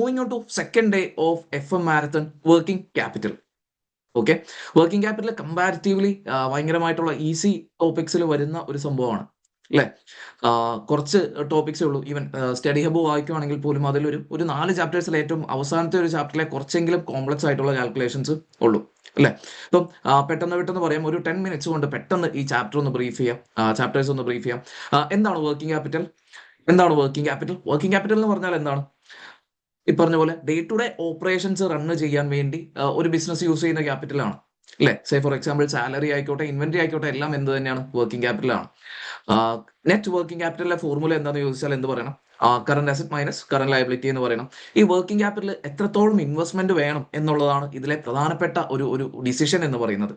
Moving on to second day of FM marathon working capital. Okay, working capital comparatively ഭയങ്കരമായിട്ടുള്ള easy ടോപ്പിക്സിൽ വരുന്ന ഒരു സംഭവമാണ് അല്ലെ. കുറച്ച് ടോപ്പിക്സേ ഉള്ളൂ. ഈവൻ സ്റ്റഡി ഹബ് വായിക്കുവാണെങ്കിൽ പോലും അതിലൊരു 4 ചാപ്റ്റേഴ്സിൽ ഏറ്റവും അവസാനത്തെ ഒരു ചാപ്റ്ററിലെ കുറച്ചെങ്കിലും കോംപ്ലക്സ് ആയിട്ടുള്ള കാൽക്കുലേഷൻസ് ഉള്ളൂ അല്ലെ. ഇപ്പം പെട്ടെന്ന് പറയാം, ഒരു 10 മിനിറ്റ്സ് കൊണ്ട് പെട്ടെന്ന് ഈ ചാപ്റ്റർ ഒന്ന് ബ്രീഫ് ചെയ്യാം, ചാപ്റ്റേഴ്സ് ഒന്ന് ബ്രീഫ് ചെയ്യാം. എന്താണ് വർക്കിംഗ് ക്യാപിറ്റൽ? വർക്കിംഗ് ക്യാപിറ്റൽ എന്ന് പറഞ്ഞാൽ എന്താണ്? ഈ പറഞ്ഞ പോലെ day to day operations run ചെയ്യാൻ വേണ്ടി ഒരു ബിസിനസ് യൂസ് ചെയ്യുന്ന ക്യാപിറ്റലാണ് അല്ലെ. സേ ഫോർ എക്സാമ്പിൾ സാലറി ആയിക്കോട്ടെ, ഇൻവെന്ററി ആയിക്കോട്ടെ, എല്ലാം എന്ത് തന്നെയാണ്? വർക്കിംഗ് ക്യാപിറ്റലാണ്. നെറ്റ് വർക്കിംഗ് ക്യാപിറ്റലിലെ ഫോർമുല എന്താണെന്ന് ചോദിച്ചാൽ എന്ത് പറയണം? Current asset minus current liability എന്ന് പറയണം. ഈ വർക്കിംഗ് ക്യാപിറ്റൽ എത്രത്തോളം ഇൻവെസ്റ്റ്മെന്റ് വേണം എന്നുള്ളതാണ് ഇതിലെ പ്രധാനപ്പെട്ട ഒരു ഡിസിഷൻ എന്ന് പറയുന്നത്.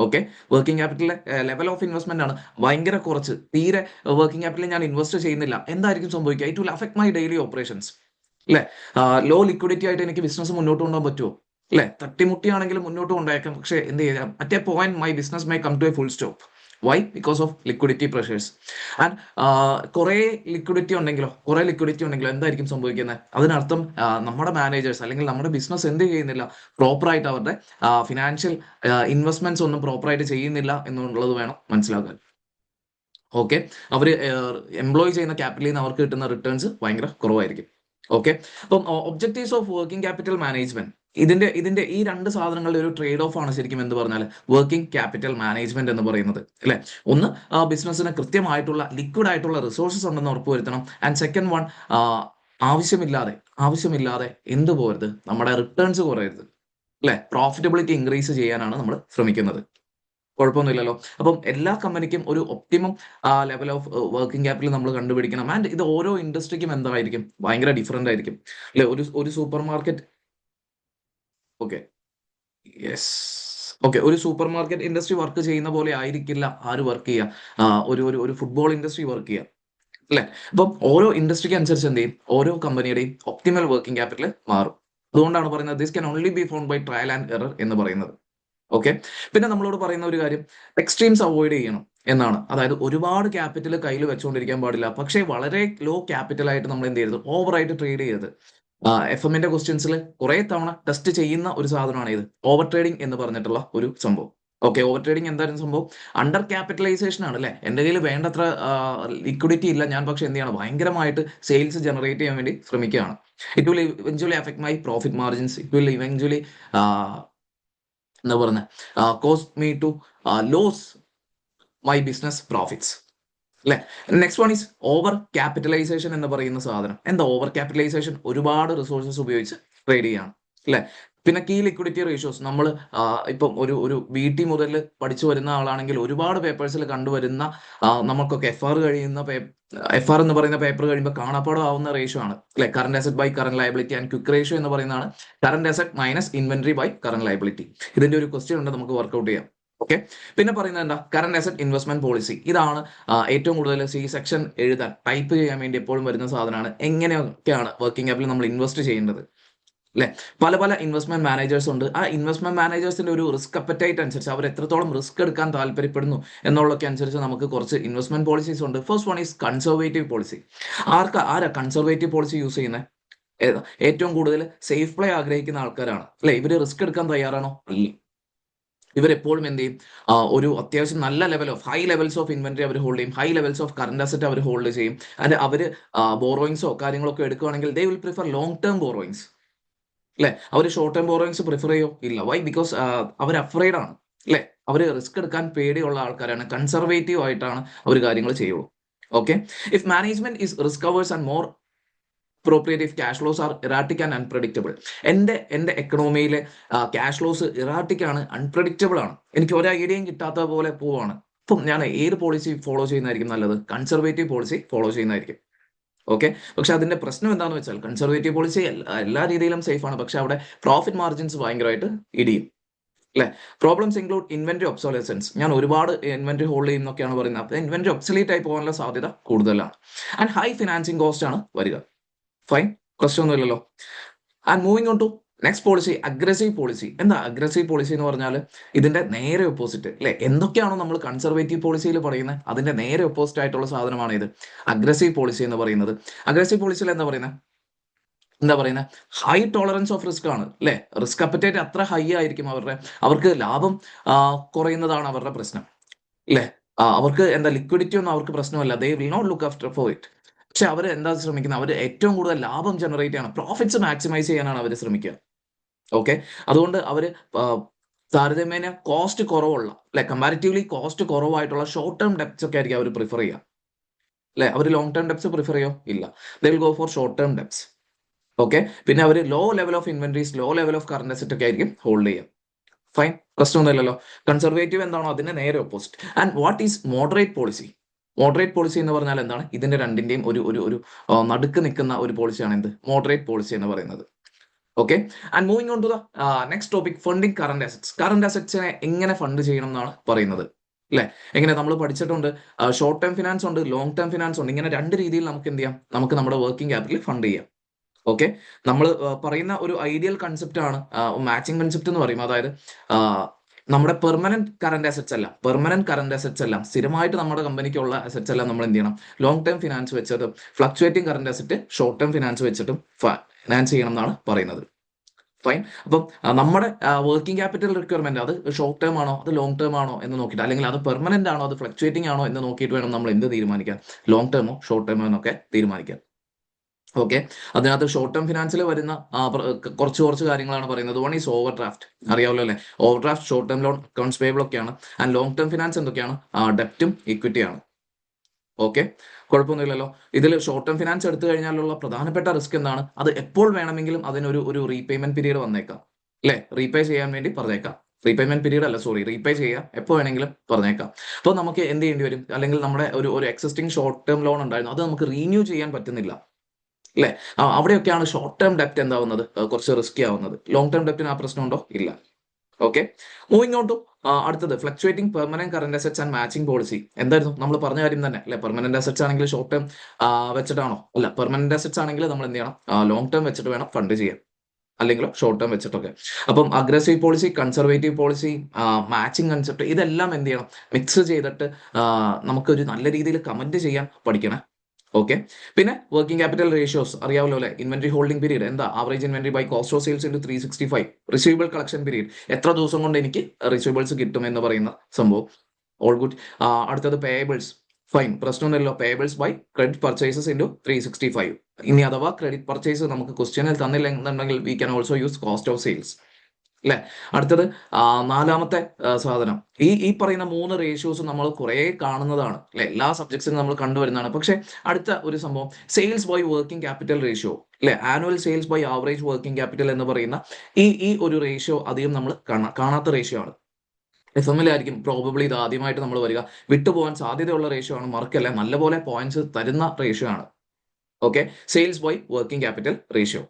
ഓക്കെ, വർക്കിംഗ് ക്യാപിറ്റലിലെ ലെവൽ ഓഫ് ഇൻവെസ്റ്റ്മെന്റ് ആണ് ഭയങ്കര കുറച്ച്, തീരെ വർക്കിംഗ് ക്യാപിറ്റലിൽ ഞാൻ ഇൻവെസ്റ്റ് ചെയ്യുന്നില്ല, എന്തായിരിക്കും സംഭവിക്കുക? It will affect my daily operations അല്ലെ. ലോ ലിക്വിഡിറ്റി ആയിട്ട് എനിക്ക് ബിസിനസ് മുന്നോട്ട് കൊണ്ടുപോകാൻ പറ്റുമോ? അല്ലെ, തട്ടിമുട്ടിയാണെങ്കിലും മുന്നോട്ട് കൊണ്ടുപോയേക്കാം, പക്ഷെ എന്ത് ചെയ്യാം, at a point my business my come to a full stop. Why? Because of liquidity pressures. And കുറെ ലിക്വിഡിറ്റി ഉണ്ടെങ്കിലോ എന്തായിരിക്കും സംഭവിക്കുന്നത്? അതിനർത്ഥം നമ്മുടെ മാനേജേഴ്സ് അല്ലെങ്കിൽ നമ്മുടെ ബിസിനസ് എന്ത് ചെയ്യുന്നില്ല, പ്രോപ്പറായിട്ട് അവരുടെ ഫിനാൻഷ്യൽ ഇൻവെസ്റ്റ്മെന്റ്സ് ഒന്നും പ്രോപ്പറായിട്ട് ചെയ്യുന്നില്ല എന്നുള്ളത് വേണം മനസ്സിലാക്കാൻ. ഓക്കെ, അവര് എംപ്ലോയ് ചെയ്യുന്ന ക്യാപിറ്റലിൽ നിന്ന് അവർക്ക് കിട്ടുന്ന റിട്ടേൺസ് ഭയങ്കര കുറവായിരിക്കും. ഓക്കെ, അപ്പം objectives of working capital management, ഇതിന്റെ ഈ രണ്ട് സാധനങ്ങളുടെ ഒരു ട്രേഡ് ഓഫ് ആണ് ശരിക്കും എന്ത് പറഞ്ഞാൽ വർക്കിംഗ് ക്യാപിറ്റൽ മാനേജ്മെന്റ് എന്ന് പറയുന്നത് അല്ലെ. ഒന്ന്, ബിസിനസ്സിന് കൃത്യമായിട്ടുള്ള ലിക്വിഡ് ആയിട്ടുള്ള റിസോഴ്സസ് ഉണ്ടെന്ന് ഉറപ്പുവരുത്തണം. ആൻഡ് സെക്കൻഡ് വൺ, ആവശ്യമില്ലാതെ എന്ത് പോരുത്, നമ്മുടെ റിട്ടേൺസ് കുറയരുത് അല്ലെ. പ്രോഫിറ്റബിലിറ്റി ഇൻക്രീസ് ചെയ്യാനാണ് നമ്മൾ ശ്രമിക്കുന്നത്. കുഴപ്പമൊന്നുമില്ലല്ലോ. അപ്പം എല്ലാ കമ്പനിക്കും ഒരു optimum level of working capital നമ്മൾ കണ്ടുപിടിക്കണം. ആൻഡ് ഇത് ഓരോ ഇൻഡസ്ട്രിക്കും എന്തായിരിക്കും, ഭയങ്കര ഡിഫറെന്റ് ആയിരിക്കും അല്ലെ. ഒരു super market, okay, yes, okay, ഒരു സൂപ്പർ മാർക്കറ്റ് ഇൻഡസ്ട്രി വർക്ക് ചെയ്യുന്ന പോലെ ആയിരിക്കില്ല ആര് വർക്ക് ചെയ്യുക, ഒരു ഫുട്ബോൾ ഇൻഡസ്ട്രി വർക്ക് ചെയ്യുക അല്ലെ. അപ്പം ഓരോ ഇൻഡസ്ട്രിക്ക് അനുസരിച്ച് എന്ത് ചെയ്യും, ഓരോ കമ്പനിയുടെയും ഒപ്റ്റിമൽ വർക്കിംഗ് ക്യാപിറ്റൽ മാറും. അതുകൊണ്ടാണ് പറയുന്നത് this can only be found by trial and error എന്ന് പറയുന്നത്. ഓക്കെ, പിന്നെ നമ്മളോട് പറയുന്ന ഒരു കാര്യം എക്സ്ട്രീംസ് അവോയ്ഡ് ചെയ്യണം എന്നാണ്. അതായത് ഒരുപാട് ക്യാപിറ്റൽ കയ്യിൽ വെച്ചുകൊണ്ടിരിക്കാൻ പാടില്ല, പക്ഷേ വളരെ ലോ ക്യാപിറ്റൽ ആയിട്ട് നമ്മൾ എന്ത് ചെയ്യരുത്, ഓവറായിട്ട് ട്രേഡ് ചെയ്യരുത്. FM ക്വസ്റ്റ്യൻസിൽ കുറെ തവണ ടെസ്റ്റ് ചെയ്യുന്ന ഒരു സാധനമാണ് ഇത്, ഓവർ ട്രേഡിംഗ് എന്ന് പറഞ്ഞിട്ടുള്ള ഒരു സംഭവം. ഓക്കെ, ഓവർ ട്രേഡിംഗ് എന്തായിരുന്നു സംഭവം? അണ്ടർ ക്യാപിറ്റലൈസേഷൻ ആണ് അല്ലെ. എന്റെ കയ്യിൽ വേണ്ടത്ര ലിക്വിഡിറ്റി ഇല്ല, ഞാൻ പക്ഷെ എന്ത് ചെയ്യണം, ഭയങ്കരമായിട്ട് സെയിൽസ് ജനറേറ്റ് ചെയ്യാൻ വേണ്ടി ശ്രമിക്കുകയാണ്. It will eventually affect my profit margins, it will eventually എന്താ പറയുന്നത്, cost me to lose my business profits അല്ലെ. Next one is over capitalisation എന്ന് പറയുന്ന സാധനം. എന്താ ഓവർ ക്യാപിറ്റലൈസേഷൻ? ഒരുപാട് റിസോഴ്സസ് ഉപയോഗിച്ച് ട്രേഡ് ചെയ്യാണ് അല്ലെ. പിന്നെ കീ ലിക്വിഡിറ്റി റേഷ്യോസ്, നമ്മൾ ഇപ്പം ഒരു VT മുതൽ പഠിച്ചു വരുന്ന ആളാണെങ്കിൽ ഒരുപാട് പേപ്പേഴ്സിൽ കണ്ടുവരുന്ന, നമുക്കൊക്കെ FR എന്ന് പറയുന്ന പേപ്പർ കഴിയുമ്പോൾ കാണാപ്പാടം ആവുന്ന റേഷ്യോ ആണ് അല്ലെ. Current asset by current liability and quick ratio എന്ന് പറയുന്നതാണ് current asset minus inventory by current liability. ഇതിന്റെ ഒരു ക്വസ്റ്റ്യൻ ഉണ്ട്, നമുക്ക് വർക്ക്ഔട്ട് ചെയ്യാം. ഓക്കെ, പിന്നെ പറയുന്നത് എന്താ, കറന്റ് അസറ്റ് ഇൻവെസ്റ്റ്മെന്റ് പോളിസി. ഇതാണ് ഏറ്റവും കൂടുതൽ സെക്ഷൻ എഴുതാൻ ടൈപ്പ് ചെയ്യാൻ വേണ്ടി എപ്പോഴും വരുന്ന സാധനമാണ്. എങ്ങനെയൊക്കെയാണ് വർക്കിംഗ് ക്യാപിറ്റൽ നമ്മൾ ഇൻവെസ്റ്റ് ചെയ്യേണ്ടത് അല്ലെ. പല ഇൻവെസ്റ്റ്മെന്റ് മാനേജേഴ്സ് ഉണ്ട്. ആ ഇൻവെസ്റ്റ്മെന്റ് മാനേജേഴ്സിന്റെ ഒരു റിസ്ക് അപ്പറ്റൈറ്റ് അനുസരിച്ച് അവർ എത്രത്തോളം റിസ്ക് എടുക്കാൻ താല്പര്യപ്പെടുന്നു എന്നുള്ളതൊക്കെ അനുസരിച്ച് നമുക്ക് കുറച്ച് ഇൻവെസ്റ്റ്മെന്റ് പോളിസീസ് ഉണ്ട്. First one is conservative policy. ആരാ കൺസർവേറ്റീവ് പോളിസി യൂസ് ചെയ്യുന്നത്? ഏറ്റവും കൂടുതൽ സേഫ് പ്ലേ ആഗ്രഹിക്കുന്ന ആൾക്കാരാണ് അല്ലെ. ഇവര് റിസ്ക് എടുക്കാൻ തയ്യാറാണോ? അല്ല. ഇവരെപ്പോഴും എന്ത് ചെയ്യും, ഒരു അത്യാവശ്യം നല്ല ഹൈ ലെവൽസ് ഓഫ് ഇൻവെന്ററി അവർ ഹോൾഡ് ചെയ്യും, high levels of current asset അവർ ഹോൾഡ് ചെയ്യും. ആൻഡ് അവർ ബോറോയിങ്സോ കാര്യങ്ങളൊക്കെ എടുക്കുകയാണെങ്കിൽ they will prefer long term borrowings അല്ലെ. അവർ ഷോർട്ട് ടേം ബോറോയിങ്സ് പ്രിഫർ ചെയ്യോ? ഇല്ല. വൈ? ബിക്കോസ് അവർ അഫ്രൈഡ് ആണ് അല്ലെ. അവർ റിസ്ക് എടുക്കാൻ പേടിയുള്ള ആൾക്കാരാണ്, കൺസർവേറ്റീവ് ആയിട്ടാണ് അവർ കാര്യങ്ങൾ ചെയ്യുള്ളൂ. Okay, if management is risk averse and more proprietary cash flows are erratic and unpredictable. എന്റെ എക്കണോമിയിലെ ക്യാഷ് ഫ്ലോസ് ഇറാറ്റിക് ആണ്, അൺപ്രഡിക്റ്റബിൾ ആണ്, എനിക്ക് ഒരു ഐഡിയയും കിട്ടാത്ത പോലെ പോവാണ്. അപ്പം ഞാൻ ഏത് പോളിസി ഫോളോ ചെയ്യുന്നതായിരിക്കും നല്ലത്? കൺസർവേറ്റീവ് പോളിസി ഫോളോ ചെയ്യുന്നതായിരിക്കും. ഓക്കെ, പക്ഷെ അതിന്റെ പ്രശ്നം എന്താണെന്ന് വെച്ചാൽ കൺസർവേറ്റീവ് പോളിസി എല്ലാ രീതിയിലും സേഫ് ആണ്, പക്ഷെ അവിടെ പ്രോഫിറ്റ് മാർജിൻസ് ഭയങ്കരമായിട്ട് ഇടിയും അല്ലെ. Problems include inventory obsolescence. ഞാൻ ഒരുപാട് ഇൻവെന്ററി ഹോൾഡ് ചെയ്യുന്നൊക്കെയാണ് പറയുന്നത്. അപ്പൊ ഇൻവെന്ററി ഒബ്സലീറ്റ് ആയി പോകാനുള്ള സാധ്യത കൂടുതലാണ്. ആൻഡ് ഹൈ ഫിനാൻസിങ് കോസ്റ്റ് ആണ് വരിക. ഫൈൻ, പ്രശ്നമൊന്നുമില്ലല്ലോ. And moving on to next policy, aggressive policy. എന്താ അഗ്രസീവ് പോളിസി എന്ന് പറഞ്ഞാൽ? ഇതിന്റെ നേരെ ഓപ്പോസിറ്റ് അല്ലെ. എന്തൊക്കെയാണോ നമ്മൾ കൺസർവേറ്റീവ് പോളിസിയിൽ പറയുന്നത് അതിന്റെ നേരെ ഓപ്പോസിറ്റ് ആയിട്ടുള്ള സാധനമാണ് ഇത് അഗ്രസീവ് പോളിസി എന്ന് പറയുന്നത്. അഗ്രസീവ് പോളിസിയിൽ എന്താ പറയുന്നത്? എന്താ പറയുന്നത്, ഹൈ ടോളറൻസ് ഓഫ് റിസ്ക് ആണ് അല്ലെ. റിസ്ക് അപ്പറ്റൈറ്റ് അത്ര ഹൈ ആയിരിക്കും അവരുടെ. അവർക്ക് ലാഭം കുറയുന്നതാണ് അവരുടെ പ്രശ്നം അല്ലെ. അവർക്ക് എന്താ ലിക്വിഡിറ്റി ഒന്നും അവർക്ക് പ്രശ്നമല്ല, they will not look after for it. പക്ഷെ അവർ എന്താ ശ്രമിക്കുന്നത്, അവർ ഏറ്റവും കൂടുതൽ ലാഭം ജനറേറ്റ് ചെയ്യണം, പ്രോഫിറ്റ്സ് മാക്സിമൈസ് ചെയ്യാനാണ് അവർ ശ്രമിക്കുക. ഓക്കെ, അതുകൊണ്ട് അവർ താരതമ്യേന കോസ്റ്റ് കുറവുള്ള അല്ലെ, കമ്പാരിറ്റീവ്ലി കോസ്റ്റ് കുറവായിട്ടുള്ള ഷോർട്ട് ടേം ഡെപ്റ്റ്സ് ഒക്കെ ആയിരിക്കും അവർ പ്രിഫർ ചെയ്യുക അല്ലെ. അവർ ലോങ് ടേം ഡെപ്റ്റ്സ് പ്രിഫർ ചെയ്യോ? ഇല്ല, they will go for short term debts. Okay, പിന്നെ അവർ low level of inventories, low level of current asset ഒക്കെ ആയിരിക്കും ഹോൾഡ് ചെയ്യുക. ഫൈൻ, പ്രശ്നമൊന്നുമില്ലല്ലോ. കൺസർവേറ്റീവ് എന്താണോ അതിന്റെ നേരെ opposite. And what is moderate policy? Moderate policy എന്ന് പറഞ്ഞാൽ എന്താണ്? ഇതിന്റെ രണ്ടിന്റെയും ഒരു ഒരു ഒരു നടുക്ക് നിൽക്കുന്ന ഒരു പോളിസിയാണ് എന്ത് മോഡറേറ്റ് പോളിസി എന്ന് പറയുന്നത്. Okay, and moving on to the next topic, funding current assets. Current അസറ്റ്സിനെ എങ്ങനെ ഫണ്ട് ചെയ്യണം എന്നാണ് പറയുന്നത് അല്ലെ. എങ്ങനെ നമ്മൾ പഠിച്ചിട്ടുണ്ട്, ഷോർട്ട് ടേം ഫിനാൻസ് ഉണ്ട്, ലോങ് ടേം ഫിനാൻസ് ഉണ്ട്. ഇങ്ങനെ രണ്ട് രീതിയിൽ നമുക്ക് എന്ത് ചെയ്യാം, നമുക്ക് നമ്മുടെ വർക്കിംഗ് ക്യാപിറ്റൽ ഫണ്ട് ചെയ്യാം. ഓക്കെ, നമ്മൾ പറയുന്ന ഒരു ഐഡിയൽ കൺസെപ്റ്റ് ആണ് മാച്ചിങ് കൺസെപ്റ്റ് എന്ന് പറയും. അതായത് നമ്മുടെ പെർമനന്റ് കറന്റ് അസറ്റ്സ് എല്ലാം, സ്ഥിരമായിട്ട് നമ്മുടെ കമ്പനിക്കുള്ള അസറ്റ്സ് എല്ലാം നമ്മൾ എന്ത് ചെയ്യണം, ലോങ് ടേം ഫിനാൻസ് വെച്ചിട്ടും fluctuating current asset short term finance വെച്ചിട്ടും ഫിനാൻസ് ചെയ്യണം എന്നാണ് പറയുന്നത്. ഫൈൻ, അപ്പം നമ്മുടെ വർക്കിംഗ് ക്യാപിറ്റൽ റിക്വയർമെന്റ് അത് ഷോർട്ട് ടേം ആണോ, അത് ലോങ് ടേം ആണോ എന്ന് നോക്കിയിട്ട്, അല്ലെങ്കിൽ അത് പെർമനന്റ് ആണോ, അത് ഫ്ലക്ച്വേറ്റിംഗ് ആണോ എന്ന് നോക്കിയിട്ട് വേണം നമ്മൾ എന്ത് തീരുമാനിക്കാൻ, ലോങ് ടേമോ ഷോർട്ട് ടേമോ എന്നൊക്കെ തീരുമാനിക്കാൻ. ഓക്കെ, അതിനകത്ത് ഷോർട്ട് ടേം ഫിനാൻസിൽ വരുന്ന കുറച്ച് കാര്യങ്ങളാണ് പറയുന്നത്. വൺ ഈസ് ഓവർ ഡ്രാഫ്റ്റ്, അറിയാമല്ലോ അല്ലെ. Over draft, short term loan, accounts payable ഒക്കെയാണ്. ആൻഡ് ലോങ് ടേം ഫിനാൻസ് എന്തൊക്കെയാണ്, ഡെപ്റ്റും ഇക്വിറ്റിയാണ്. ഓക്കെ, കുഴപ്പമൊന്നുമില്ലല്ലോ. ഇതിൽ ഷോർട്ട് ടേം ഫിനാൻസ് എടുത്തു കഴിഞ്ഞാലുള്ള പ്രധാനപ്പെട്ട റിസ്ക് എന്താണ്, അത് എപ്പോൾ വേണമെങ്കിലും അതിനൊരു ഒരു റീപേയ്മെന്റ് പീരീഡ് വന്നേക്കാം അല്ലെ. റീപേ ചെയ്യാൻ വേണ്ടി പറഞ്ഞേക്കാം, റീപേയ്മെന്റ് പീരീഡ് അല്ല, സോറി, റീപേ ചെയ്യാം എപ്പോൾ വേണമെങ്കിലും പറഞ്ഞേക്കാം. അപ്പോൾ നമുക്ക് എന്ത് ചെയ്യേണ്ടി വരും, അല്ലെങ്കിൽ നമ്മുടെ ഒരു എക്സിസ്റ്റിംഗ് ഷോർട്ട് ടേം ലോൺ ഉണ്ടായിരുന്നു, അത് നമുക്ക് റീന്യൂ ചെയ്യാൻ പറ്റുന്നില്ല അല്ലെ. അവിടെയൊക്കെയാണ് ഷോർട്ട് ടേം ഡെപ്റ്റ് എന്താവുന്നത്, കുറച്ച് റിസ്കി ആവുന്നത്. ലോങ് ടേം ഡെപ്റ്റിന് ആ പ്രശ്നമുണ്ടോ? ഇല്ല. ഓക്കെ, മൂവിങ് ഓൺ ടു അടുത്തത് fluctuating permanent current assets and matching policy. എന്തായിരുന്നു നമ്മൾ പറഞ്ഞ കാര്യം തന്നെ അല്ലെ. പെർമനന്റ് അസറ്റ്സ് ആണെങ്കിൽ ഷോർട്ട് ടേം വെച്ചിട്ടാണോ? അല്ല, പെർമനന്റ് അസറ്റ്സ് ആണെങ്കിൽ നമ്മൾ എന്ത് ചെയ്യണം, ലോങ് ടേം വെച്ചിട്ട് വേണം ഫണ്ട് ചെയ്യാൻ, അല്ലെങ്കിൽ ഷോർട്ട് ടേം വെച്ചിട്ടൊക്കെ. അപ്പം aggressive policy, conservative policy, matching concept, ഇതെല്ലാം എന്ത് ചെയ്യണം, മിക്സ് ചെയ്തിട്ട് നമുക്കൊരു നല്ല രീതിയിൽ കമന്റ് ചെയ്യാൻ പഠിക്കണം. ഓക്കെ, പിന്നെ വർക്കിംഗ് ക്യാപിറ്റൽ റേഷ്യോസ് അറിയാമല്ലോ അല്ലെ. ഇൻവെന്ററി ഹോൾഡിംഗ് പീരീഡ് എന്താ, average inventory by cost of sales into 365. Receivable collection period, എത്ര ദിവസം കൊണ്ട് എനിക്ക് റിസീവബിൾസ് കിട്ടും എന്ന് പറയുന്ന സംഭവം. All good. അടുത്തത് പേയബിൾസ്. ഫൈൻ, പ്രശ്നമൊന്നുമില്ലല്ലോ. Payables by credit purchases into 365. ഇനി അഥവാ ക്രെഡിറ്റ് പർച്ചേസ് നമുക്ക് ക്വസ്റ്റ്യനിൽ തന്നില്ല എന്നുണ്ടെങ്കിൽ we can also use cost of sales അല്ലെ. അടുത്തത് നാലാമത്തെ സാധനം, ഈ പറയുന്ന 3 റേഷ്യോസ് നമ്മൾ കുറെ കാണുന്നതാണ് അല്ലെ, എല്ലാ സബ്ജക്ട്സിനും നമ്മൾ കണ്ടുവരുന്നതാണ്. പക്ഷെ അടുത്ത ഒരു സംഭവം, sales by working capital ratio അല്ലെ, annual sales by average working capital എന്ന് പറയുന്ന ഈ ഒരു റേഷ്യോ അധികം നമ്മൾ കാണാത്ത റേഷ്യോ ആണ്. എഫ്എമ്മിലായിരിക്കും പ്രോബബ്ലി ഇത് ആദ്യമായിട്ട് നമ്മൾ വരിക. വിട്ടുപോകാൻ സാധ്യതയുള്ള റേഷ്യോ ആണ്, മറക്കല്ല, നല്ലപോലെ പോയിന്റ്സ് തരുന്ന റേഷ്യോ ആണ്. Okay, sales by working capital ratio,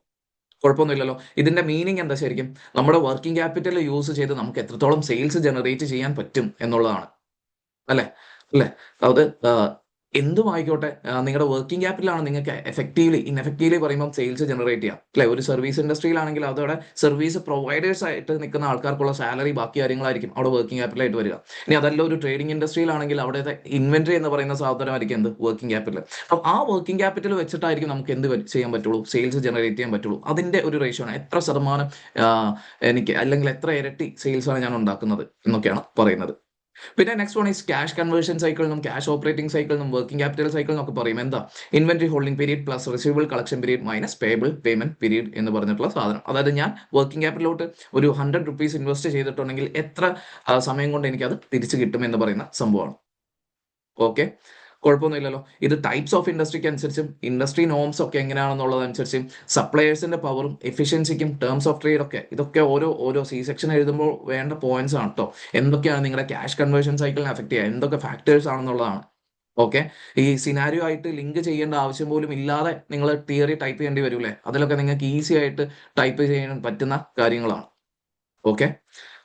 കുഴപ്പമൊന്നുമില്ലല്ലോ. ഇതിന്റെ മീനിങ് എന്താ, ശരിക്കും നമ്മുടെ വർക്കിംഗ് ക്യാപിറ്റൽ യൂസ് ചെയ്ത് നമുക്ക് എത്രത്തോളം സെയിൽസ് ജനറേറ്റ് ചെയ്യാൻ പറ്റും എന്നുള്ളതാണ് അല്ലെ. അല്ലെ, അത് എന്തും ആയിക്കോട്ടെ, നിങ്ങളുടെ വർക്കിംഗ് ക്യാപിറ്റലാണ് നിങ്ങൾക്ക് ഇൻഎഫക്റ്റീവ്ലി പറയുമ്പോൾ സെയിൽസ് ജനറേറ്റ് ചെയ്യാം അല്ലെ. ഒരു സർവീസ് ഇൻഡസ്ട്രിയിലാണെങ്കിൽ അതോടെ സർവീസ് പ്രൊവൈഡേഴ്സ് ആയിട്ട് നിൽക്കുന്ന ആൾക്കാർക്കുള്ള സാലറി, ബാക്കി കാര്യങ്ങളായിരിക്കും അവിടെ വർക്കിംഗ് ക്യാപിറ്റൽ ആയിട്ട് വരിക. ഇനി അതല്ല ഒരു ട്രേഡിംഗ് ഇൻഡസ്ട്രിയിലാണെങ്കിൽ അവിടുത്തെ ഇൻവെന്ററി എന്ന് പറയുന്ന സാധനമായിരിക്കും എന്ത്, വർക്കിംഗ് ക്യാപിറ്റൽ. അപ്പം ആ വർക്കിംഗ് ക്യാപിറ്റൽ വെച്ചിട്ടായിരിക്കും നമുക്ക് എന്ത് ചെയ്യാൻ പറ്റുള്ളൂ, സെയിൽസ് ജനറേറ്റ് ചെയ്യാൻ പറ്റുള്ളൂ. അതിന്റെ ഒരു റേഷ്യോ ആണ്, എത്ര ശതമാനം എനിക്ക്, അല്ലെങ്കിൽ എത്ര ഇരട്ടി സെയിൽസ് ആണ് ഞാൻ ഉണ്ടാക്കുന്നത് എന്നൊക്കെയാണ് പറയുന്നത്. പിന്നെ next one is cash conversion cycle എന്നും ക്യാഷ് ഓപ്പറേറ്റിംഗ് സൈക്കിൾ എന്നും വർക്കിംഗ് ക്യാപിറ്റൽ സൈക്കിൾ എന്നൊക്കെ പറയും. എന്താ, inventory holding period plus receivable collection period minus payable payment period എന്ന് പറഞ്ഞിട്ടുള്ള സാധനം. അതായത് ഞാൻ വർക്കിംഗ് ക്യാപിറ്റലോട്ട് ഒരു 100 rupees ഇൻവെസ്റ്റ് ചെയ്തിട്ടുണ്ടെങ്കിൽ എത്ര സമയം കൊണ്ട് എനിക്ക് അത് തിരിച്ചു കിട്ടും എന്ന് പറയുന്ന സംഭവമാണ്. ഓക്കെ, കുഴപ്പമൊന്നുമില്ലല്ലോ. ഇത് ടൈപ്സ് ഓഫ് ഇൻഡസ്ട്രിക്ക് അനുസരിച്ചും ഇൻഡസ്ട്രി നോംസ് ഒക്കെ എങ്ങനെയാണെന്നുള്ളതനുസരിച്ചും സപ്ലയേഴ്സിന്റെ പവറും എഫിഷ്യൻസിക്കും ടേംസ് ഓഫ് ട്രേഡ് ഒക്കെ, ഇതൊക്കെ ഓരോ സി സെക്ഷൻ എഴുതുമ്പോൾ വേണ്ട പോയിന്റ്സ് ആണ് കേട്ടോ. എന്തൊക്കെയാണ് നിങ്ങളുടെ ക്യാഷ് കൺവേർഷൻ സൈക്കിളിനെ അഫക്ട് ചെയ്യുക, എന്തൊക്കെ ഫാക്ടേഴ്സ് ആണെന്നുള്ളതാണ്. ഓക്കെ, ഈ സിനാരിയോ ആയിട്ട് ലിങ്ക് ചെയ്യേണ്ട ആവശ്യം പോലും ഇല്ലാതെ നിങ്ങൾ തിയറി ടൈപ്പ് ചെയ്യേണ്ടി വരൂലേ, അതിലൊക്കെ നിങ്ങൾക്ക് ഈസി ആയിട്ട് ടൈപ്പ് ചെയ്യാൻ പറ്റുന്ന കാര്യങ്ങളാണ്. ഓക്കെ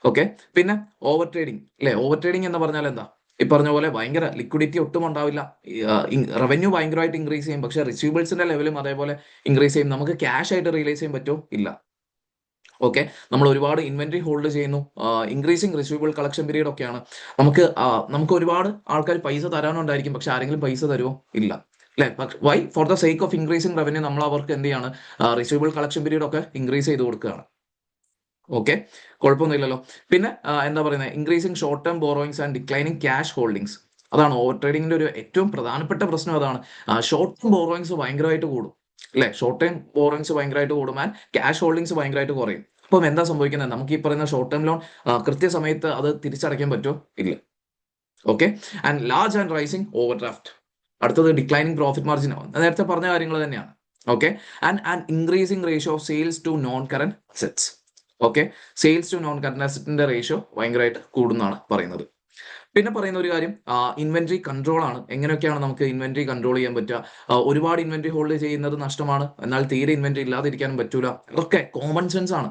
ഓക്കെ, പിന്നെ ഓവർ ട്രേഡിംഗ് അല്ലെ. ഓവർ ട്രേഡിംഗ് എന്ന് പറഞ്ഞാൽ എന്താ, ഈ പറഞ്ഞ പോലെ ഭയങ്കര ലിക്വിഡിറ്റി ഒട്ടും ഉണ്ടാവില്ല, റവന്യൂ ഭയങ്കരമായിട്ട് ഇൻക്രീസ് ചെയ്യും, പക്ഷെ റിസീവബിൾസിന്റെ ലെവലും അതേപോലെ ഇൻക്രീസ് ചെയ്യും. നമുക്ക് ക്യാഷ് ആയിട്ട് റിയലൈസ് ചെയ്യാൻ പറ്റുമോ? ഇല്ല. ഓക്കെ, നമ്മൾ ഒരുപാട് ഇൻവെന്ററി ഹോൾഡ് ചെയ്യുന്നു, ഇൻക്രീസിങ് റിസീവബിൾ കളക്ഷൻ പീരീഡ് ഒക്കെയാണ്. നമുക്ക് ഒരുപാട് ആൾക്കാർ പൈസ തരാനുണ്ടായിരിക്കും, പക്ഷെ ആരെങ്കിലും പൈസ തരുമോ? ഇല്ല. അല്ലെ? Why? For the sake of increasing revenue നമ്മൾ അവർക്ക് എന്ത് ചെയ്യാണ്, റിസീവബിൾ കളക്ഷൻ പീരീഡ് ഒക്കെ ഇൻക്രീസ് ചെയ്ത് കൊടുക്കുകയാണ്. ഓക്കെ, കുഴപ്പമൊന്നുമില്ലല്ലോ. പിന്നെ എന്താ പറയുന്നത്, increasing short term borrowings and declining cash holdings. അതാണ് ഓവർ ട്രേഡിങ്ങിന്റെ ഒരു ഏറ്റവും പ്രധാനപ്പെട്ട പ്രശ്നം. അതാണ് ഷോർട്ട് ടേം ബോറോയിങ്സ് ഭയങ്കരമായിട്ട് കൂടും, അല്ലെ? ഷോർട്ട് ടൈം ബോറോയിങ്സ് ഭയങ്കരമായിട്ട് കൂടും ആൻഡ് ക്യാഷ് ഹോൾഡിങ്സ് ഭയങ്കരമായിട്ട് കുറയും. അപ്പം എന്താ സംഭവിക്കുന്നത്, നമുക്ക് ഈ പറയുന്ന ഷോർട്ട് ടേം ലോൺ കൃത്യസമയത്ത് അത് തിരിച്ചടയ്ക്കാൻ പറ്റുമോ? ഇല്ല. Okay, and large and rising overdraft. അടുത്തത് ഡിക്ലൈനിങ് പ്രോഫിറ്റ് മാർജിൻ. നേരത്തെ പറഞ്ഞ കാര്യങ്ങൾ തന്നെയാണ്. Okay, and increasing ratio of sales to non current assets. Okay, sales to non current അസറ്റിന്റെ റേഷ്യോ ഭയങ്കരമായിട്ട് കൂടുന്നതാണ് പറയുന്നത്. പിന്നെ പറയുന്ന ഒരു കാര്യം ഇൻവെന്ററി കൺട്രോൾ ആണ്. എങ്ങനെയൊക്കെയാണ് നമുക്ക് ഇൻവെന്ററി കൺട്രോൾ ചെയ്യാൻ പറ്റുക? ഒരുപാട് ഇൻവെന്ററി ഹോൾഡ് ചെയ്യുന്നത് നഷ്ടമാണ്, എന്നാൽ തീരെ ഇൻവെന്ററി ഇല്ലാതിരിക്കാനും പറ്റൂല. ഇതൊക്കെ കോമൺ സെൻസ് ആണ്,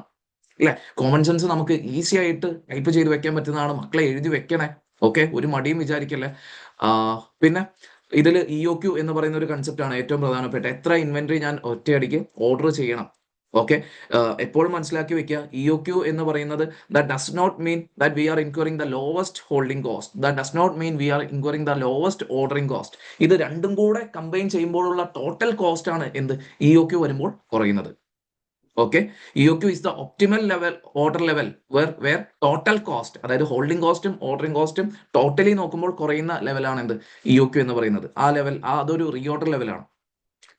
അല്ലെ? കോമൺ സെൻസ് നമുക്ക് ഈസി ആയിട്ട് ടൈപ്പ് ചെയ്ത് വെക്കാൻ പറ്റുന്നതാണ്. മക്കളെ എഴുതി വെക്കണേ. ഓക്കെ, ഒരു മടിയും വിചാരിക്കല്ലേ. പിന്നെ ഇതിൽ EOQ എന്ന് പറയുന്ന ഒരു കൺസെപ്റ്റ് ആണ് ഏറ്റവും പ്രധാനപ്പെട്ട. എത്ര ഇൻവെന്ററി ഞാൻ ഒറ്റയടിക്ക് ഓർഡർ ചെയ്യണം? ഓക്കെ, എപ്പോഴും മനസ്സിലാക്കി വെക്കുക, EOQ എന്ന് പറയുന്നത് that does not mean that we are inquiring the lowest holding cost, that does not mean we are inquiring the lowest ordering cost. ഇത് രണ്ടും കൂടെ കമ്പൈൻ ചെയ്യുമ്പോഴുള്ള ടോട്ടൽ കോസ്റ്റ് ആണ് എന്ത്, EOQ വരുമ്പോൾ കുറയുന്നത്. Okay, EOQ is the optimal level, order level where total cost, അതായത് holding കോസ്റ്റും ഓർഡറിംഗ് കോസ്റ്റും ടോട്ടലി നോക്കുമ്പോൾ കുറയുന്ന ലെവലാണ് എന്ത്, EOQ എന്ന് പറയുന്നത്. ആ ലെവൽ അതൊരു റീ ഓർഡർ ലെവലാണ്,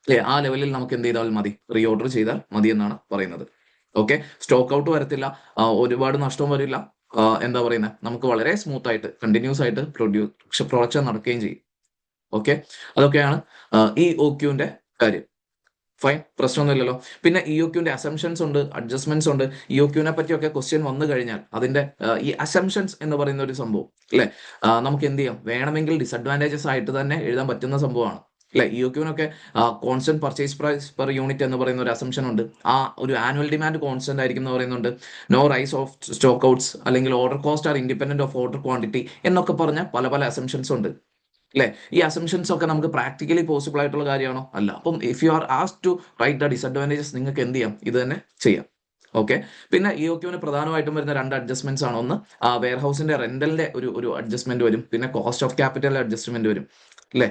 അല്ലെ? ആ ലെവലിൽ നമുക്ക് എന്ത് ചെയ്താൽ മതി, റീ ഓർഡർ ചെയ്താൽ മതി എന്നാണ് പറയുന്നത്. ഓക്കെ, സ്റ്റോക്ക് ഔട്ട് വരത്തില്ല, ഒരുപാട് നഷ്ടവും വരില്ല. എന്താ പറയുന്നത്, നമുക്ക് വളരെ സ്മൂത്ത് ആയിട്ട് കണ്ടിന്യൂസ് ആയിട്ട് പ്രൊഡക്ഷൻ നടക്കുകയും ചെയ്യും. ഓക്കെ, അതൊക്കെയാണ് EOQന്റെ കാര്യം. ഫൈൻ, പ്രശ്നമൊന്നുമില്ലല്ലോ. പിന്നെ EOQന്റെ അസംഷൻസ് ഉണ്ട്, അഡ്ജസ്റ്റ്മെന്റ്സ് ഉണ്ട്. EOQനെ പറ്റിയൊക്കെ ക്വസ്റ്റ്യൻ വന്നു കഴിഞ്ഞാൽ അതിന്റെ ഈ അസംഷൻസ് എന്ന് പറയുന്ന ഒരു സംഭവം, അല്ലെ? നമുക്ക് എന്ത് ചെയ്യാം, വേണമെങ്കിൽ ഡിസഡ്വാൻറ്റേജസ് ആയിട്ട് തന്നെ എഴുതാൻ പറ്റുന്ന സംഭവമാണ്, അല്ലെ? EOQനൊക്കെ constant purchase price per unit എന്ന് പറയുന്ന ഒരു അസംഷൻ ഉണ്ട്. ആ ഒരു ആനുവൽ ഡിമാൻഡ് കോൺസ്റ്റന്റ് ആയിരിക്കും എന്ന് പറയുന്നുണ്ട്. No rise of stock outs, അല്ലെങ്കിൽ order cost are independent of order quantity എന്നൊക്കെ പറഞ്ഞ പല പല അസംഷൻസ് ഉണ്ട്, അല്ലെ? ഈ അസംഷൻസ് ഒക്കെ നമുക്ക് പ്രാക്ടിക്കലി പോസിബിൾ ആയിട്ടുള്ള കാര്യമാണോ? അല്ല. അപ്പം if you are asked to write the disadvantages, നിങ്ങൾക്ക് എന്ത് ചെയ്യാം, ഇത് തന്നെ ചെയ്യാം. ഓക്കെ, പിന്നെ EOQന് പ്രധാനമായിട്ടും വരുന്ന രണ്ട് അഡ്ജസ്റ്റ്മെന്റ്സ് ആണ്. ഒന്ന് വെയർ ഹൗസിന്റെ റെന്റലിന്റെ ഒരു അഡ്ജസ്റ്റ്മെന്റ് വരും, പിന്നെ കോസ്റ്റ് ഓഫ് ക്യാപിറ്റലിന്റെ അഡ്ജസ്റ്റ്മെന്റ് വരും, അല്ലെ?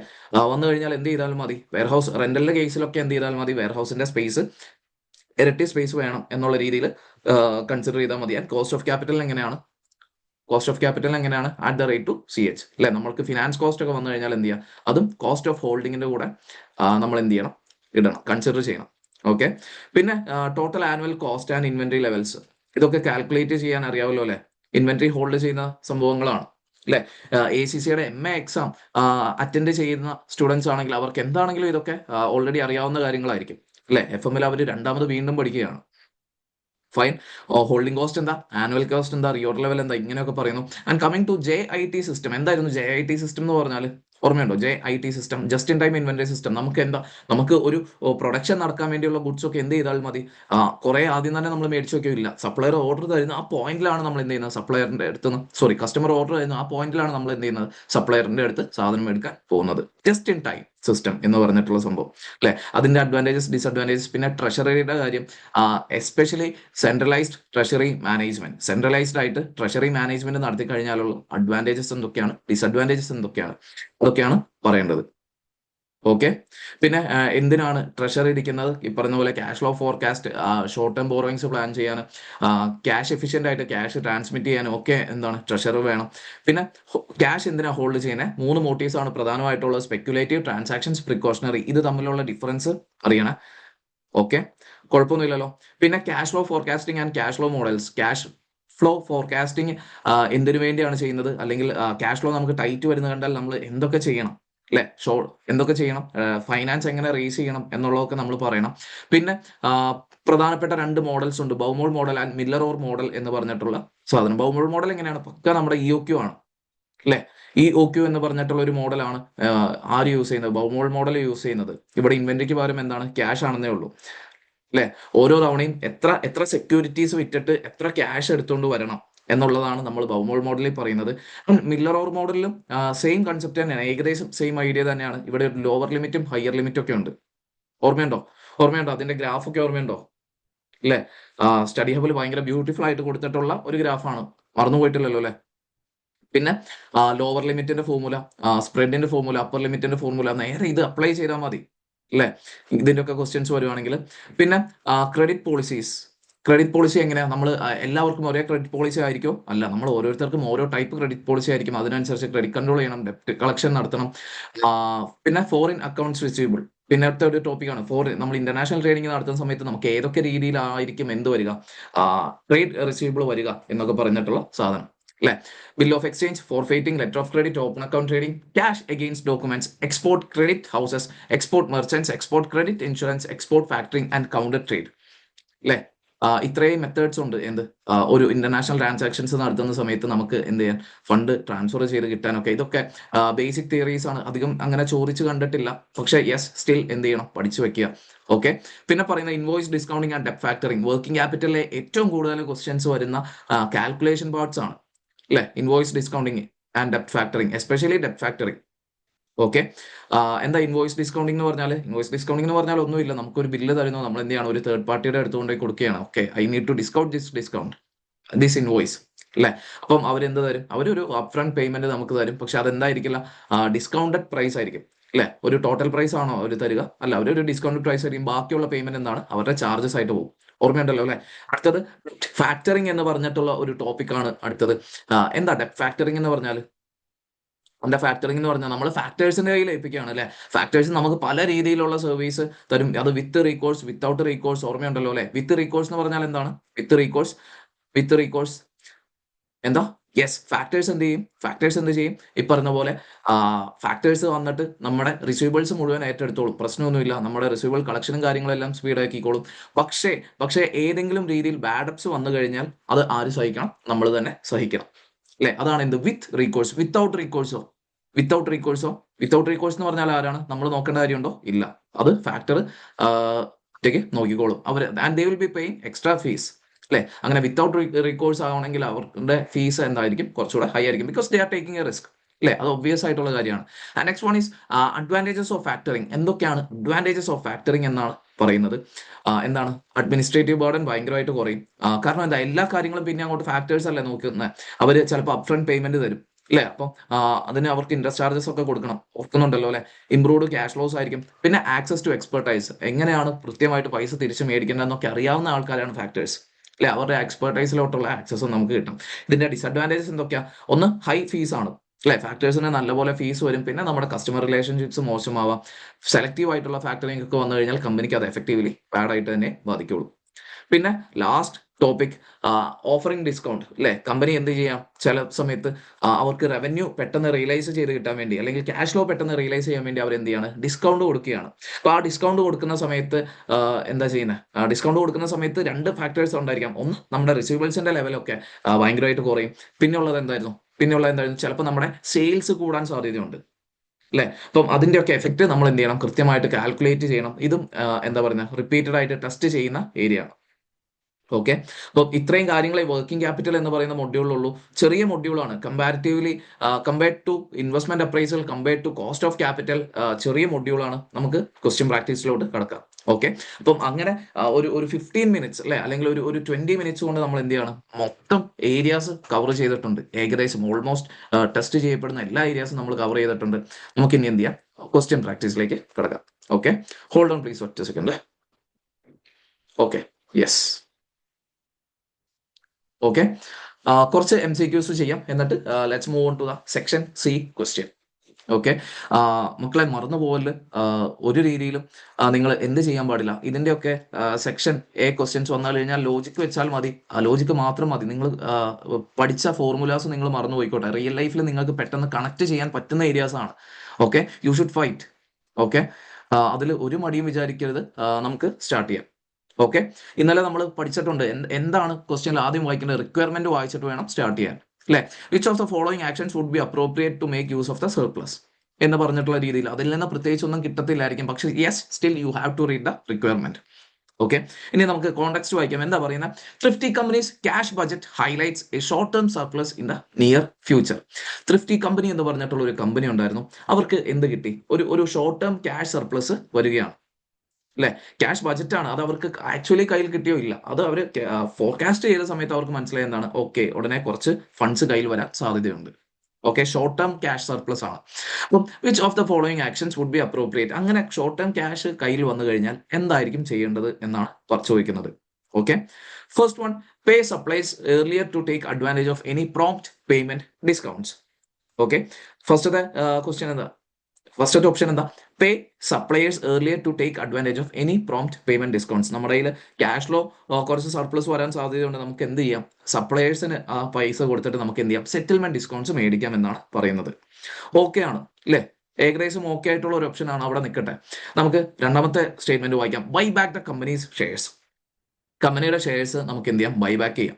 വന്നു കഴിഞ്ഞാൽ എന്ത് ചെയ്താലും മതി, വെയർ ഹൗസ് റെന്റലിന്റെ കേസിലൊക്കെ എന്ത് ചെയ്താലും മതി, വെയർ ഹൗസിന്റെ സ്പേസ് ഇരട്ടി സ്പേസ് വേണം എന്നുള്ള രീതിയിൽ കൺസിഡർ ചെയ്താൽ മതി. കോസ്റ്റ് ഓഫ് ക്യാപിറ്റൽ എങ്ങനെയാണ്, കോസ്റ്റ് ഓഫ് ക്യാപിറ്റൽ എങ്ങനെയാണ്, at the rate to CH, അല്ലെ? നമ്മൾക്ക് ഫിനാൻസ് കോസ്റ്റ് ഒക്കെ വന്നു കഴിഞ്ഞാൽ എന്ത് ചെയ്യാം, അതും കോസ്റ്റ് ഓഫ് ഹോൾഡിങ്ങിന്റെ കൂടെ നമ്മൾ എന്ത് ചെയ്യണം, ഇടണം, കൺസിഡർ ചെയ്യണം. ഓക്കെ, പിന്നെ total annual cost and inventory levels, ഇതൊക്കെ കാൽക്കുലേറ്റ് ചെയ്യാൻ അറിയാമല്ലോ, അല്ലെ? ഇൻവെന്ററി ഹോൾഡ് ചെയ്യുന്ന സംഭവങ്ങളാണ്, അല്ലെ? ACCയുടെ MA എക്സാം അറ്റൻഡ് ചെയ്യുന്ന സ്റ്റുഡൻസ് ആണെങ്കിൽ അവർക്ക് എന്താണെങ്കിലും ഇതൊക്കെ ഓൾറെഡി അറിയാവുന്ന കാര്യങ്ങളായിരിക്കും, അല്ലെ? FM അവർ രണ്ടാമത് വീണ്ടും പഠിക്കുകയാണ്. ഫൈൻ, ഹോൾഡിംഗ് കോസ്റ്റ് എന്താ, ആനുവൽ കോസ്റ്റ് എന്താ, റിയോർഡർ ലെവൽ എന്താ, ഇങ്ങനെയൊക്കെ പറയുന്നു. And coming to JIT system. എന്തായിരുന്നു JIT സിസ്റ്റം എന്ന് പറഞ്ഞാൽ? ഓർമ്മയുണ്ടോ? JIT system, just in time inventory system. നമുക്ക് എന്താ, നമുക്ക് ഒരു പ്രൊഡക്ഷൻ നടക്കാൻ വേണ്ടിയുള്ള ഗുഡ്സ് ഒക്കെ എന്ത് ചെയ്താൽ മതി, കുറെ ആദ്യം തന്നെ നമ്മൾ മേടിച്ചു വെക്കില്ല. സപ്ലയർ ഓർഡർ തരുന്ന ആ പോയിന്റിലാണ് നമ്മൾ എന്ത് ചെയ്യുന്നത്, സപ്ലയറിന്റെ അടുത്ത് നിന്ന്, സോറി, കസ്റ്റമർ ഓർഡർ തരുന്ന ആ പോയിന്റിലാണ് നമ്മൾ എന്ത് ചെയ്യുന്നത്, സപ്ലയറിന്റെ അടുത്ത് സാധനം എടുക്കാൻ പോകുന്നത്. ജസ്റ്റ് ഇൻ ടൈം സിസ്റ്റം എന്ന് പറഞ്ഞിട്ടുള്ള സംഭവം, അല്ലെ? അതിന്റെ അഡ്വാൻറ്റേജസ്, ഡിസഡ്വാൻറ്റേജസ്. പിന്നെ ട്രഷറിയുടെ കാര്യം, especially centralised treasury management. Centralised ആയിട്ട് ട്രഷറി മാനേജ്മെന്റ് നടത്തി കഴിഞ്ഞാലുള്ള അഡ്വാൻറ്റേജസ് എന്തൊക്കെയാണ്, ഡിസഡ്വാൻറ്റേജസ് എന്തൊക്കെയാണ്, അതൊക്കെയാണ് പറയേണ്ടത്. ഓക്കെ, പിന്നെ എന്തിനാണ് ട്രഷറി ഇരിക്കുന്നത്? ഈ പറഞ്ഞ പോലെ cash flow forecast, short term borrowings plan ചെയ്യാൻ, ക്യാഷ് എഫിഷ്യന്റ് ആയിട്ട് ക്യാഷ് ട്രാൻസ്മിറ്റ് ചെയ്യാനും ഒക്കെ എന്താണ്, ട്രഷറി വേണം. പിന്നെ ക്യാഷ് എന്തിനാ ഹോൾഡ് ചെയ്യുന്നത്? 3 മോട്ടീവ്സ് ആണ് പ്രധാനമായിട്ടുള്ളത്: സ്പെക്യുലേറ്റീവ്, ട്രാൻസാക്ഷൻസ്, പ്രിക്കോഷണറി. ഇത് തമ്മിലുള്ള ഡിഫറൻസ് അറിയണം. ഓക്കെ, കുഴപ്പമൊന്നുമില്ലല്ലോ. പിന്നെ cash flow forecasting and cash flow models. Cash flow forecasting എന്തിനു വേണ്ടിയാണ് ചെയ്യുന്നത്, അല്ലെങ്കിൽ ക്യാഷ് ഫ്ലോ നമുക്ക് ടൈറ്റ് വരുന്ന കണ്ടാൽ നമ്മൾ എന്തൊക്കെ ചെയ്യണം, അല്ലെ? എന്തൊക്കെ ചെയ്യണം, ഫൈനാൻസ് എങ്ങനെ റേസ് ചെയ്യണം എന്നുള്ളതൊക്കെ നമ്മൾ പറയണം. പിന്നെ പ്രധാനപ്പെട്ട 2 മോഡൽസ് ഉണ്ട്, Baumol model and Miller Orr model എന്ന് പറഞ്ഞിട്ടുള്ള സാധനം. ബൗമോൾ മോഡൽ എങ്ങനെയാണ്, പക്ക നമ്മുടെ EOQ ആണ്, അല്ലെ? EOQ എന്ന് പറഞ്ഞിട്ടുള്ള ഒരു മോഡലാണ് ആര് യൂസ് ചെയ്യുന്നത്, ബൗമോൾ മോഡൽ യൂസ് ചെയ്യുന്നത്. ഇവിടെ ഇൻവെന്ററിക്ക് പകരം എന്താണ്, ക്യാഷ് ആണെന്നേ ഉള്ളൂ, അല്ലെ? ഓരോ തവണയും എത്ര എത്ര സെക്യൂരിറ്റീസ് വിറ്റിട്ട് എത്ര ക്യാഷ് എടുത്തുകൊണ്ട് വരണം എന്നുള്ളതാണ് നമ്മൾ ബൗമോൾ മോഡലിൽ പറയുന്നത്. മില്ലർ ഓർ മോഡലിലും സെയിം കൺസെപ്റ്റ് തന്നെയാണ്, ഏകദേശം സെയിം ഐഡിയ തന്നെയാണ്. ഇവിടെ ഒരു ലോവർ ലിമിറ്റും ഹയർ ലിമിറ്റും ഒക്കെ ഉണ്ട്. ഓർമ്മയുണ്ടോ? ഓർമ്മയുണ്ടോ? അതിന്റെ ഗ്രാഫ് ഒക്കെ ഓർമ്മയുണ്ടോ? അല്ലെ? സ്റ്റഡി ഹബിൽ ഭയങ്കര ബ്യൂട്ടിഫുൾ ആയിട്ട് കൊടുത്തിട്ടുള്ള ഒരു ഗ്രാഫാണ്, മറന്നുപോയിട്ടില്ലല്ലോ, അല്ലെ? പിന്നെ ലോവർ ലിമിറ്റിന്റെ ഫോർമുല, സ്പ്രെഡിന്റെ ഫോർമുല, അപ്പർ ലിമിറ്റിന്റെ ഫോർമുല, നേരെ ഇത് അപ്ലൈ ചെയ്താൽ മതി അല്ലേ, ഇതിന്റെ ഒക്കെ ക്വസ്റ്റ്യൻസ് വരുവാണെങ്കിൽ. പിന്നെ ക്രെഡിറ്റ് പോളിസീസ്. ക്രെഡിറ്റ് പോളിസി എങ്ങനെയാ? നമ്മൾ എല്ലാവർക്കും ഒരേ ക്രെഡിറ്റ് പോളിസി ആയിരിക്കും? അല്ല, നമ്മൾ ഓരോരുത്തർക്കും ഓരോ ടൈപ്പ് ക്രെഡിറ്റ് പോളിസി ആയിരിക്കും. അതിനനുസരിച്ച് ക്രെഡിറ്റ് കൺട്രോൾ ചെയ്യണം, ഡെപ്റ്റ് കളക്ഷൻ നടത്തണം. പിന്നെ ഫോറിൻ അക്കൗണ്ട്സ് റിസീവബിൾ. പിന്നത്തെ ഒരു ടോപ്പിക്കാണ് നമ്മൾ ഇന്റർനാഷണൽ ട്രേഡിംഗ് നടത്തുന്ന സമയത്ത് നമുക്ക് ഏതൊക്കെ രീതിയിലായിരിക്കും എന്ത് വരിക, ട്രേഡ് റിസീവബിൾ വരിക എന്നൊക്കെ പറഞ്ഞിട്ടുള്ള സാധനം അല്ലെ. Bill of exchange, forfaiting, letter of credit, open account trading, cash against documents, export credit houses, export merchants, export credit insurance, export factoring and counter trade അല്ലെ. ഇത്രയും മെത്തേഡ്സ് ഉണ്ട് എന്ത്, ഒരു ഇന്റർനാഷണൽ ട്രാൻസാക്ഷൻസ് നടത്തുന്ന സമയത്ത് നമുക്ക് എന്ത് ചെയ്യാൻ, ഫണ്ട് ട്രാൻസ്ഫർ ചെയ്ത് കിട്ടാനൊക്കെ. ഇതൊക്കെ ബേസിക് തിയറീസ് ആണ്, അധികം അങ്ങനെ ചോദിച്ചു കണ്ടിട്ടില്ല. പക്ഷേ യെസ്, സ്റ്റിൽ എന്ത് ചെയ്യണം, പഠിച്ചു വെക്കുക. ഓക്കെ. പിന്നെ പറയുന്ന invoice discounting and ഡെപ്റ്റ് factoring. Working ക്യാപിറ്റലിലെ ഏറ്റവും കൂടുതൽ ക്വസ്റ്റ്യൻസ് വരുന്ന കാൽക്കുലേഷൻ പാർട്സ് ആണ് അല്ലെ, invoice discounting and ഡെപ്റ്റ് factoring, especially ഡെപ്റ്റ് factoring. Okay. എന്താ ഇൻവോയ്സ് ഡിസ്കൗണ്ടിംഗ് എന്ന് പറഞ്ഞാൽ? ഇൻവോയ്സ് ഡിസ്കൗണ്ടിംഗ് എന്ന് പറഞ്ഞാൽ ഒന്നുമില്ല, നമുക്കൊരു ബില്ല് തരുന്നു, നമ്മൾ എന്ത് ചെയ്യണം, ഒരു തേർഡ് പാർട്ടിയുടെ അടുത്തുകൊണ്ട് കൊടുക്കുകയാണ്. Okay, I need to discount this invoice അല്ലെ. അപ്പം അവരെന്ത് തരും? അവരൊരു അപ്ഫ്രണ്ട് പേയ്മെന്റ് നമുക്ക് തരും. പക്ഷെ അതെന്തായിരിക്കില്ല, ഡിസ്കൗണ്ടഡ് പ്രൈസ് ആയിരിക്കും അല്ലെ. ഒരു ടോട്ടൽ പ്രൈസ് ആണോ അവർ തരിക? അല്ല, അവരൊരു ഡിസ്കൗണ്ടഡ് പ്രൈസ് ആയിരിക്കും. ബാക്കിയുള്ള പേയ്മെന്റ് എന്താണ്, അവരുടെ ചാർജസ് ആയിട്ട് പോകും. ഓർമ്മയുണ്ടല്ലോ അല്ലെ. അടുത്തത് ഫാക്ടറിംഗ് എന്ന് പറഞ്ഞിട്ടുള്ള ഒരു ടോപ്പിക്കാണ് അടുത്തത്. എന്താ ഡെപ്റ്റ് ഫാക്ടറിംഗ് എന്ന് പറഞ്ഞാൽ? അതിന്റെ ഫാക്ടറിംഗ് എന്ന് പറഞ്ഞാൽ നമ്മൾ ഫാക്ടേഴ്സിന്റെ കയ്യിൽ ഏൽപ്പിക്കുകയാണ് അല്ലെ. ഫാക്ടേഴ്സ് നമുക്ക് പല രീതിയിലുള്ള സർവീസ് തരും. അത് വിത്ത് റീകോഴ്സ്, വിത്തൗട്ട് റീകോഴ്സ്. ഓർമ്മയുണ്ടല്ലോ അല്ലെ. വിത്ത് റീകോഴ്സ് എന്ന് പറഞ്ഞാൽ എന്താണ്? വിത്ത് റീകോഴ്സ് എന്താ? യെസ്, ഫാക്ടേഴ്സ് എന്ത് ചെയ്യും? ഈ പറഞ്ഞ പോലെ ഫാക്ടേഴ്സ് വന്നിട്ട് നമ്മുടെ റിസീവബിൾസ് മുഴുവൻ ഏറ്റെടുത്തോളും. പ്രശ്നമൊന്നുമില്ല, നമ്മുടെ റിസീവബിൾ കളക്ഷനും കാര്യങ്ങളെല്ലാം സ്പീഡ് ആക്കിക്കോളും. പക്ഷേ ഏതെങ്കിലും രീതിയിൽ ബാഡപ്സ് വന്നു കഴിഞ്ഞാൽ അത് ആര് സഹിക്കണം? നമ്മൾ തന്നെ സഹിക്കണം അല്ലെ. അതാണ് എന്ത്, വിത്ത് റീകോഴ്സ്. വിത്തൗട്ട് റീകോഴ്സ് എന്ന് പറഞ്ഞാൽ ആരാണ്? നമ്മൾ നോക്കേണ്ട കാര്യമുണ്ടോ? ഇല്ല, അത് ഫാക്ടർ ഒറ്റയ്ക്ക് നോക്കിക്കോളും അവർ. And they will be paying extra fees അല്ലെ. അങ്ങനെ വിത്തൗട്ട് റീകോഴ്സ് ആവണമെങ്കിൽ അവരുടെ ഫീസ് എന്തായിരിക്കും? കുറച്ചുകൂടെ ഹൈ ആയിരിക്കും. Because they are taking A risk അല്ലെ. അത് ഒബ്വിയസ് ആയിട്ടുള്ള കാര്യമാണ്. And next one is advantages of factoring. എന്തൊക്കെയാണ് അഡ്വാൻറ്റേജസ് ഓഫ് ഫാക്ടറിംഗ് എന്നാണ് പറയുന്നത്? എന്താണ്? അഡ്മിനിസ്ട്രേറ്റീവ് ബർഡൻ ഭയങ്കരമായിട്ട് കുറയും. കാരണം എന്താ, എല്ലാ കാര്യങ്ങളും പിന്നെ അങ്ങോട്ട് ഫാക്ടേഴ്സ് അല്ലേ നോക്കുന്നത്. അവര് ചിലപ്പോൾ അപ്ഫ്രണ്ട് പേയ്മെന്റ് തരും അല്ലെ. അപ്പം അതിന് അവർക്ക് ഇൻട്രസ്റ്റ് ചാർജസ് ഒക്കെ കൊടുക്കണം. ഓർക്കുന്നുണ്ടല്ലോ അല്ലെ. ഇംപ്രൂവ്ഡ് ക്യാഷ് ഫ്ലോസ് ആയിരിക്കും. പിന്നെ ആക്സസ് ടു എക്സ്പെർട്ടൈസ്, എങ്ങനെയാണ് കൃത്യമായിട്ട് പൈസ തിരിച്ചു മേടിക്കേണ്ടതെന്നൊക്കെ അറിയാവുന്ന ആൾക്കാരാണ് ഫാക്ടേഴ്സ് അല്ലെ. അവരുടെ എക്സ്പെർട്ടൈസിലോട്ടുള്ള ആക്സസ് നമുക്ക് കിട്ടും. ഇതിന്റെ ഡിസഡ്വാൻറ്റേജസ് എന്തൊക്കെയാ? ഒന്ന്, ഹൈ ഫീസ് ആണ് അല്ലെ. ഫാക്ടേഴ്സിന് നല്ലപോലെ ഫീസ് വരും. പിന്നെ നമ്മുടെ കസ്റ്റമർ റിലേഷൻഷിപ്സ് മോശമാവാം. സെലക്റ്റീവ് ആയിട്ടുള്ള ഫാക്ടറിംഗ് ഒക്കെ വന്നു കഴിഞ്ഞാൽ കമ്പനിക്ക് അത് എഫക്റ്റീവ്ലി ബാഡ് ആയിട്ട് തന്നെ ബാധിക്കുള്ളൂ. പിന്നെ ലാസ്റ്റ് ടോപ്പിക്, ഓഫറിംഗ് ഡിസ്കൗണ്ട് അല്ലെ. കമ്പനി എന്ത് ചെയ്യാം, ചില സമയത്ത് അവർക്ക് റവന്യൂ പെട്ടെന്ന് റിയലൈസ് ചെയ്ത് കിട്ടാൻ വേണ്ടി, അല്ലെങ്കിൽ ക്യാഷ് ഫ്ലോ പെട്ടെന്ന് റിയലൈസ് ചെയ്യാൻ വേണ്ടി അവർ എന്ത് ചെയ്യാണ്, ഡിസ്കൗണ്ട് കൊടുക്കുകയാണ്. അപ്പൊ ആ ഡിസ്കൗണ്ട് കൊടുക്കുന്ന സമയത്ത് എന്താ ചെയ്യുന്നത്? ഡിസ്കൗണ്ട് കൊടുക്കുന്ന സമയത്ത് രണ്ട് ഫാക്ടേഴ്സ് ഉണ്ടായിരിക്കാം. ഒന്ന്, നമ്മുടെ റിസീവബിൾസിന്റെ ലെവലൊക്കെ ഭയങ്കരമായിട്ട് കുറയും. പിന്നെയുള്ളത് എന്തായിരുന്നു? ചിലപ്പോൾ നമ്മുടെ സെയിൽസ് കൂടാൻ സാധ്യതയുണ്ട് അല്ലെ. അപ്പം അതിന്റെ ഒക്കെ എഫക്ട് നമ്മൾ എന്ത് ചെയ്യണം, കൃത്യമായിട്ട് കാൽക്കുലേറ്റ് ചെയ്യണം. ഇതും എന്താ പറയുക, റിപ്പീറ്റഡ് ആയിട്ട് ടെസ്റ്റ് ചെയ്യുന്ന ഏരിയ ആണ്. ഓക്കെ. അപ്പോൾ ഇത്രയും കാര്യങ്ങളെ വർക്കിംഗ് ക്യാപിറ്റൽ എന്ന് പറയുന്ന മൊഡ്യൂളിലുള്ളൂ. ചെറിയ മൊഡ്യൂളാണ് comparatively, compared to investment appraisal, compared to cost of capital. ചെറിയ മൊഡ്യൂളാണ്. നമുക്ക് ക്വസ്റ്റ്യൻ പ്രാക്ടീസിലോട്ട് കടക്കാം. ഓക്കെ. അപ്പം അങ്ങനെ ഒരു 15 മിനിറ്റ്സ് അല്ലെ, അല്ലെങ്കിൽ ഒരു 20 മിനിറ്റ്സ് കൊണ്ട് നമ്മൾ എന്ത് ചെയ്യണം, മൊത്തം ഏരിയാസ് കവർ ചെയ്തിട്ടുണ്ട്. ഏകദേശം ഓൾമോസ്റ്റ് ടെസ്റ്റ് ചെയ്യപ്പെടുന്ന എല്ലാ ഏരിയാസും നമ്മൾ കവർ ചെയ്തിട്ടുണ്ട്. നമുക്ക് ഇനി എന്ത് ചെയ്യാം, ക്വസ്റ്റ്യൻ പ്രാക്ടീസിലേക്ക് കിടക്കാം. ഓക്കെ. ഹോൾഡ് ഓൺ പ്ലീസ്, ഒറ്റ സെക്കൻഡ്. Okay, yes. ഓക്കെ. കുറച്ച് MCQs ചെയ്യാം, എന്നിട്ട് let's move on to the section C question. Okay. മക്കളെ മറന്നു പോകല്, ഒരു രീതിയിലും നിങ്ങൾ എന്ത് ചെയ്യാൻ പാടില്ല. ഇതിന്റെയൊക്കെ സെക്ഷൻ എ ക്വസ്റ്റ്യൻസ് വന്നു കഴിഞ്ഞാൽ ലോജിക്ക് വെച്ചാൽ മതി, ലോജിക്ക് മാത്രം മതി. നിങ്ങൾ പഠിച്ച ഫോർമുലാസ് നിങ്ങൾ മറന്നു പോയിക്കോട്ടെ. റിയൽ ലൈഫിൽ നിങ്ങൾക്ക് പെട്ടെന്ന് കണക്ട് ചെയ്യാൻ പറ്റുന്ന ഏരിയാസ് ആണ്. Okay, you should fight. Okay, അതിൽ ഒരു മടിയും വിചാരിക്കരുത്. നമുക്ക് സ്റ്റാർട്ട് ചെയ്യാം. ഓക്കെ. ഇന്നലെ നമ്മൾ പഠിച്ചിട്ടുണ്ട് എന്താണ് ക്വസ്റ്റ്യനിൽ ആദ്യം വായിക്കേണ്ടത്, റിക്വയർമെന്റ് വായിച്ചിട്ട് വേണം സ്റ്റാർട്ട് ചെയ്യാൻ അല്ലെ. Which of the following actions would be appropriate to make use of the surplus എന്ന് പറഞ്ഞിട്ടുള്ള രീതിയിൽ അതിൽ നിന്ന് പ്രത്യേകിച്ച് ഒന്നും കിട്ടത്തില്ലായിരിക്കും. പക്ഷേ yes, still you have to read the requirement. Okay. ഇനി നമുക്ക് കോണ്ടെക്സ്റ്റ് വായിക്കാം. എന്താ പറയുന്നത്? Thrifty company's cash budget highlights a short term surplus in the near future. Thrifty company എന്ന് പറഞ്ഞിട്ടുള്ള ഒരു കമ്പനി ഉണ്ടായിരുന്നു. അവർക്ക് എന്ത് കിട്ടി? ഒരു ഷോർട്ട് ടേം ക്യാഷ് സർപ്ലസ് വരികയാണ് അല്ലെ. ക്യാഷ് ബജറ്റ് ആണ്, അത് അവർക്ക് ആക്ച്വലി കയ്യിൽ കിട്ടിയോ ഇല്ല. അത് അവർ ഫോർകാസ്റ്റ് ചെയ്ത സമയത്ത് അവർക്ക് മനസ്സിലായി എന്താണ്, ഓക്കെ, ഉടനെ കുറച്ച് ഫണ്ട്സ് കയ്യിൽ വരാൻ സാധ്യതയുണ്ട്. Okay, short term cash surplus ആണ്. അപ്പം which of the following actions would be appropriate, അങ്ങനെ ഷോർട്ട് ടേം ക്യാഷ് കയ്യിൽ വന്നു കഴിഞ്ഞാൽ എന്തായിരിക്കും ചെയ്യേണ്ടത് എന്നാണ് ചോദിക്കുന്നത്. Okay, first one, pay supplies earlier to take advantage of any prompt payment discounts. Okay, ഫസ്റ്റത്തെ ക്വസ്റ്റ്യൻ എന്താ, ഫസ്റ്റത്തെ ഓപ്ഷൻ എന്താ, pay suppliers earlier to take advantage of any prompt payment discounts. നമ്മുടെ കയ്യിൽ ക്യാഷ്ലോ കുറച്ച് സർപ്ലസ് വരാൻ സാധ്യതയുണ്ട്, നമുക്ക് എന്ത് ചെയ്യാം, സപ്ലയേഴ്സിന് ആ പൈസ കൊടുത്തിട്ട് നമുക്ക് എന്ത് ചെയ്യാം, സെറ്റിൽമെന്റ് ഡിസ്കൗണ്ട്സ് മേടിക്കാം എന്നാണ് പറയുന്നത്. ഓക്കെ ആണ് അല്ലേ, ഏകദേശം ഓക്കെ ആയിട്ടുള്ള ഒരു ഓപ്ഷൻ ആണ്, അവിടെ നിൽക്കട്ടെ. നമുക്ക് രണ്ടാമത്തെ സ്റ്റേറ്റ്മെന്റ് വായിക്കാം, buy back the company's shares. കമ്പനിയുടെ ഷെയർസ് നമുക്ക് എന്ത് ചെയ്യാം, ബൈ ബാക്ക് ചെയ്യാം.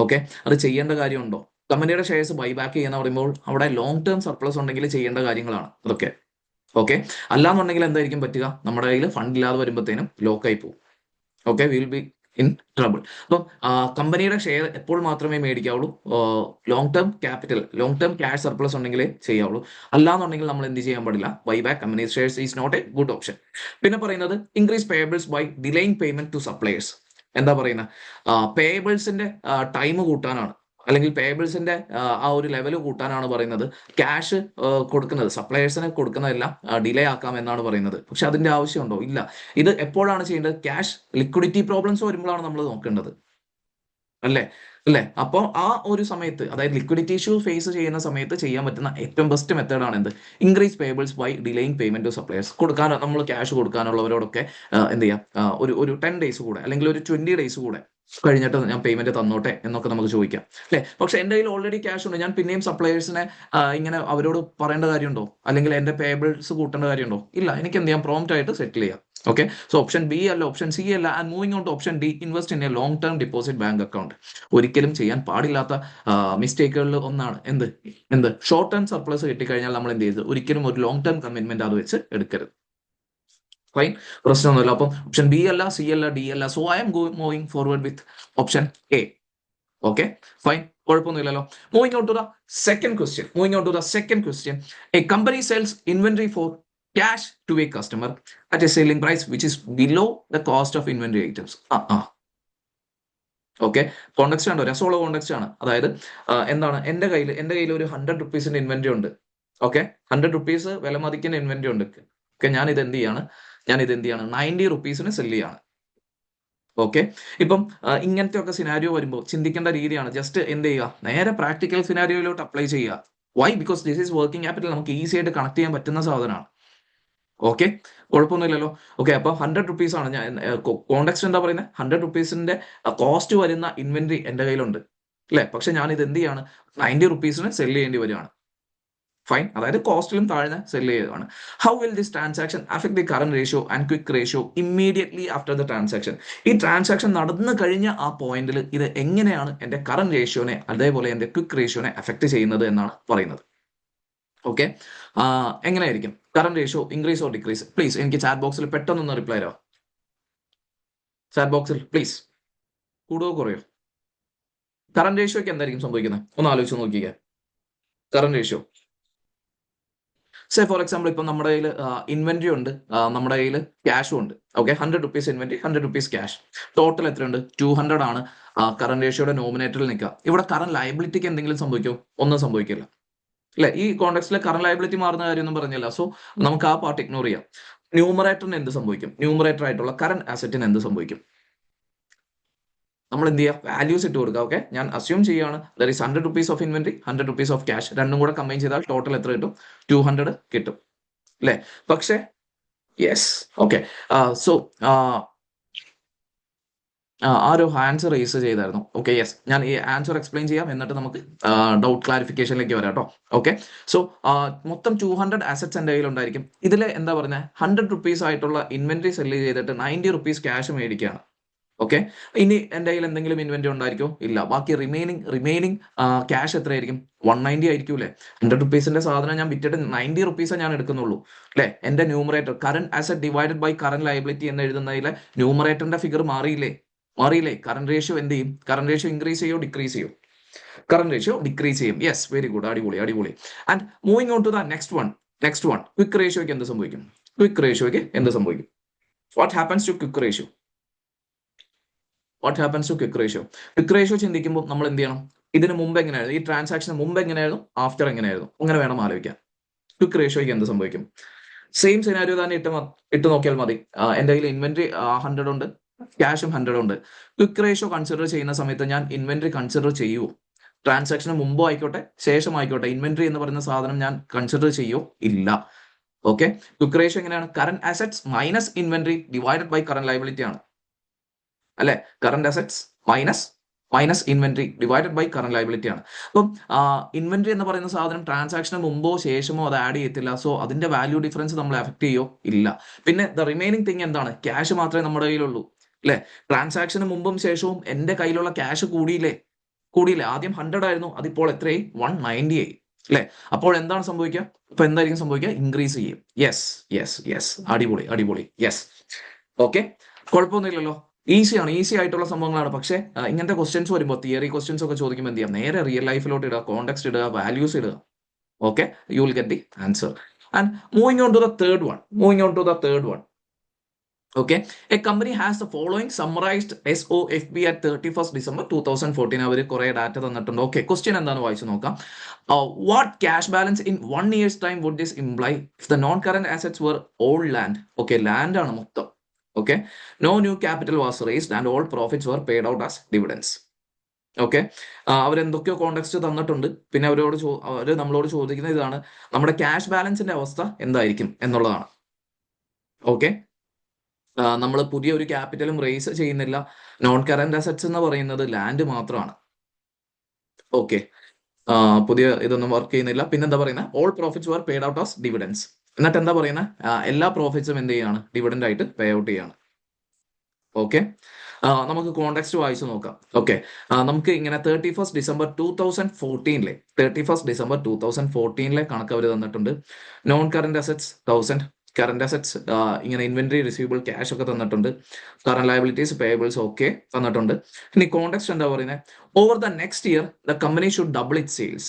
ഓക്കെ, അത് ചെയ്യേണ്ട കാര്യമുണ്ടോ, കമ്പനിയുടെ ഷെയർസ് ബൈ ബാക്ക് ചെയ്യുന്ന പറയുമ്പോൾ അവിടെ ലോങ് ടേം സർപ്ലസ് ഉണ്ടെങ്കിൽ ചെയ്യേണ്ട കാര്യങ്ങളാണ് അതൊക്കെ. ഓക്കെ, അല്ലാന്നുണ്ടെങ്കിൽ എന്തായിരിക്കും പറ്റുക, നമ്മുടെ കയ്യിൽ ഫണ്ട് ഇല്ലാതെ വരുമ്പോഴത്തേനും ലോക്കായി പോകും. Okay, will be in trouble. അപ്പം കമ്പനിയുടെ ഷെയർ എപ്പോൾ മാത്രമേ മേടിക്കാവുള്ളൂ, long term capital, long term cash surplus ഉണ്ടെങ്കിലേ ചെയ്യാവുള്ളൂ. അല്ലാന്നുണ്ടെങ്കിൽ നമ്മൾ എന്ത് ചെയ്യാൻ പാടില്ല, buy back company shares is not a good option. പിന്നെ പറയുന്നത് increase payables by delaying payment to suppliers. എന്താ പറയുന്നത്, പേയബിൾസിന്റെ ടൈം കൂട്ടാനാണ്, അല്ലെങ്കിൽ പേയബിൾസിന്റെ ആ ഒരു ലെവൽ കൂട്ടാനാണ് പറയുന്നത്. ക്യാഷ് കൊടുക്കുന്നത്, സപ്ലയേഴ്സിന് കൊടുക്കുന്നതെല്ലാം ഡിലേ ആക്കാം എന്നാണ് പറയുന്നത്. പക്ഷെ അതിന്റെ ആവശ്യമുണ്ടോ, ഇല്ല. ഇത് എപ്പോഴാണ് ചെയ്യേണ്ടത്, ക്യാഷ് ലിക്വിഡിറ്റി പ്രോബ്ലംസ് വരുമ്പോഴാണ് നമ്മൾ നോക്കേണ്ടത്, അല്ലേ അല്ലേ. അപ്പോൾ ആ ഒരു സമയത്ത്, അതായത് ലിക്വിഡിറ്റി ഇഷ്യൂ ഫേസ് ചെയ്യുന്ന സമയത്ത് ചെയ്യാൻ പറ്റുന്ന ഏറ്റവും ബെസ്റ്റ് മെത്തേഡാണ് എന്ത്, increase payables by delaying payment to suppliers. കൊടുക്കാൻ, നമ്മൾ ക്യാഷ് കൊടുക്കാനുള്ളവരോടൊക്കെ എന്ത് ചെയ്യാം, ഒരു 10 ഡേയ്സ് കൂടെ അല്ലെങ്കിൽ ഒരു 20 ഡേയ്സ് കൂടെ കഴിഞ്ഞിട്ട് ഞാൻ പേയ്മെന്റ് തന്നോട്ടെ എന്നൊക്കെ നമുക്ക് ചോദിക്കാം, അല്ലെ. പക്ഷെ എന്റെ കയ്യിൽ ഓൾറെഡി ക്യാഷ് ഉണ്ട്, ഞാൻ പിന്നെയും സപ്ലയേഴ്സിനെ ഇങ്ങനെ അവരോട് പറയേണ്ട കാര്യമുണ്ടോ, അല്ലെങ്കിൽ എന്റെ പേബിൾസ് കൂട്ടേണ്ട കാര്യമുണ്ടോ, ഇല്ല. എനിക്ക് എന്ത് ചെയ്യാം, പ്രോംപ്റ്റ് ആയിട്ട് സെറ്റിൽ ചെയ്യാം. ഓക്കെ, സോ ഓപ്ഷൻ ബി അല്ല, ഓപ്ഷൻ സി അല്ല. And moving on to option D, invest in a long term deposit bank account. ഒരിക്കലും ചെയ്യാൻ പാടില്ലാത്ത മിസ്റ്റേക്കുകളിൽ ഒന്നാണ് എന്ത്, ഷോർട്ട് ടേം സർപ്ലസ് കിട്ടിക്കഴിഞ്ഞാൽ നമ്മൾ എന്ത് ചെയ്ത്, ഒരിക്കലും ഒരു ലോങ് ടേം കമ്മിറ്റ്മെന്റ് അത് വെച്ച് എടുക്കരുത്. ഫൈൻ, പ്രശ്നമൊന്നുമില്ല. അപ്പം ഓപ്ഷൻ ബി അല്ല, സി അല്ല, ഡി അല്ല. So I'm moving forward with option A. Okay, fine, കുഴപ്പമൊന്നുമില്ലല്ലോ. Moving out to the second question. A company sells inventory for cash to a customer at a selling price which is below the cost of inventory items. Okay, context ആണ്, രസമുള്ള context ആണ്. അതായത് എന്താണ്, എന്റെ കയ്യിൽ ഒരു 100 റുപ്പീസിന്റെ inventory ഉണ്ട്. Okay, 100 rupees വില മതിക്കുന്ന ഇൻവെന്ററി ഉണ്ട്. ഓക്കെ, ഞാൻ ഇത് എന്ത് ചെയ്യാണ്, 90 റുപ്പീസിന് സെല് ചെയ്യാണ്. ഓക്കെ, ഇപ്പം ഇങ്ങനത്തെ ഒക്കെ സിനാരിയോ വരുമ്പോൾ ചിന്തിക്കേണ്ട രീതിയാണ്, ജസ്റ്റ് എന്ത് ചെയ്യുക, നേരെ പ്രാക്ടിക്കൽ സിനാരിയോയിലോട്ട് അപ്ലൈ ചെയ്യുക. Why, because this is working capital, നമുക്ക് ഈസി ആയിട്ട് കണക്ട് ചെയ്യാൻ പറ്റുന്ന സാധനമാണ്. ഓക്കെ, കുഴപ്പമൊന്നുമില്ലല്ലോ. ഓക്കെ, അപ്പൊ 100 റുപ്പീസ് ആണ്, ഞാൻ കോണ്ടെക്സ്റ്റ് എന്താ പറയുന്നത്, 100 റുപ്പീസിന്റെ കോസ്റ്റ് വരുന്ന ഇൻവെന്ററി എന്റെ കയ്യിലുണ്ട്, അല്ലെ. പക്ഷെ ഞാൻ ഇത് എന്ത് ചെയ്യാണ്, 90 റുപ്പീസിന് സെല് ചെയ്യേണ്ടി വരികയാണ്. ഫൈൻ, അതായത് കോസ്റ്റിലും താഴ്ന്ന സെല് ചെയ്യുകയാണ്. How will this transaction affect the current ratio and quick ratio immediately after the transaction. ഈ ട്രാൻസാക്ഷൻ നടന്നു കഴിഞ്ഞ ആ പോയിന്റിൽ ഇത് എങ്ങനെയാണ് എന്റെ കറന്റ് റേഷ്യോനെ അതേപോലെ എന്റെ ക്വിക്ക് റേഷ്യോനെ അഫക്ട് ചെയ്യുന്നത് എന്നാണ് പറയുന്നത്. ഓക്കെ, എങ്ങനെയായിരിക്കും current ratio, increase or decrease? Please എനിക്ക് ചാറ്റ് ബോക്സിൽ പെട്ടെന്നൊന്ന് റിപ്ലൈ തരാം. ചാറ്റ് ബോക്സിൽ പ്ലീസ്, കൂടുകയോ കുറയോ? കറന്റ് റേഷ്യോക്ക് എന്തായിരിക്കും സംഭവിക്കുന്നത്, ഒന്ന് ആലോചിച്ച് നോക്കിക്കുക. Current ratio, say for example, ഇപ്പൊ നമ്മുടെ കയ്യിൽ ഇൻവെന്ററി ഉണ്ട്, നമ്മുടെ കയ്യിൽ ക്യാഷും ഉണ്ട്. Okay, 100 rupees inventory, 100 rupees cash, total എത്രയുണ്ട്, 200 ആണ് കറന്റ് റേഷ്യോയുടെ നോമിനേറ്ററിൽ നിൽക്കുക. ഇവിടെ കറന്റ് ലയബിലിറ്റിക്ക് എന്തെങ്കിലും സംഭവിക്കുമോ? ഒന്നും സംഭവിക്കില്ല, അല്ലെ. ഈ കോണ്ടെക്സ്റ്റിലെ കറന്റ് ലയബിലിറ്റി മാറുന്ന കാര്യമൊന്നും പറഞ്ഞില്ല. സോ നമുക്ക് ആ പാർട്ട് ഇഗ്നോർ ചെയ്യാം. ന്യൂമറേറ്ററിന് എന്ത് സംഭവിക്കും, ന്യൂമറേറ്റർ ആയിട്ടുള്ള കറന്റ് അസറ്റിന് എന്ത് സംഭവിക്കും? നമ്മൾ എന്ത് ചെയ്യുക, വാല്യൂസ് ഇട്ട് കൊടുക്കുക. ഓക്കെ, ഞാൻ അസ്യൂം ചെയ്യാണ് there is 100 rupees of inventory, 100 rupees of cash, രണ്ടും കൂടെ കമ്പൈൻ ചെയ്താൽ ടോട്ടൽ എത്ര കിട്ടും, 200 കിട്ടും, അല്ലെ. പക്ഷേ യെസ്, ഓക്കെ, സോ ആരോ ആൻസർ റേസ് ചെയ്തായിരുന്നു. ഓക്കെ, യെസ്, ഞാൻ ഈ ആൻസർ എക്സ്പ്ലെയിൻ ചെയ്യാം, എന്നിട്ട് നമുക്ക് ഡൗട്ട് ക്ലാരിഫിക്കേഷനിലേക്ക് വരാം കേട്ടോ. ഓക്കെ, സോ മൊത്തം 200 അസറ്റ്സ് എൻ്റെ കയ്യിൽ ഉണ്ടായിരിക്കും. ഇതിൽ എന്താ പറയുന്നത്, 100 റുപ്പീസ് ആയിട്ടുള്ള ഇൻവെന്ററി സെല് ചെയ്തിട്ട് 90 റുപ്പീസ് ക്യാഷ് മേടിക്കുകയാണ്. ഓക്കെ, ഇനി എൻ്റെ കയ്യിൽ എന്തെങ്കിലും ഇൻവെന്ററി ഉണ്ടായിരിക്കോ? ഇല്ല. ബാക്കി റിമൈനിങ് ക്യാഷ് എത്രയായിരിക്കും, 190 ആയിരിക്കൂലേ. 100 റുപ്പീസിന്റെ സാധനം ഞാൻ വിറ്റിട്ട് 90 റുപ്പീസേ ഞാൻ എടുക്കുന്നുള്ളൂ, അല്ലെ. എന്റെ numerator current asset divided by current liability എന്ന് എഴുതുന്നതിലെ ന്യൂമറേറ്ററിന്റെ ഫിഗർ മാറിയില്ലേ? കറന്റ് റേഷ്യോ എന്ത് ചെയ്യും, കറന്റ് റേഷ്യോ ഇൻക്രീസ് ചെയ്യോ ഡിക്രീസ് ചെയ്യോ? കറന്റ് റേഷ്യോ ഡിക്രീസ് ചെയ്യും. യെസ്, വെരി ഗുഡ്, അടിപൊളി. And moving on to the next one, quick റേഷ്യോയ്ക്ക് എന്ത് സംഭവിക്കും? What happens to quick ratio? What happens to quick ratio? Quick ratio ചിന്തിക്കുമ്പോൾ നമ്മൾ എന്ത് ചെയ്യണം? ഇതിന് മുമ്പ് എങ്ങനെയായിരുന്നു, ഈ ട്രാൻസാക്ഷന് മുമ്പ് എങ്ങനെയായിരുന്നു, ആഫ്റ്റർ എങ്ങനെയായിരുന്നു, അങ്ങനെ വേണം ആലോചിക്കാൻ. ക്വിക്ക് റേഷ്യോയ്ക്ക് എന്ത് സംഭവിക്കും? സെയിം സിനാരിയോ തന്നെ ഇട്ട് നോക്കിയാൽ മതി. എന്റെ കയ്യിൽ ഇൻവെന്ററി 100 ഉണ്ട്, ക്യാഷും 100 ഉണ്ട്. ക്വിക്ക് റേഷ്യോ കൺസിഡർ ചെയ്യുന്ന സമയത്ത് ഞാൻ ഇൻവെന്ററി കൺസിഡർ ചെയ്യുമോ? ട്രാൻസാക്ഷന് മുമ്പോ ആയിക്കോട്ടെ ശേഷം ആയിക്കോട്ടെ, ഇൻവെന്ററി എന്ന് പറയുന്ന സാധനം ഞാൻ കൺസിഡർ ചെയ്യോ? ഇല്ല. ഓക്കെ, ക്വിക്ക് റേഷ്യോ എങ്ങനെയാണ്? Current assets minus inventory divided by current liability ആണ്, അല്ലെ? Current assets minus inventory divided by current liability ആണ്. അപ്പം ഇൻവെന്ററി എന്ന് പറയുന്ന സാധനം ട്രാൻസാക്ഷന് മുമ്പോ ശേഷമോ അത് ആഡ് ചെയ്യത്തില്ല. സോ അതിന്റെ വാല്യൂ ഡിഫറൻസ് നമ്മൾ എഫക്ട് ചെയ്യോ? ഇല്ല. പിന്നെ ദ റിമൈനിങ് തിങ് എന്താണ്? ക്യാഷ് മാത്രമേ നമ്മുടെ കയ്യിലുള്ളൂ, അല്ലെ? ട്രാൻസാക്ഷന് മുമ്പും ശേഷവും എന്റെ കയ്യിലുള്ള ക്യാഷ് കൂടിയില്ലേ? ആദ്യം 100 ആയിരുന്നു, അതിപ്പോൾ എത്രയായി? 190 ആയി, അല്ലെ? അപ്പോൾ എന്താണ് സംഭവിക്കുക? അപ്പൊ എന്തായിരിക്കും സംഭവിക്കുക? ഇൻക്രീസ് ചെയ്യും. യെസ്, അടിപൊളി. യെസ്, ഓക്കെ, കുഴപ്പമൊന്നുമില്ലല്ലോ. ഈസി ആയിട്ടുള്ള സംഭവങ്ങളാണ്. പക്ഷേ ഇങ്ങനത്തെ ക്വസ്റ്റ്യൻസ് വരുമ്പോൾ, തിയറി ക്വസ്റ്റ്യൻസ് ഒക്കെ ചോദിക്കുമ്പോൾ എന്ത് ചെയ്യാം? നേരെ റിയൽ ലൈഫിലോട്ട് ഇടുക, കോണ്ടെക്സ്റ്റ് ഇടുക, വാല്യൂസ് ഇടുക. Okay, you will get the answer. And moving on to the third one. Okay, a company has the following summarized SOFB at 31st December 2014. അവർ കുറെ ഡാറ്റ തന്നിട്ടുണ്ട്. ഓക്കെ, ക്വസ്റ്റ്യൻ എന്താണെന്ന് വായിച്ചു നോക്കാം. What cash balance in 1 year's time would this imply if the non-current assets were all land? Okay, land ആണ് മൊത്തം. Okay, no new capital was raised and all profits were paid out as dividends. Okay, അവരെന്തൊക്കെയോ context തന്നിട്ടുണ്ട്. പിന്നെ അവർ നമ്മളോട് ചോദിക്കുന്ന ഇതാണ്, നമ്മുടെ cash ബാലൻസിന്റെ അവസ്ഥ എന്തായിരിക്കും എന്നുള്ളതാണ്. ഓക്കെ, നമ്മൾ പുതിയ ഒരു ക്യാപിറ്റലും റേസ് ചെയ്യുന്നില്ല. നോൺ കറന്റ് അസറ്റ്സ് എന്ന് പറയുന്നത് ലാൻഡ് മാത്രമാണ്. ഓക്കെ, പുതിയ ഇതൊന്നും വർക്ക് ചെയ്യുന്നില്ല. പിന്നെ എന്താ പറയുന്നത്? ഓൾ പ്രോഫിറ്റ്സ് വർ പെയ്ഡ് ഔട്ട് ആസ് ഡിവിഡൻസ്. എന്നിട്ട് എന്താ പറയുന്നത്? എല്ലാ പ്രോഫിറ്റ്സും എന്ത് ചെയ്യാണ്? ഡിവിഡൻഡ് ആയിട്ട് പേ ഔട്ട് ചെയ്യാണ്. ഓക്കെ, നമുക്ക് കോണ്ടെക്സ്റ്റ് വായിച്ചു നോക്കാം. ഓക്കെ, നമുക്ക് ഇങ്ങനെ 31st December 2014 കണക്ക് അവർ തന്നിട്ടുണ്ട്. Non current assets 1000, current assets ഇങ്ങനെ ഇൻവെന്ററി, റിസീവബിൾ, ക്യാഷ് ഒക്കെ തന്നിട്ടുണ്ട്. കറന്റ് ലയബിലിറ്റീസ്, പേയബിൾസ് ഒക്കെ തന്നിട്ടുണ്ട്. ഇനി കോണ്ടെക്സ്റ്റ് എന്താ പറയുന്നത്? Over the next year the company should double it sales.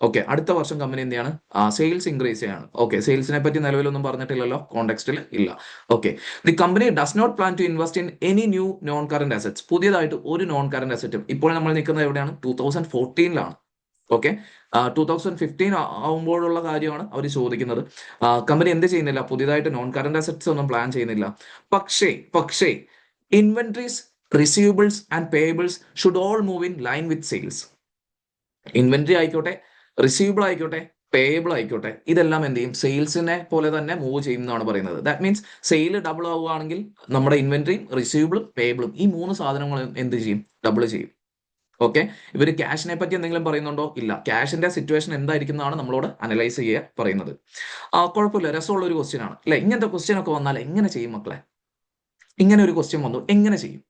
Okay, അടുത്ത വർഷം കമ്പനി എന്ത് ചെയ്യാണ്? സെയിൽസ് ഇൻക്രീസ് ചെയ്യാണ്. ഓക്കെ, സെയിൽസിനെ പറ്റി നിലവിലൊന്നും പറഞ്ഞിട്ടില്ലല്ലോ, കോണ്ടെക്സ്റ്റിൽ ഇല്ല. Okay, the company does not plan to invest in any new non current assets. പുതിയതായിട്ട് ഒരു നോൺ കറന്റ് അസറ്റും. ഇപ്പോൾ നമ്മൾ നിൽക്കുന്നത് എവിടെയാണ്? 2014 ഓക്കെ, 2015 ആവുമ്പോഴുള്ള കാര്യമാണ് അവർ ചോദിക്കുന്നത്. കമ്പനി എന്ത് ചെയ്യുന്നില്ല? പുതിയതായിട്ട് നോൺ കറന്റ് അസറ്റ്സ് ഒന്നും പ്ലാൻ ചെയ്യുന്നില്ല. പക്ഷേ inventories, receivables and payables should all move in line with sales. Inventory ആയിക്കോട്ടെ, റിസീവബിൾ ആയിക്കോട്ടെ, പേയബിൾ ആയിക്കോട്ടെ, ഇതെല്ലാം എന്ത് ചെയ്യും? സെയിൽസിനെ പോലെ തന്നെ മൂവ് ചെയ്യും എന്നാണ് പറയുന്നത്. ദാറ്റ് മീൻസ് സെയിൽ ഡബിൾ ആവുകയാണെങ്കിൽ നമ്മുടെ ഇൻവെന്ററിയും, റിസീവബിളും, പേയബിളും, ഈ 3 സാധനങ്ങളും എന്ത് ചെയ്യും? ഡബിൾ ചെയ്യും. ഓക്കെ, ഇവർ ക്യാഷിനെ പറ്റി എന്തെങ്കിലും പറയുന്നുണ്ടോ? ഇല്ല. ക്യാഷിന്റെ സിറ്റുവേഷൻ എന്തായിരിക്കും എന്നാണ് നമ്മളോട് അനലൈസ് ചെയ്യാൻ പറയുന്നത്. കുഴപ്പമില്ല, രസമുള്ള ഒരു ക്വസ്റ്റ്യൻ ആണ്, അല്ലെ? ഇങ്ങനത്തെ ക്വസ്റ്റ്യൻ ഒക്കെ വന്നാൽ എങ്ങനെ ചെയ്യും മക്കളെ? ഇങ്ങനെ ഒരു ക്വസ്റ്റ്യൻ വന്നു, എങ്ങനെ ചെയ്യും?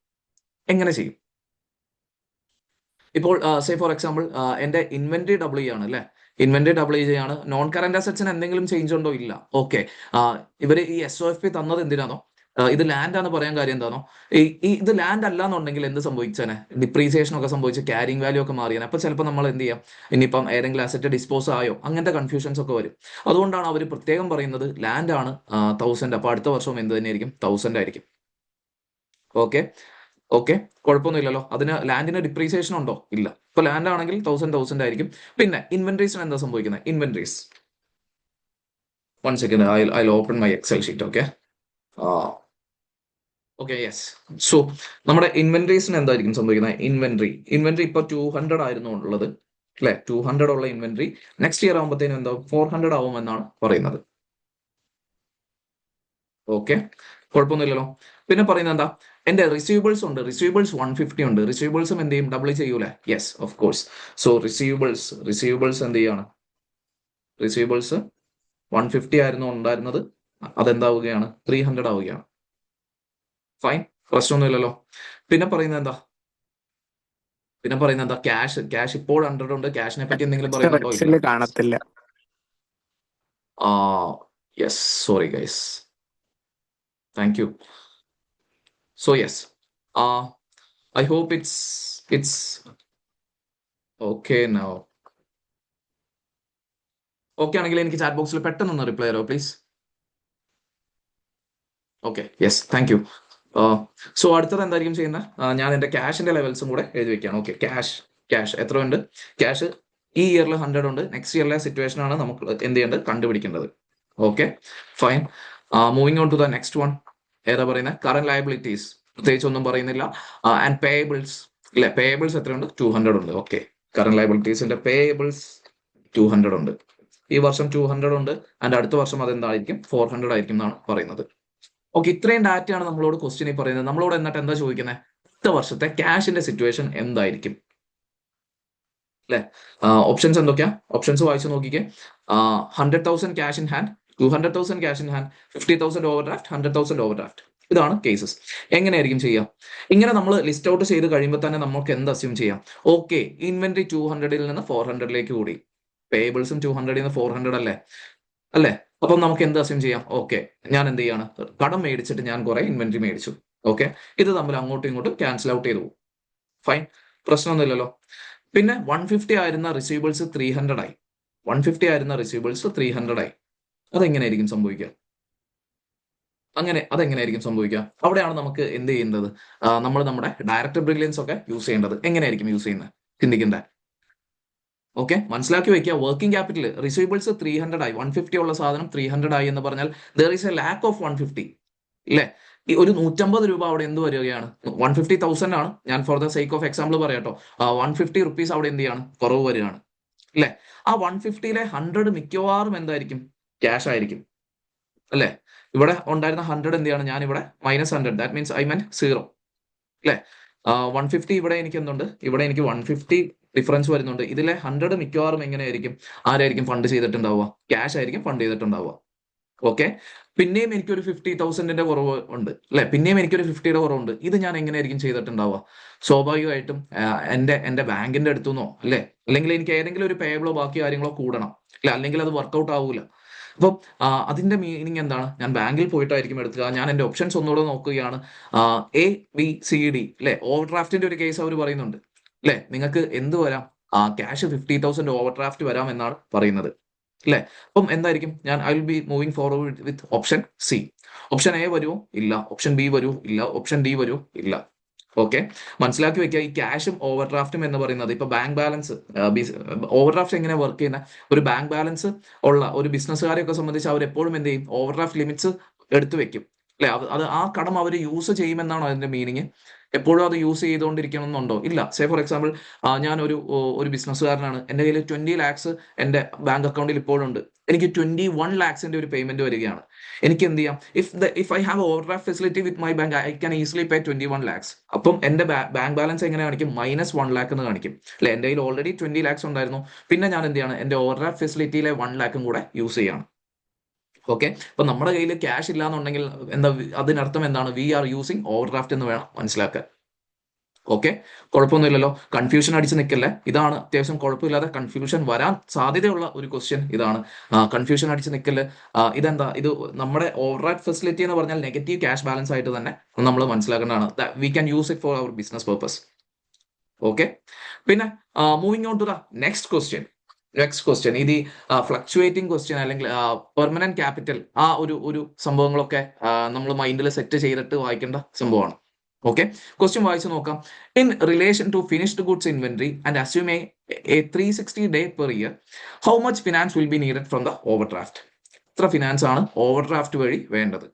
ഇപ്പോൾ സേ ഫോർ എക്സാമ്പിൾ എന്റെ ഇൻവെന്ററി ഡബിൾ ചെയ്യാണ്, അല്ലെ? ഇൻവെന്ററി ഡബിൾ ചെയ്യാണ്. നോൺ കറന്റ് അസറ്റ്സിന് എന്തെങ്കിലും ചേഞ്ച് ഉണ്ടോ? ഇല്ല. ഓക്കെ, ഇവര് ഈ SOFP തന്നത് എന്തിനാണോ? ഇത് ലാൻഡ് ആണെന്ന് പറയാൻ കാര്യം എന്താണോ? ഇത് ലാൻഡ് അല്ല എന്നുണ്ടെങ്കിൽ എന്ത് സംഭവിച്ചേനെ? ഡിപ്രീസിയേഷൻ ഒക്കെ സംഭവിച്ച് ക്യാരിങ് വാല്യൂ ഒക്കെ മാറിയാണ്. അപ്പൊ ചിലപ്പോൾ നമ്മൾ എന്ത് ചെയ്യാം? ഇനിയിപ്പം ഏതെങ്കിലും അസറ്റ് ഡിസ്പോസ് ആയോ, അങ്ങനത്തെ കൺഫ്യൂഷൻസ് ഒക്കെ വരും. അതുകൊണ്ടാണ് അവർ പ്രത്യേകം പറയുന്നത് ലാൻഡ് ആണ് 1000. അപ്പൊ അടുത്ത വർഷം എന്ത് തന്നെയായിരിക്കും? 1000 ആയിരിക്കും. ഓക്കെ, കുഴപ്പമൊന്നുമില്ലല്ലോ. ലാൻഡിന് ഡിപ്രീസിയേഷൻ ഉണ്ടോ? ഇല്ല. ഇപ്പൊ ലാൻഡ് ആണെങ്കിൽ 1000 ആയിരിക്കും. പിന്നെ ഇൻവെന്ററീസിന് എന്താ സംഭവിക്കുന്നത്? Inventories, 1 second, I'll open my Excel sheet. Okay, yes. So നമ്മുടെ ഇൻവെന്ററീസിന് എന്തായിരിക്കും സംഭവിക്കുന്നത്? ഇൻവെന്ററി ഇപ്പൊ 200 ആയിരുന്നു ഉള്ളത്, അല്ലെ? 200 ഉള്ള ഇൻവെന്ററി നെക്സ്റ്റ് ഇയർ ആകുമ്പോഴത്തേനും എന്താ? 400 ആവും എന്നാണ് പറയുന്നത്. ഓക്കെ, കുഴപ്പമൊന്നുമില്ലല്ലോ. പിന്നെ പറയുന്നത് എന്താ? എന്റെ റിസീവബിൾസ് ഉണ്ട്, റിസീവബിൾസ് 150 ഉണ്ട്. റിസീവബിൾസും എന്ത് ചെയ്യും? ഡബിൾ ചെയ്യൂലേ? Yes, of course. So receivables എന്ത് ചെയ്യാണ്? റിസീവബിൾസ് 150 ആയിരുന്നു ഉണ്ടായിരുന്നത്, അതെന്താവുകയാണ്? 300 ആവുകയാണ്. ഫൈൻ, പ്രശ്നമൊന്നുമില്ലല്ലോ. പിന്നെ പറയുന്നത് എന്താ? ക്യാഷ് ഇപ്പോൾ 100 ഉണ്ട്. ക്യാഷിനെ പറ്റി എന്തെങ്കിലും പറയുന്നുണ്ടോ? ഇല്ല. കാണത്തില്ല. Yes, sorry guys, thank you. So yes, I hope it's okay now. Okay ആണെങ്കിൽ എനിക്ക് ചാറ്റ് ബോക്സിൽ പെട്ടെന്ന് റിപ്ലൈ തരോ please? Okay, yes, thank you. So അടുത്തത് എന്തായിരിക്കും ചെയ്യുന്നത്? ഞാൻ എന്റെ ക്യാഷിന്റെ ലെവൽസും കൂടെ എഴുതി വെക്കുകയാണ്. ഓക്കെ, ക്യാഷ് എത്ര ഉണ്ട്? ക്യാഷ് ഈ ഇയറിൽ 100 ഉണ്ട്. നെക്സ്റ്റ് ഇയറിലെ സിറ്റുവേഷൻ ആണ് നമുക്ക് എന്ത് ചെയ്യേണ്ടത്? കണ്ടുപിടിക്കേണ്ടത്. Okay, fine. Moving on to the next one. ഏതാ പറയുന്നത്? Current liabilities. പ്രത്യേകിച്ച് ഒന്നും പറയുന്നില്ല. And payables. ഇല്ല, പേയബിൾസ് എത്രയുണ്ട്? 200 ഉണ്ട്. ഓക്കെ, കറന്റ് ലയബിലിറ്റീസിന്റെ പേയബിൾസ് 200 ഉണ്ട്. ഈ വർഷം 200 ഉണ്ട്. ആൻഡ് അടുത്ത വർഷം അതെന്തായിരിക്കും? 400 ആയിരിക്കും എന്നാണ് പറയുന്നത്. ഓക്കെ, ഇത്രയും ഡാറ്റയാണ് നമ്മളോട് ക്വസ്റ്റ്യനിൽ പറയുന്നത്. നമ്മളോട് എന്നിട്ട് എന്താ ചോദിക്കുന്നത്? അടുത്ത വർഷത്തെ ക്യാഷിന്റെ സിറ്റുവേഷൻ എന്തായിരിക്കും? അല്ലെ? ഓപ്ഷൻസ് എന്തൊക്കെയാ? ഓപ്ഷൻസ് വായിച്ചു നോക്കിക്കേ. 100,000 cash in hand, 200,000 cash in hand, 50,000 over draft, 100,000 over draft. ഇതാണ് കേസസ്. എങ്ങനെയായിരിക്കും ചെയ്യാം? ഇങ്ങനെ നമ്മൾ ലിസ്റ്റ് ഔട്ട് ചെയ്ത് കഴിയുമ്പോൾ തന്നെ നമുക്ക് എന്ത് അസ്യൂം ചെയ്യാം? ഓക്കെ, ഇൻവെന്ററി 200ൽ നിന്ന് 400ലേക്ക് കൂടി, പേബിൾസും 200ൽ നിന്ന് 400 അല്ലേ? അല്ലേ? അപ്പം നമുക്ക് എന്ത് അസ്യൂം ചെയ്യാം? ഓക്കെ, ഞാൻ എന്ത് ചെയ്യാണ്? കടം മേടിച്ചിട്ട് ഞാൻ കുറെ ഇൻവെന്ററി മേടിച്ചു. ഓക്കെ, ഇത് തമ്മിൽ അങ്ങോട്ടും ഇങ്ങോട്ടും ക്യാൻസൽ ഔട്ട് ചെയ്തു പോകും. ഫൈൻ, പ്രശ്നമൊന്നുമില്ലല്ലോ. പിന്നെ 150 ആയിരുന്ന റിസീവബിൾസ് 300 ആയി. 150 ആയിരുന്ന റിസീവബിൾസ് 300 ആയി. അതെങ്ങനെയായിരിക്കും സംഭവിക്കുക? അതെങ്ങനെയായിരിക്കും സംഭവിക്കുക? അവിടെയാണ് നമുക്ക് എന്ത് ചെയ്യേണ്ടത്? നമ്മൾ നമ്മുടെ ഡയറക്ടർ ബ്രില്യൻസ് ഒക്കെ യൂസ് ചെയ്യേണ്ടത്. എങ്ങനെയായിരിക്കും യൂസ് ചെയ്യുന്നത്? ചിന്തിക്കണ്ടേ? ഓക്കെ, മനസ്സിലാക്കി വെക്കുക. വർക്കിംഗ് ക്യാപിറ്റൽ റിസീവബിൾസ് 300 ആയി, 150 ഉള്ള സാധനം 300 ആയി എന്ന് പറഞ്ഞാൽ there is A lack of 150. ഇല്ലേ? ഈ ഒരു 150 രൂപ അവിടെ എന്ത് വരികയാണ്? 150,000 ആണ്. ഞാൻ four the sake of example പറയാട്ടോ. 150 റുപ്പീസ് അവിടെ എന്ത് ചെയ്യാണ്? കുറവ് വരികയാണ്. അല്ലെ? ആ 150ലെ 100 മിക്കവാറും എന്തായിരിക്കും? ക്യാഷ് ആയിരിക്കും. അല്ലെ? ഇവിടെ ഉണ്ടായിരുന്ന 100 എന്ത് ചെയ്യാണ്? ഞാൻ ഇവിടെ -100. That means I mean 0. അല്ലെ? 150 ഇവിടെ എനിക്ക് എന്തുണ്ട്? ഇവിടെ എനിക്ക് 150 ഡിഫറൻസ് വരുന്നുണ്ട്. ഇതിലെ 100 മിക്കവാറും എങ്ങനെയായിരിക്കും? ആരായിരിക്കും ഫണ്ട് ചെയ്തിട്ടുണ്ടാവുക? ക്യാഷ് ആയിരിക്കും ഫണ്ട് ചെയ്തിട്ടുണ്ടാവുക. ഓക്കെ, പിന്നെയും എനിക്കൊരു 50,000ന്റെ കുറവ് ഉണ്ട്. അല്ലെ? പിന്നെയും എനിക്കൊരു 50യുടെ കുറവുണ്ട്. ഇത് ഞാൻ എങ്ങനെയായിരിക്കും ചെയ്തിട്ടുണ്ടാവുക? സ്വാഭാവികമായിട്ടും എന്റെ ബാങ്കിന്റെ അടുത്തുനിന്നോ, അല്ലെ? അല്ലെങ്കിൽ എനിക്ക് ഏതെങ്കിലും ഒരു പേയബിളോ ബാക്കി കാര്യങ്ങളോ കൂടണം. അല്ലെ? അല്ലെങ്കിൽ അത് വർക്കൗട്ട് ആവൂല. അപ്പം അതിന്റെ മീനിങ് എന്താണ്? ഞാൻ ബാങ്കിൽ പോയിട്ടായിരിക്കും എടുക്കുക. ഞാൻ എന്റെ ഓപ്ഷൻസ് ഒന്നുകൂടെ നോക്കുകയാണ്. A, B, C, D. അല്ലെ? ഓവർ ഡ്രാഫ്റ്റിന്റെ ഒരു കേസ് അവർ പറയുന്നുണ്ട്. അല്ലെ? നിങ്ങൾക്ക് എന്ത് വരാം? ക്യാഷ് 50,000 ഓവർ ഡ്രാഫ്റ്റ് വരാം എന്നാണ് പറയുന്നത്. അല്ലെ? അപ്പം എന്തായിരിക്കും? ഞാൻ I will be moving forward with option C. Option A വരുമോ? ഇല്ല. ഓപ്ഷൻ ബി വരുമോ? ഇല്ല. ഓപ്ഷൻ ഡി വരുമോ? ഇല്ല. ഓക്കെ, മനസ്സിലാക്കി വെക്കുക. ഈ ക്യാഷും ഓവർ ഡ്രാഫ്റ്റും എന്ന് പറയുന്നത് ഇപ്പൊ ബാങ്ക് ബാലൻസ്, ഓവർ ഡ്രാഫ്റ്റ് എങ്ങനെ വർക്ക് ചെയ്യുന്ന? ഒരു ബാങ്ക് ബാലൻസ് ഉള്ള ഒരു ബിസിനസ്സുകാരെയൊക്കെ സംബന്ധിച്ച് അവർ എപ്പോഴും എന്ത് ചെയ്യും? ഓവർ ഡ്രാഫ്റ്റ് ലിമിറ്റ്സ് എടുത്തു വെക്കും. അല്ലെ? അത് ആ കടം അവർ യൂസ് ചെയ്യുമെന്നാണോ അതിന്റെ മീനിങ്? എപ്പോഴും അത് യൂസ് ചെയ്തുകൊണ്ടിരിക്കണം എന്നുണ്ടോ? ഇല്ല. സേ ഫോർ എക്സാമ്പിൾ, ഞാൻ ഒരു ബിസിനസ്സുകാരനാണ്. എന്റെ കയ്യിൽ 20 ലാക്സ് എന്റെ ബാങ്ക് അക്കൗണ്ടിൽ ഇപ്പോഴുണ്ട്. എനിക്ക് 21 ലാക്സിന്റെ ഒരു പേയ്മെന്റ് വരികയാണ്. എനിക്ക് എന്ത് ചെയ്യാം? If I have overdraft facility with my bank, I can easily pay 21 lakhs. അപ്പം എന്റെ ബാങ്ക് ബാലൻസ് എങ്ങനെ കാണിക്കും? -1 ലാക്ക് എന്ന് കാണിക്കും. അല്ലെ? എന്റെ കയ്യിൽ ഓൾറെഡി 20 ലാക്സ് ഉണ്ടായിരുന്നു. പിന്നെ ഞാൻ എന്ത് ചെയ്യാണ്? എന്റെ ഓവർ ഡ്രാഫ്റ്റ് ഫെസിലിറ്റിയിലെ 1 ലാക്കും കൂടെ യൂസ് ചെയ്യാണ്. ഓക്കെ, അപ്പൊ നമ്മുടെ കയ്യിൽ ക്യാഷ് ഇല്ലാന്നുണ്ടെങ്കിൽ എന്താ? അതിനർത്ഥം എന്താണ്? We are using overdraft എന്ന് വേണം മനസ്സിലാക്കാൻ. ഓക്കെ, കുഴപ്പമൊന്നുമില്ലല്ലോ. കൺഫ്യൂഷൻ അടിച്ച് നിൽക്കല്ലേ. ഇതാണ് അത്യാവശ്യം കുഴപ്പമില്ലാതെ കൺഫ്യൂഷൻ വരാൻ സാധ്യതയുള്ള ഒരു ക്വസ്റ്റ്യൻ. ഇതാണ്. കൺഫ്യൂഷൻ അടിച്ച് നിൽക്കല്. ഇതെന്താ? ഇത് നമ്മുടെ ഓവർഡ്രാഫ്റ്റ് ഫെസിലിറ്റി എന്ന് പറഞ്ഞാൽ നെഗറ്റീവ് ക്യാഷ് ബാലൻസ് ആയിട്ട് തന്നെ നമ്മൾ മനസ്സിലാക്കേണ്ടതാണ്. We can use it for our business purpose. Okay, പിന്നെ moving on to the next question. ഇത് ഫ്ലക്ച്വേറ്റിംഗ് ക്വസ്റ്റ്യൻ അല്ലെങ്കിൽ പെർമനന്റ് ക്യാപിറ്റൽ, ആ ഒരു സംഭവങ്ങളൊക്കെ നമ്മൾ മൈൻഡിൽ സെറ്റ് ചെയ്തിട്ട് വായിക്കേണ്ട സംഭവമാണ്. ഓക്കെ, ക്വസ്റ്റ്യൻ വായിച്ചു നോക്കാം. In relation to finished goods inventory and assume a 360 day per year, how much finance will be needed from the overdraft? എത്ര ഫിനാൻസ് ആണ് ഓവർ ഡ്രാഫ്റ്റ് വഴി വേണ്ടത്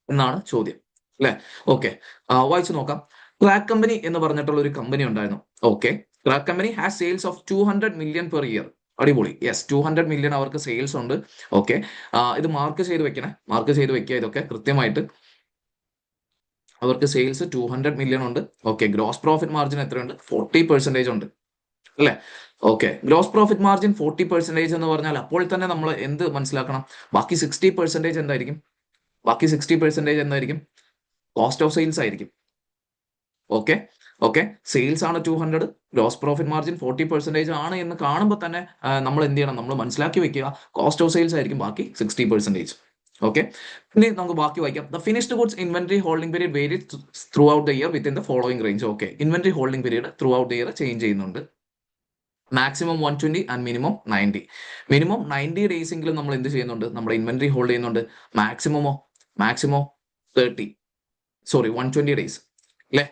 എന്നാണ് ചോദ്യം. അല്ലെ? ഓക്കെ, വായിച്ചു നോക്കാം. ക്രാക്ക് കമ്പനി എന്ന് പറഞ്ഞിട്ടുള്ള ഒരു കമ്പനി ഉണ്ടായിരുന്നു. Okay, crack company has sales of 200 million per year. അടിപൊളി. യെസ്, 200 മില്യൺ അവർക്ക് സെയിൽസ് ഉണ്ട്. ഓക്കെ, ഇത് മാർക്ക് ചെയ്ത് വെക്കണേ. മാർക്ക് ചെയ്ത് വെക്കുക ഇതൊക്കെ കൃത്യമായിട്ട്. അവർക്ക് സെയിൽസ് 200 മില്യൺ ഉണ്ട്. ഓക്കെ, ഗ്രോസ് പ്രോഫിറ്റ് മാർജിൻ എത്രയുണ്ട്? 40% ഉണ്ട്. അല്ലെ? ഓക്കെ, ഗ്രോസ് പ്രോഫിറ്റ് മാർജിൻ 40% എന്ന് പറഞ്ഞാൽ അപ്പോൾ തന്നെ നമ്മൾ എന്ത് മനസ്സിലാക്കണം? ബാക്കി 60% എന്തായിരിക്കും? ബാക്കി 60% എന്തായിരിക്കും? കോസ്റ്റ് ഓഫ് സെയിൽസ് ആയിരിക്കും. ഓക്കെ, ഓക്കെ, സെയിൽസ് ആണ് 200, ഗ്രോസ് പ്രോഫിറ്റ് മാർജിൻ 40% ആണ് എന്ന് കാണുമ്പോൾ തന്നെ നമ്മൾ എന്ത് ചെയ്യണം? നമ്മൾ മനസ്സിലാക്കി വെക്കുക, കോസ്റ്റ് ഓഫ് സെയിൽസ് ആയിരിക്കും ബാക്കി 60%. ഓക്കെ, ഇനി നമുക്ക് ബാക്കി വായിക്കാം. The finished goods inventory holding period varies throughout the year within the following range. Okay, inventory holding period throughout the year change ചെയ്യുന്നുണ്ട്. Maximum 120 and minimum 90. Minimum 90 days എങ്കിലും നമ്മൾ എന്ത് ചെയ്യുന്നുണ്ട്? നമ്മുടെ ഇൻവെന്ററി ഹോൾഡ് ചെയ്യുന്നുണ്ട്. മാക്സിമമോ 30. Sorry 120 days അല്ലേ?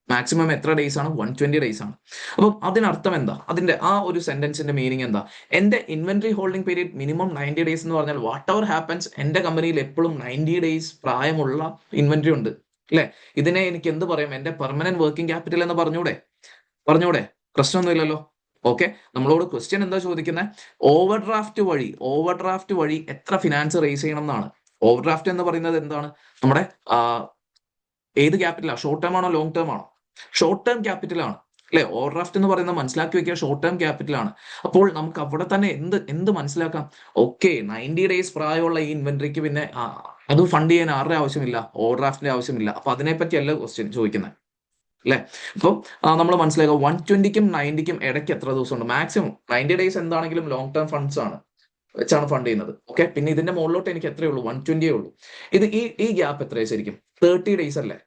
Maximum എത്ര ഡേയ്സ് ആണ്? 120 ഡേയ്സ് ആണ്. അപ്പം അതിനർത്ഥം എന്താ? അതിന്റെ ആ ഒരു സെന്റൻസിന്റെ മീനിങ് എന്താ? എന്റെ inventory holding period minimum 90 days എന്ന് പറഞ്ഞാൽ വാട്ട് എവർ ഹാപ്പൻസ് എന്റെ കമ്പനിയിൽ എപ്പോഴും 90 ഡേയ്സ് പ്രായമുള്ള ഇൻവെന്ററി ഉണ്ട് അല്ലെ? ഇതിനെ എനിക്ക് എന്ത് പറയാം? എന്റെ പെർമനന്റ് വർക്കിംഗ് ക്യാപിറ്റൽ എന്ന് പറഞ്ഞൂടെ? പ്രശ്നമൊന്നുമില്ലല്ലോ. ഓക്കെ, നമ്മളോട് ക്വസ്റ്റ്യൻ എന്താ ചോദിക്കുന്നത്? ഓവർ ഡ്രാഫ്റ്റ് വഴി എത്ര ഫിനാൻസ് റേസ് ചെയ്യണം എന്നാണ്. ഓവർ ഡ്രാഫ്റ്റ് എന്ന് പറയുന്നത് എന്താണ്? നമ്മുടെ ഏത് ക്യാപിറ്റലാണ്? ഷോർട്ട് ടേം ആണോ ലോങ് ടേം ആണോ? ഷോർട്ട് ടേം ക്യാപിറ്റൽ ആണ് അല്ലെ? ഓവർ ഡ്രാഫ്റ്റ് എന്ന് പറയുന്നത് മനസ്സിലാക്കി വെക്കുക, ഷോർട്ട് ടേം ക്യാപിറ്റൽ ആണ്. അപ്പോൾ നമുക്ക് അവിടെ തന്നെ എന്ത് മനസ്സിലാക്കാം? ഓക്കെ, 90 ഡേയ്സ് പ്രായമുള്ള ഈ ഇൻവെന്ററിക്ക് പിന്നെ അത് ഫണ്ട് ചെയ്യാൻ ആരുടെ ആവശ്യമില്ല? ഓവർ ഡ്രാഫ്റ്റിന്റെ ആവശ്യമില്ല. അപ്പൊ അതിനെപ്പറ്റിയല്ല ക്വസ്റ്റ്യൻ ചോദിക്കുന്നത് അല്ലെ? അപ്പം നമ്മൾ മനസ്സിലാക്കുക 120ക്കും 90ക്കും ഇടയ്ക്ക് എത്ര ദിവസം ഉണ്ട്? മാക്സിമം 90 ഡേയ്സ് എന്താണെങ്കിലും ലോങ് ടേം ഫണ്ട്സ് ആണ് വെച്ചാണ് ഫണ്ട് ചെയ്യുന്നത്. ഓക്കെ, പിന്നെ ഇതിന്റെ മുകളിലോട്ട് എനിക്ക് എത്രയേ ഉള്ളൂ? 120 ഉള്ളൂ. ഇത് ഈ ഗ്യാപ്പ് എത്രയാ ശരിക്കും? 30 ഡേയ്സ് അല്ലേ?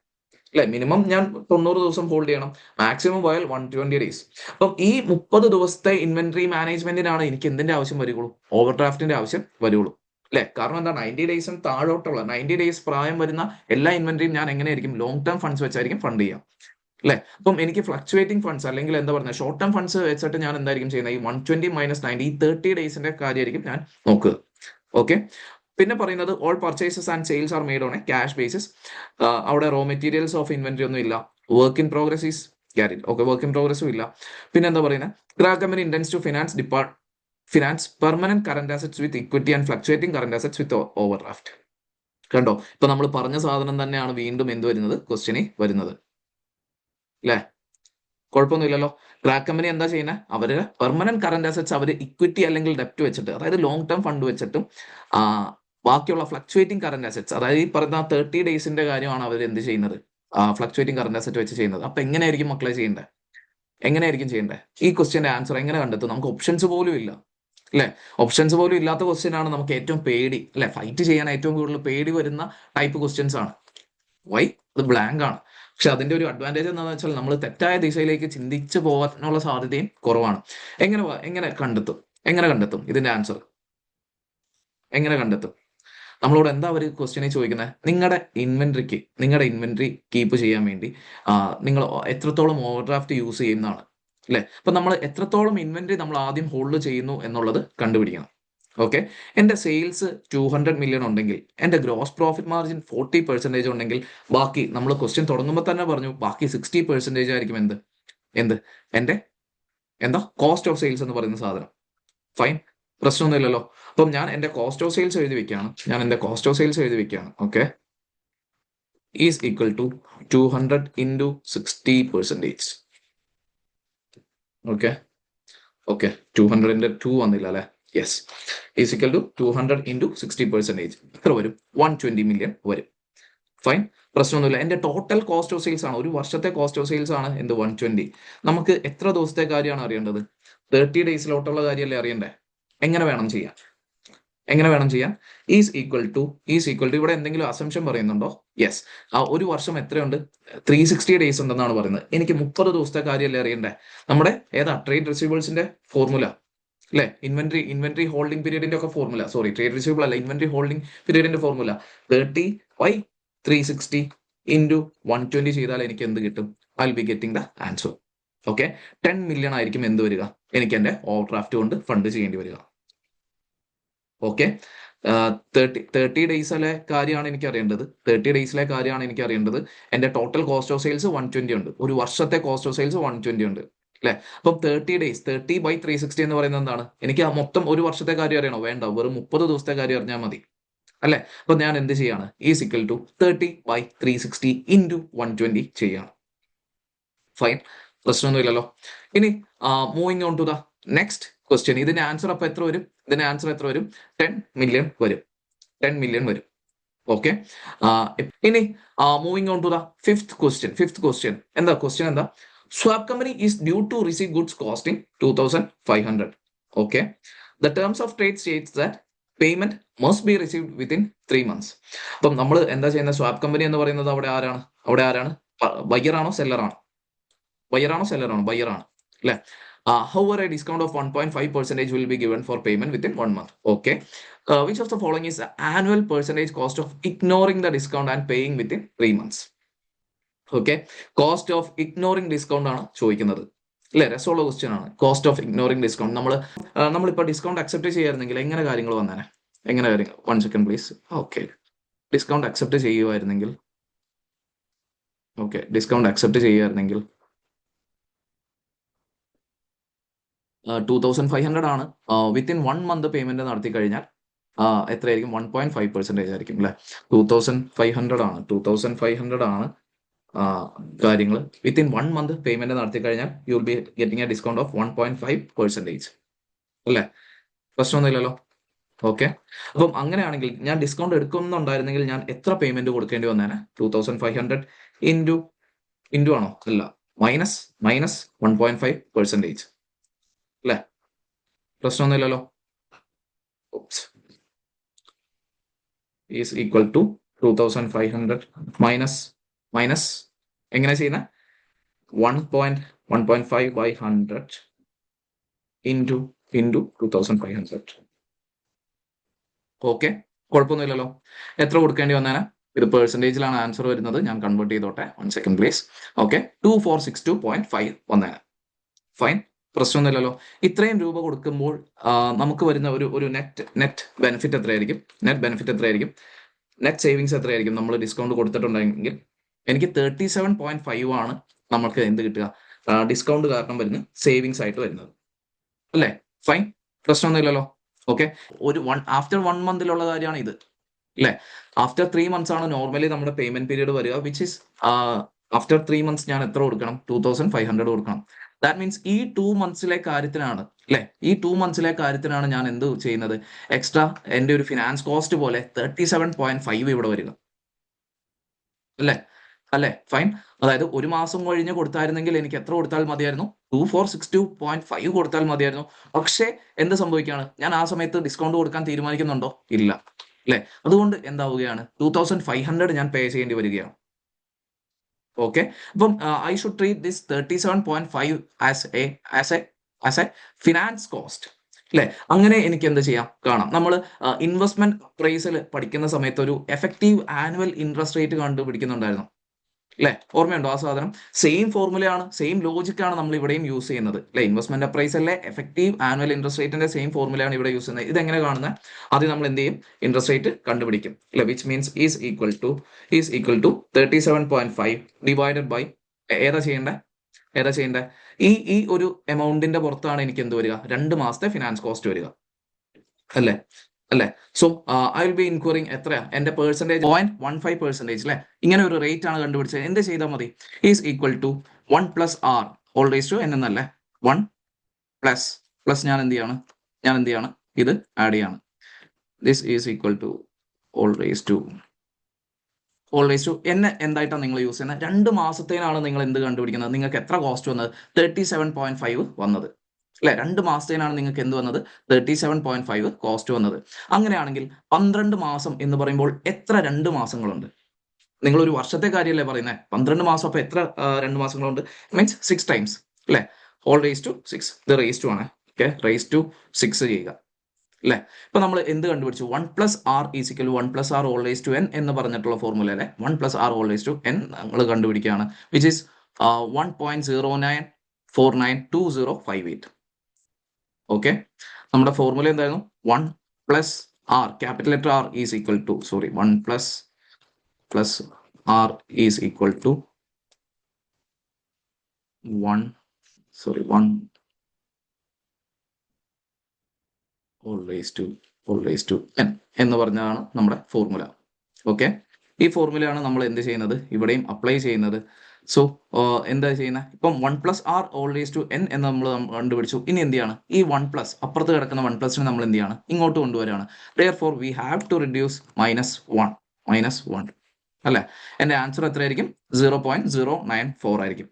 മിനിമം ഞാൻ 90 ദിവസം ഹോൾഡ് ചെയ്യണം, മാക്സിമം പോയാൽ 120 ഡേയ്സ്. അപ്പം ഈ 30 ദിവസത്തെ ഇൻവെന്ററി മാനേജ്മെന്റിനാണ് എനിക്ക് എന്തിന്റെ ആവശ്യം വരികയുള്ളൂ? ഓവർ ഡ്രാഫ്റ്റിന്റെ ആവശ്യം വരുള്ളൂ അല്ലെ? കാരണം എന്താ? 90 ഡേയ്സും താഴോട്ടുള്ള 90 ഡേയ്സ് പ്രായം വരുന്ന എല്ലാ ഇൻവെന്ററിയും ഞാൻ എങ്ങനെയായിരിക്കും? ലോങ് ടേം ഫണ്ട്സ് വെച്ചായിരിക്കും ഫണ്ട് ചെയ്യാം അല്ലെ? അപ്പം എനിക്ക് ഫ്ലക്ച്വേറ്റിംഗ് ഫണ്ട്സ് അല്ലെങ്കിൽ എന്താ പറയുക ഷോർട്ട് ടേം ഫണ്ട്സ് വെച്ചിട്ട് ഞാൻ എന്തായിരിക്കും ചെയ്യുന്നത്? ഈ 120 മൈനസ് 90 ഈ 30 ഡേയ്സിന്റെ കാര്യമായിരിക്കും ഞാൻ നോക്കുക. ഓക്കെ, പിന്നെ പറയുന്നത് all purchases and sales are made on a cash basis. അവിടെ റോ മെറ്റീരിയൽസ് ഓഫ് ഇൻവെന്ററി ഒന്നും ഇല്ല. Work in progress is carried. Okay, work in പ്രോഗ്രസും ഇല്ല. പിന്നെ എന്താ പറയുന്നത്? Crack company intends to finance permanent current assets with equity and fluctuating current assets with overdraft. കണ്ടോ? ഇപ്പൊ നമ്മൾ പറഞ്ഞ സാധനം തന്നെയാണ് വീണ്ടും എന്ത് വരുന്നത്? ക്വസ്റ്റ്യനിൽ വരുന്നത് അല്ലേ? കുഴപ്പമൊന്നുമില്ലല്ലോ. ക്രാക്ക് കമ്പനി എന്താ ചെയ്യുന്നത്? അവര് പെർമനന്റ് കറന്റ് അസറ്റ്സ് അവർ ഇക്വിറ്റി അല്ലെങ്കിൽ ഡെപ്റ്റ് വെച്ചിട്ട്, അതായത് ലോങ് ടേം ഫണ്ട് വെച്ചിട്ടും ബാക്കിയുള്ള ഫ്ലക്ച്വേറ്റിംഗ് കറന്റ് അസറ്റ്സ്, അതായത് ഈ പറഞ്ഞ 30 ഡേയ്സിന്റെ കാര്യമാണ് അവർ എന്ത് ചെയ്യുന്നത്? ഫ്ലക്ച്വേറ്റിംഗ് കറന്റ് അസറ്റ് വെച്ച് ചെയ്യുന്നത്. അപ്പൊ എങ്ങനെയായിരിക്കും മക്കളെ ചെയ്യേണ്ടത്? ഈ ക്വസ്റ്റ്യന്റെ ആൻസർ എങ്ങനെ കണ്ടെത്തും? നമുക്ക് ഓപ്ഷൻസ് പോലും ഇല്ല അല്ലെ? ഓപ്ഷൻസ് പോലും ഇല്ലാത്ത ക്വസ്റ്റ്യൻ ആണ് നമുക്ക് ഏറ്റവും പേടി അല്ലെ? ഫൈറ്റ് ചെയ്യാൻ ഏറ്റവും കൂടുതൽ പേടി വരുന്ന ടൈപ്പ് ക്വസ്റ്റ്യൻസ് ആണ്. വൈ? അത് ബ്ലാങ്ക് ആണ്. പക്ഷെ അതിന്റെ ഒരു അഡ്വാൻറ്റേജ് എന്താണെന്ന് വെച്ചാൽ നമ്മൾ തെറ്റായ ദിശയിലേക്ക് ചിന്തിച്ചു പോകാനുള്ള സാധ്യതയും കുറവാണ്. എങ്ങനെ കണ്ടെത്തും ഇതിന്റെ ആൻസർ? എങ്ങനെ കണ്ടെത്തും? നമ്മളോട് എന്താ അവർ ക്വസ്റ്റ്യനെ ചോദിക്കുന്നത്? നിങ്ങളുടെ ഇൻവെന്ററി കീപ്പ് ചെയ്യാൻ വേണ്ടി നിങ്ങൾ എത്രത്തോളം ഓവർ ഡ്രാഫ്റ്റ് യൂസ് ചെയ്യുന്നതാണ് അല്ലെ? അപ്പൊ നമ്മൾ എത്രത്തോളം ഇൻവെന്ററി നമ്മൾ ആദ്യം ഹോൾഡ് ചെയ്യുന്നു എന്നുള്ളത് കണ്ടുപിടിക്കണം. ഓക്കെ, എന്റെ സെയിൽസ് 200 മില്യൺ ഉണ്ടെങ്കിൽ എന്റെ ഗ്രോസ് പ്രോഫിറ്റ് മാർജിൻ 40% ഉണ്ടെങ്കിൽ ബാക്കി നമ്മൾ ക്വസ്റ്റ്യൻ തുടങ്ങുമ്പോൾ തന്നെ പറഞ്ഞു, ബാക്കി 60% ആയിരിക്കും എന്റെ എന്താ കോസ്റ്റ് ഓഫ് സെയിൽസ് എന്ന് പറയുന്ന സാധനം. ഫൈൻ, പ്രശ്നമൊന്നുമില്ലല്ലോ. അപ്പം ഞാൻ എന്റെ കോസ്റ്റ് ഓഫ് സെയിൽസ് എഴുതി വെക്കുകയാണ്. Okay, is equal to 200 into 60%. Okay 200 into 2 വന്നില്ല അല്ലെ? Yes, is equal to 200 into 60%. എത്ര വരും? 120 മില്യൺ വരും. ഫൈൻ, പ്രശ്നമൊന്നുമില്ല. എന്റെ ടോട്ടൽ കോസ്റ്റ് ഓഫ് സെയിൽസ് ആണ്, ഒരു വർഷത്തെ കോസ്റ്റ് ഓഫ് സെയിൽസ് ആണ് 120. നമുക്ക് എത്ര ദിവസത്തെ കാര്യമാണ് അറിയേണ്ടത്? 30 ഡേയ്സിലോട്ടുള്ള കാര്യമല്ലേ അറിയണ്ടേ? എങ്ങനെ വേണം ചെയ്യാൻ? ഈസ് ഈക്വൽ ടു ഇവിടെ എന്തെങ്കിലും അസംഷൻ പറയുന്നുണ്ടോ? യെസ്, ഒരു വർഷം എത്രയുണ്ട്? 360 ഡേയ്സ് ഉണ്ടെന്നാണ് പറയുന്നത്. എനിക്ക് 30 ദിവസത്തെ കാര്യമല്ലേ അറിയണ്ടേ? നമ്മുടെ ട്രേഡ് റിസീവബിൾസിന്റെ ഫോർമുല അല്ലെ? ഇൻവെന്ററി ഹോൾഡിംഗ് പീരീഡിന്റെ ഒക്കെ ഫോർമുല, സോറി ട്രേഡ് റിസീവബിൾ അല്ല, ഇൻവെന്ററി ഹോൾഡിംഗ് പീരീഡിന്റെ ഫോർമുല 30/360 into 120 ചെയ്താൽ എനിക്ക് എന്ത് കിട്ടും? I will be getting the answer. Okay, 10 million ആയിരിക്കും എന്ത് വരിക? എനിക്ക് എന്റെ ഓവർ ഡ്രാഫ്റ്റ് കൊണ്ട് ഫണ്ട് ചെയ്യേണ്ടി വരിക. ഓക്കെ, 30 ഡേയ്സിലെ കാര്യമാണ് എനിക്ക് അറിയേണ്ടത്. എന്റെ ടോട്ടൽ കോസ്റ്റ് ഓഫ് സെയിൽസ് 120 ഉണ്ട്, ഒരു വർഷത്തെ കോസ്റ്റ് ഓഫ് സെയിൽസ് 120 ഉണ്ട് അല്ലെ? അപ്പം 30 ഡേയ്സ് 30/360 എന്ന് പറയുന്നത് എന്താണ്? എനിക്ക് മൊത്തം ഒരു വർഷത്തെ കാര്യം അറിയണോ? വേണ്ട, വെറും 30 ദിവസത്തെ കാര്യം അറിഞ്ഞാൽ മതി അല്ലെ? അപ്പൊ ഞാൻ എന്ത് ചെയ്യാണ്? ഈസ് ഈക്വൽ ടു 30/360 into 120 ചെയ്യാണ്. ഫൈൻ, പ്രശ്നമൊന്നുമില്ലല്ലോ. ഇനി moving on to the next question. ഇതിന്റെ ആൻസർ അപ്പൊ എത്ര വരും? 10 മില്യൺ വരും. ഓക്കെ, ഇനി moving on to the fifth question. എന്താ? Swap company is due to receive goods costing 2500. Okay, the terms of trade states that payment must be received within 3 months. അപ്പം നമ്മൾ എന്താ ചെയ്യുന്ന? സ്വാപ്പ് കമ്പനി എന്ന് പറയുന്നത് അവിടെ ആരാണ്? ബയ്യറാണോ സെല്ലറാണോ? ബയ്യറാണ് അല്ലെ? However, a discount of 1.5% will be given for payment within 1 month. Okay, which of the following is the annual percentage cost of ignoring the discount and paying within 3 months? Okay, cost of ignoring discount ആണ് ചോദിക്കുന്നത് അല്ലെ, രസമുള്ള question ആണ്. Cost of ignoring discount നമ്മളിപ്പോൾ discount accept ചെയ്യായിരുന്നെങ്കിൽ എങ്ങനെ കാര്യങ്ങൾ വന്നേനെ, എങ്ങനെ കാര്യങ്ങൾ, 1 second please. Okay, discount accept ചെയ്യുമായിരുന്നെങ്കിൽ, ഓക്കെ, ഡിസ്കൗണ്ട് അക്സെപ്റ്റ് ചെയ്യുമായിരുന്നെങ്കിൽ 2500 ആണ്. വിത്തിൻ 1 മന്ത് പേയ്മെന്റ് നടത്തി കഴിഞ്ഞാൽ എത്രയായിരിക്കും? 1.5% ആയിരിക്കും അല്ലെ. 2500 ആണ്, 2500 ആണ് കാര്യങ്ങൾ. വിത്തിൻ 1 മന്ത് പേയ്മെന്റ് നടത്തി കഴിഞ്ഞാൽ you will be getting A discount of 1.5% അല്ലേ, പ്രശ്നമൊന്നുമില്ലല്ലോ. ഓക്കെ, അപ്പം അങ്ങനെയാണെങ്കിൽ ഞാൻ ഡിസ്കൗണ്ട് എടുക്കുന്നുണ്ടായിരുന്നെങ്കിൽ ഞാൻ എത്ര പേയ്മെന്റ് കൊടുക്കേണ്ടി വന്നേനെ? 2500 ഇൻറ്റു ആണോ? അല്ല, മൈനസ് 1.5% അല്ലേ, പ്രശ്നമൊന്നുമില്ലല്ലോ. ഈസ് ഈക്വൽ ടു 2500 മൈനസ് എങ്ങനെ ചെയ്യുന്ന 1.5 by 100 ഇൻറ്റു 2500. ഓക്കെ, കുഴപ്പമൊന്നുമില്ലല്ലോ. എത്ര കൊടുക്കേണ്ടി വന്നേനെ? ഇത് പെർസെൻറ്റേജിലാണ് ആൻസർ വരുന്നത്, ഞാൻ കൺവേർട്ട് ചെയ്തോട്ടെ. 1 സെക്കൻഡ് പ്ലീസ്. ഓക്കെ, 2462.5 വന്നേനെ. ഫൈൻ, പ്രശ്നമൊന്നുമില്ലല്ലോ. ഇത്രയും രൂപ കൊടുക്കുമ്പോൾ നമുക്ക് വരുന്ന ഒരു നെറ്റ് ബെനിഫിറ്റ് എത്രയായിരിക്കും? നെറ്റ് സേവിങ്സ് എത്രയായിരിക്കും? നമ്മൾ ഡിസ്കൗണ്ട് കൊടുത്തിട്ടുണ്ടെങ്കിൽ എനിക്ക് 37.5 ആണ് നമുക്ക് എന്ത് കിട്ടുക? ഡിസ്കൗണ്ട് കാരണം വരുന്ന സേവിങ്സ് ആയിട്ട് വരുന്നത് അല്ലേ. ഫൈൻ, പ്രശ്നമൊന്നുമില്ലല്ലോ. ഓക്കെ, ആഫ്റ്റർ 1 മന്തിലുള്ള കാര്യമാണ് ഇത് അല്ലേ. ആഫ്റ്റർ 3 months ആണ് നോർമലി നമ്മുടെ പേയ്മെന്റ് പീരീഡ് വരിക, വിച്ച് ഇസ് ആഫ്റ്റർ 3 months ഞാൻ എത്ര കൊടുക്കണം? 2500 കൊടുക്കണം. ദാറ്റ് മീൻസ് ഈ 2 monthsലെ കാര്യത്തിനാണ് അല്ലെ, ഈ 2 monthsലെ കാര്യത്തിനാണ് ഞാൻ എന്ത് ചെയ്യുന്നത്? എക്സ്ട്രാ എന്റെ ഒരു ഫിനാൻസ് കോസ്റ്റ് പോലെ 37.5 ഇവിടെ വരിക അല്ലേ. ഫൈൻ, അതായത് 1 മാസം കഴിഞ്ഞ് കൊടുത്തായിരുന്നെങ്കിൽ എനിക്ക് എത്ര കൊടുത്താൽ മതിയായിരുന്നു? 2462.5 കൊടുത്താൽ മതിയായിരുന്നു. പക്ഷേ എന്ത് സംഭവിക്കുകയാണ്? ഞാൻ ആ സമയത്ത് ഡിസ്കൗണ്ട് കൊടുക്കാൻ തീരുമാനിക്കുന്നുണ്ടോ? ഇല്ല അല്ലെ. അതുകൊണ്ട് എന്താവുകയാണ്? 2500 ഞാൻ പേ ചെയ്യേണ്ടി വരികയാണ്. ഓക്കെ, അപ്പം I should treat this 37.5 as A finance cost അല്ലെ. അങ്ങനെ എനിക്ക് എന്ത് ചെയ്യാം? കാണാം. നമ്മൾ ഇൻവെസ്റ്റ്മെന്റ് അപ്രൈസൽ പഠിക്കുന്ന സമയത്ത് ഒരു എഫക്റ്റീവ് ആനുവൽ ഇൻട്രസ്റ്റ് റേറ്റ് കണ്ടുപിടിക്കുന്നുണ്ടായിരുന്നു അല്ലെ, ഓർമ്മയുണ്ടോ ആ സാധനം? സെയിം ഫോർമുലയാണ്, സെയിം ലോജിക്കാണ് നമ്മൾ ഇവിടെയും യൂസ് ചെയ്യുന്നത് അല്ലെ. ഇൻവെസ്റ്റ്മെന്റ് അപ്രൈസലിലെ എഫക്റ്റീവ് ആനുവൽ ഇൻട്രസ്റ്റ് റേറ്റിന്റെ സെയിം ഫോർമുലയാണ് ഇവിടെ യൂസ് ചെയ്യുന്നത്. ഇതെങ്ങനെ കാണുന്നത്? ആദ്യം നമ്മൾ എന്ത് ചെയ്യും? ഇൻട്രസ്റ്റ് റേറ്റ് കണ്ടുപിടിക്കും അല്ലെ, which means is equal to 37.5 divided by ഏതാ ചെയ്യേണ്ടത്? ഈ ഒരു എമൗണ്ടിന്റെ പുറത്താണ് എനിക്ക് എന്ത് വരിക? 2 മാസത്തെ ഫിനാൻസ് കോസ്റ്റ് വരിക അല്ലേ. So I will be inquiring എത്രയാ? എന്റെ പെർസെന്റേജ് 0.15% അല്ലെ. ഇങ്ങനെ ഒരു റേറ്റ് ആണ് കണ്ടുപിടിച്ചത്. എന്ത് ചെയ്താൽ മതി? Is equal to 1 + r whole raise to n എന്നല്ലേ. 1 പ്ലസ് ഞാൻ എന്ത് ചെയ്യാണ്? ഇത് ആഡ് ചെയ്യാണ്. This is equal to whole raise to n എന്തായിട്ടാണ് നിങ്ങൾ യൂസ് ചെയ്യുന്നത്? 2 മാസത്തേനാണ് നിങ്ങൾ എന്ത് കണ്ടുപിടിക്കുന്നത്? നിങ്ങൾക്ക് എത്ര കോസ്റ്റ് വന്നത്? 37.5 വന്നത് അല്ലെ. 2 മാസത്തേനാണ് നിങ്ങൾക്ക് എന്ത് വന്നത്? 37.5 കോസ്റ്റ് വന്നത്. അങ്ങനെയാണെങ്കിൽ 12 മാസം എന്ന് പറയുമ്പോൾ എത്ര 2 മാസങ്ങളുണ്ട്? നിങ്ങൾ ഒരു വർഷത്തെ കാര്യമല്ലേ പറയുന്നത്? 12 മാസം, അപ്പൊ എത്ര 2 മാസങ്ങളുണ്ട്? മീൻസ് 6 times അല്ലെ. ഹോൾ റേസ് ടു 6, ഇത് റേസ് ടു ആണ്. ഓക്കെ, റേസ് ടു 6 ചെയ്യുക അല്ലെ. ഇപ്പൊ നമ്മൾ എന്ത് കണ്ടുപിടിച്ചു? 1 + r is equal 1 + r whole raise to n എന്ന് പറഞ്ഞിട്ടുള്ള ഫോർമുല അല്ലെ. 1 + r whole raise to n നമ്മൾ കണ്ടുപിടിക്കുകയാണ്, വിച്ച് ഈസ് 1.09492058. ഓക്കെ, നമ്മുടെ ഫോർമുല എന്തായിരുന്നു? 1 + r, capital letter r is equal to 1 + r is equal to 1 whole raise to n എന്ന് പറഞ്ഞതാണ് നമ്മുടെ ഫോർമുല. ഓക്കെ, ഈ ഫോർമുലയാണ് നമ്മൾ എന്ത് ചെയ്യുന്നത്? ഇവിടെയും അപ്ലൈ ചെയ്യുന്നത്. സോ എന്താ ചെയ്യുന്നത്? ഇപ്പം 1 + r whole raise to n എന്ന് നമ്മൾ കണ്ടുപിടിച്ചു. ഇനി എന്ത് ചെയ്യാണ്? ഈ 1+ അപ്പുറത്ത് കിടക്കുന്ന 1+നെ നമ്മൾ എന്ത് ചെയ്യാണ്? ഇങ്ങോട്ട് കൊണ്ടുവരികയാണ്. Therefore we have to reduce -1 അല്ലെ. എന്റെ ആൻസർ എത്രയായിരിക്കും? 0.094 ആയിരിക്കും.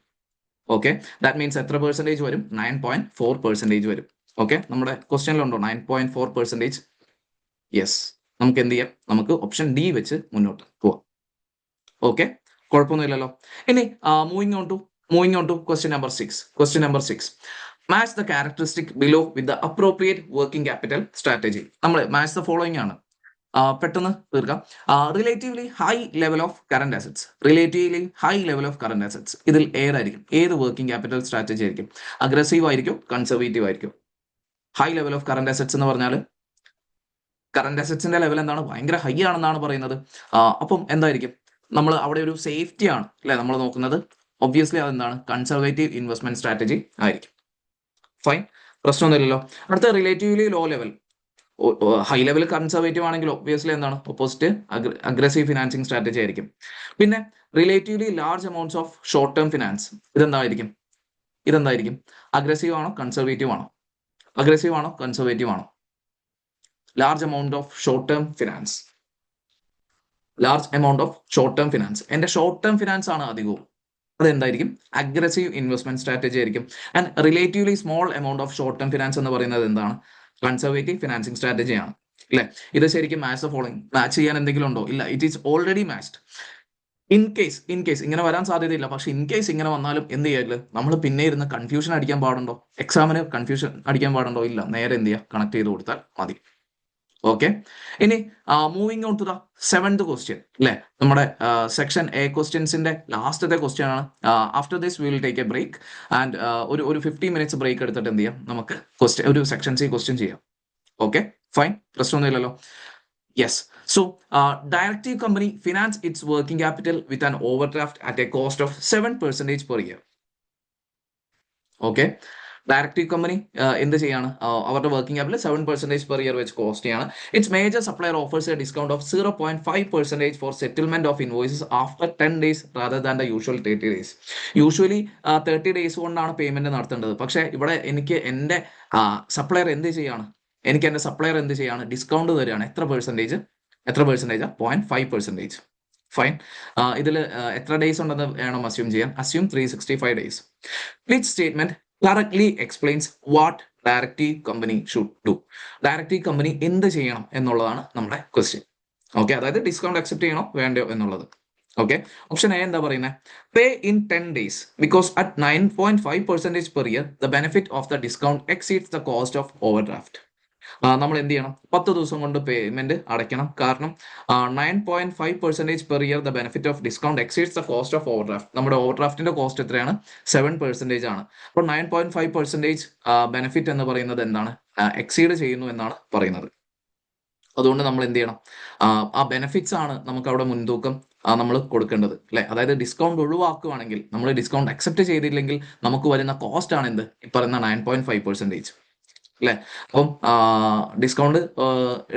ഓക്കെ, ദാറ്റ് മീൻസ് എത്ര പെർസെൻറ്റേജ് വരും? 9.4% വരും. ഓക്കെ, നമ്മുടെ ക്വസ്റ്റ്യനിലുണ്ടോ 9.4%? യെസ്, നമുക്ക് എന്ത് ചെയ്യാം? നമുക്ക് ഓപ്ഷൻ ഡി വെച്ച് മുന്നോട്ട് പോവാം. ഓക്കെ, കുഴപ്പമൊന്നുമില്ലല്ലോ. ഇനി moving on to question number 6. Match the characteristic below with the appropriate working capital strategy. നമ്മൾ മാച്ച് ദ ഫോളോയിങ് ആണ്. പെട്ടെന്ന് തീർക്കാം. Relatively high level of current assets, relatively high level of current assets, ഇതിൽ ഏതായിരിക്കും, ഏത് working capital strategy ആയിരിക്കും? Aggressive ആയിരിക്കും, conservative ആയിരിക്കും? High level of current assets എന്ന് പറഞ്ഞാൽ കറന്റ് അസറ്റ്സിന്റെ ലെവൽ എന്താണ്, ഭയങ്കര ഹൈ ആണെന്നാണ് പറയുന്നത്. അപ്പം എന്തായിരിക്കും, നമ്മൾ അവിടെ ഒരു സേഫ്റ്റി ആണ് അല്ലെ നമ്മൾ നോക്കുന്നത്. ഒബ്വിയസ്ലി അതെന്താണ്, കൺസർവേറ്റീവ് ഇൻവെസ്റ്റ്മെന്റ് സ്ട്രാറ്റജി ആയിരിക്കും. ഫൈൻ, പ്രശ്നമൊന്നുമില്ലല്ലോ. അടുത്ത relatively low level. High level conservative ആണെങ്കിൽ ഒബ്വിയസ്ലി എന്താണ്, ഓപ്പോസിറ്റ് അഗ്രസീവ് ഫിനാൻസിങ് സ്ട്രാറ്റജി ആയിരിക്കും. പിന്നെ relatively large amounts of short term finance, ഇതെന്തായിരിക്കും, അഗ്രസീവ് ആണോ കൺസർവേറ്റീവ് ആണോ? അഗ്രസീവ് ആണോ കൺസർവേറ്റീവ് ആണോ? Large amount of short term finance, large amount of short term finance, എന്റെ ഷോർട്ട് ടേം ഫിനാൻസ് ആണ് അധികവും, അതെന്തായിരിക്കും, അഗ്രസീവ് ഇൻവെസ്റ്റ്മെന്റ് സ്ട്രാറ്റജി ആയിരിക്കും. And relatively small amount of short term finance എന്ന് പറയുന്നത് എന്താണ്, കൺസർവേറ്റീവ് ഫിനാൻസിങ് സ്ട്രാറ്റജിയാണ്. അല്ലെ, ഇത് ശരിക്കും മാച്ച് ദ ഫോളോയിങ്, മാച്ച് ചെയ്യാൻ എന്തെങ്കിലും ഉണ്ടോ? ഇല്ല, it is already matched. In case ഇങ്ങനെ വരാൻ സാധ്യതയില്ല, പക്ഷെ ഇൻ കേസ് ഇങ്ങനെ വന്നാലും എന്ത് ചെയ്യരുത്, നമ്മൾ പിന്നെ ഇരുന്ന് കൺഫ്യൂഷൻ അടിക്കാൻ പാടുണ്ടോ? എക്സാമിന് കൺഫ്യൂഷൻ അടിക്കാൻ പാടുണ്ടോ? ഇല്ല, നേരെ എന്ത് ചെയ്യുക, കണക്ട് ചെയ്ത് കൊടുത്താൽ മതി. ഓക്കെ, ഇനി moving on to the seventh question അല്ലെ, നമ്മുടെ സെക്ഷൻ എ ക്വസ്റ്റ്യൻസിന്റെ ലാസ്റ്റത്തെ ക്വസ്റ്റ്യൻ ആണ്. After this we will take a break and ഒരു 15 മിനിറ്റ്സ് ബ്രേക്ക് എടുത്തിട്ട് എന്ത് ചെയ്യാം, നമുക്ക് ക്വസ്റ്റ്യൻ, ഒരു സെക്ഷൻ സി ക്വസ്റ്റ്യൻ ചെയ്യാം. ഓക്കെ, ഫൈൻ, പ്രശ്നമൊന്നുമില്ലല്ലോ. Yes, so Directive company finance its working capital with an overdraft at a cost of 7% per year. Okay, Directive company എന്ത് ചെയ്യാണ്, അവരുടെ വർക്കിംഗ് ക്യാപിറ്റൽ 7% പെർ ഇയർ വെച്ച് കോസ്റ്റ് ചെയ്യാണ്. Its major supplier offers a discount of 0.5% for settlement of invoices after 10 days rather than the usual 30 days. Usually 30 days കൊണ്ടാണ് payment നടത്തേണ്ടത്. പക്ഷേ ഇവിടെ എനിക്ക് എൻ്റെ സപ്ലയർ എന്ത് ചെയ്യാണ്, ഡിസ്കൗണ്ട് തരികയാണ്. എത്ര പെർസെൻറ്റേജ്? 0.5%. ഫൈൻ, ഇതിൽ എത്ര ഡേയ്സ് ഉണ്ടെന്ന് വേണം അസ്യൂം ചെയ്യാൻ? Assume 365 days. Which statement correctly explains what directive company should do? Directive company എന്ത് ചെയ്യണം എന്നുള്ളതാണ് നമ്മുടെ ക്വസ്റ്റ്യൻ. ഓക്കെ, അതായത് ഡിസ്കൗണ്ട് അക്സെപ്റ്റ് ചെയ്യണോ വേണ്ടയോ എന്നുള്ളത്. ഓക്കെ, ഓപ്ഷൻ എ എന്താ പറയുന്നത്, പേ in 10 days because at 9.5% per year the benefit of the discount exceeds the cost of overdraft. നമ്മൾ എന്ത് ചെയ്യണം, 10 ദിവസം കൊണ്ട് പേയ്മെന്റ് അടയ്ക്കണം. കാരണം 9.5% per year the benefit of discount exceeds the cost of overdraft. നമ്മുടെ ഓവർഡ്രാഫ്റ്റിന്റെ കോസ്റ്റ് എത്രയാണ്? 7% ആണ്. അപ്പോൾ 9.5% ബെനിഫിറ്റ് എന്ന് പറയുന്നത് എന്താണ്, എക്സീഡ് ചെയ്യുന്നു എന്നാണ് പറയുന്നത്. അതുകൊണ്ട് നമ്മൾ എന്ത് ചെയ്യണം, ആ ബെനിഫിറ്റ്സ് ആണ് നമുക്ക് അവിടെ മുൻതൂക്കം നമ്മൾ കൊടുക്കേണ്ടത് അല്ലെ. അതായത് ഡിസ്കൗണ്ട് ഒഴിവാക്കുകയാണെങ്കിൽ, നമ്മൾ ഡിസ്കൗണ്ട് അക്സെപ്റ്റ് ചെയ്തില്ലെങ്കിൽ നമുക്ക് വരുന്ന കോസ്റ്റ് ആണ് എന്ത്, ഈ പറയുന്ന 9.5%. അല്ലെ, അപ്പം ഡിസ്കൗണ്ട്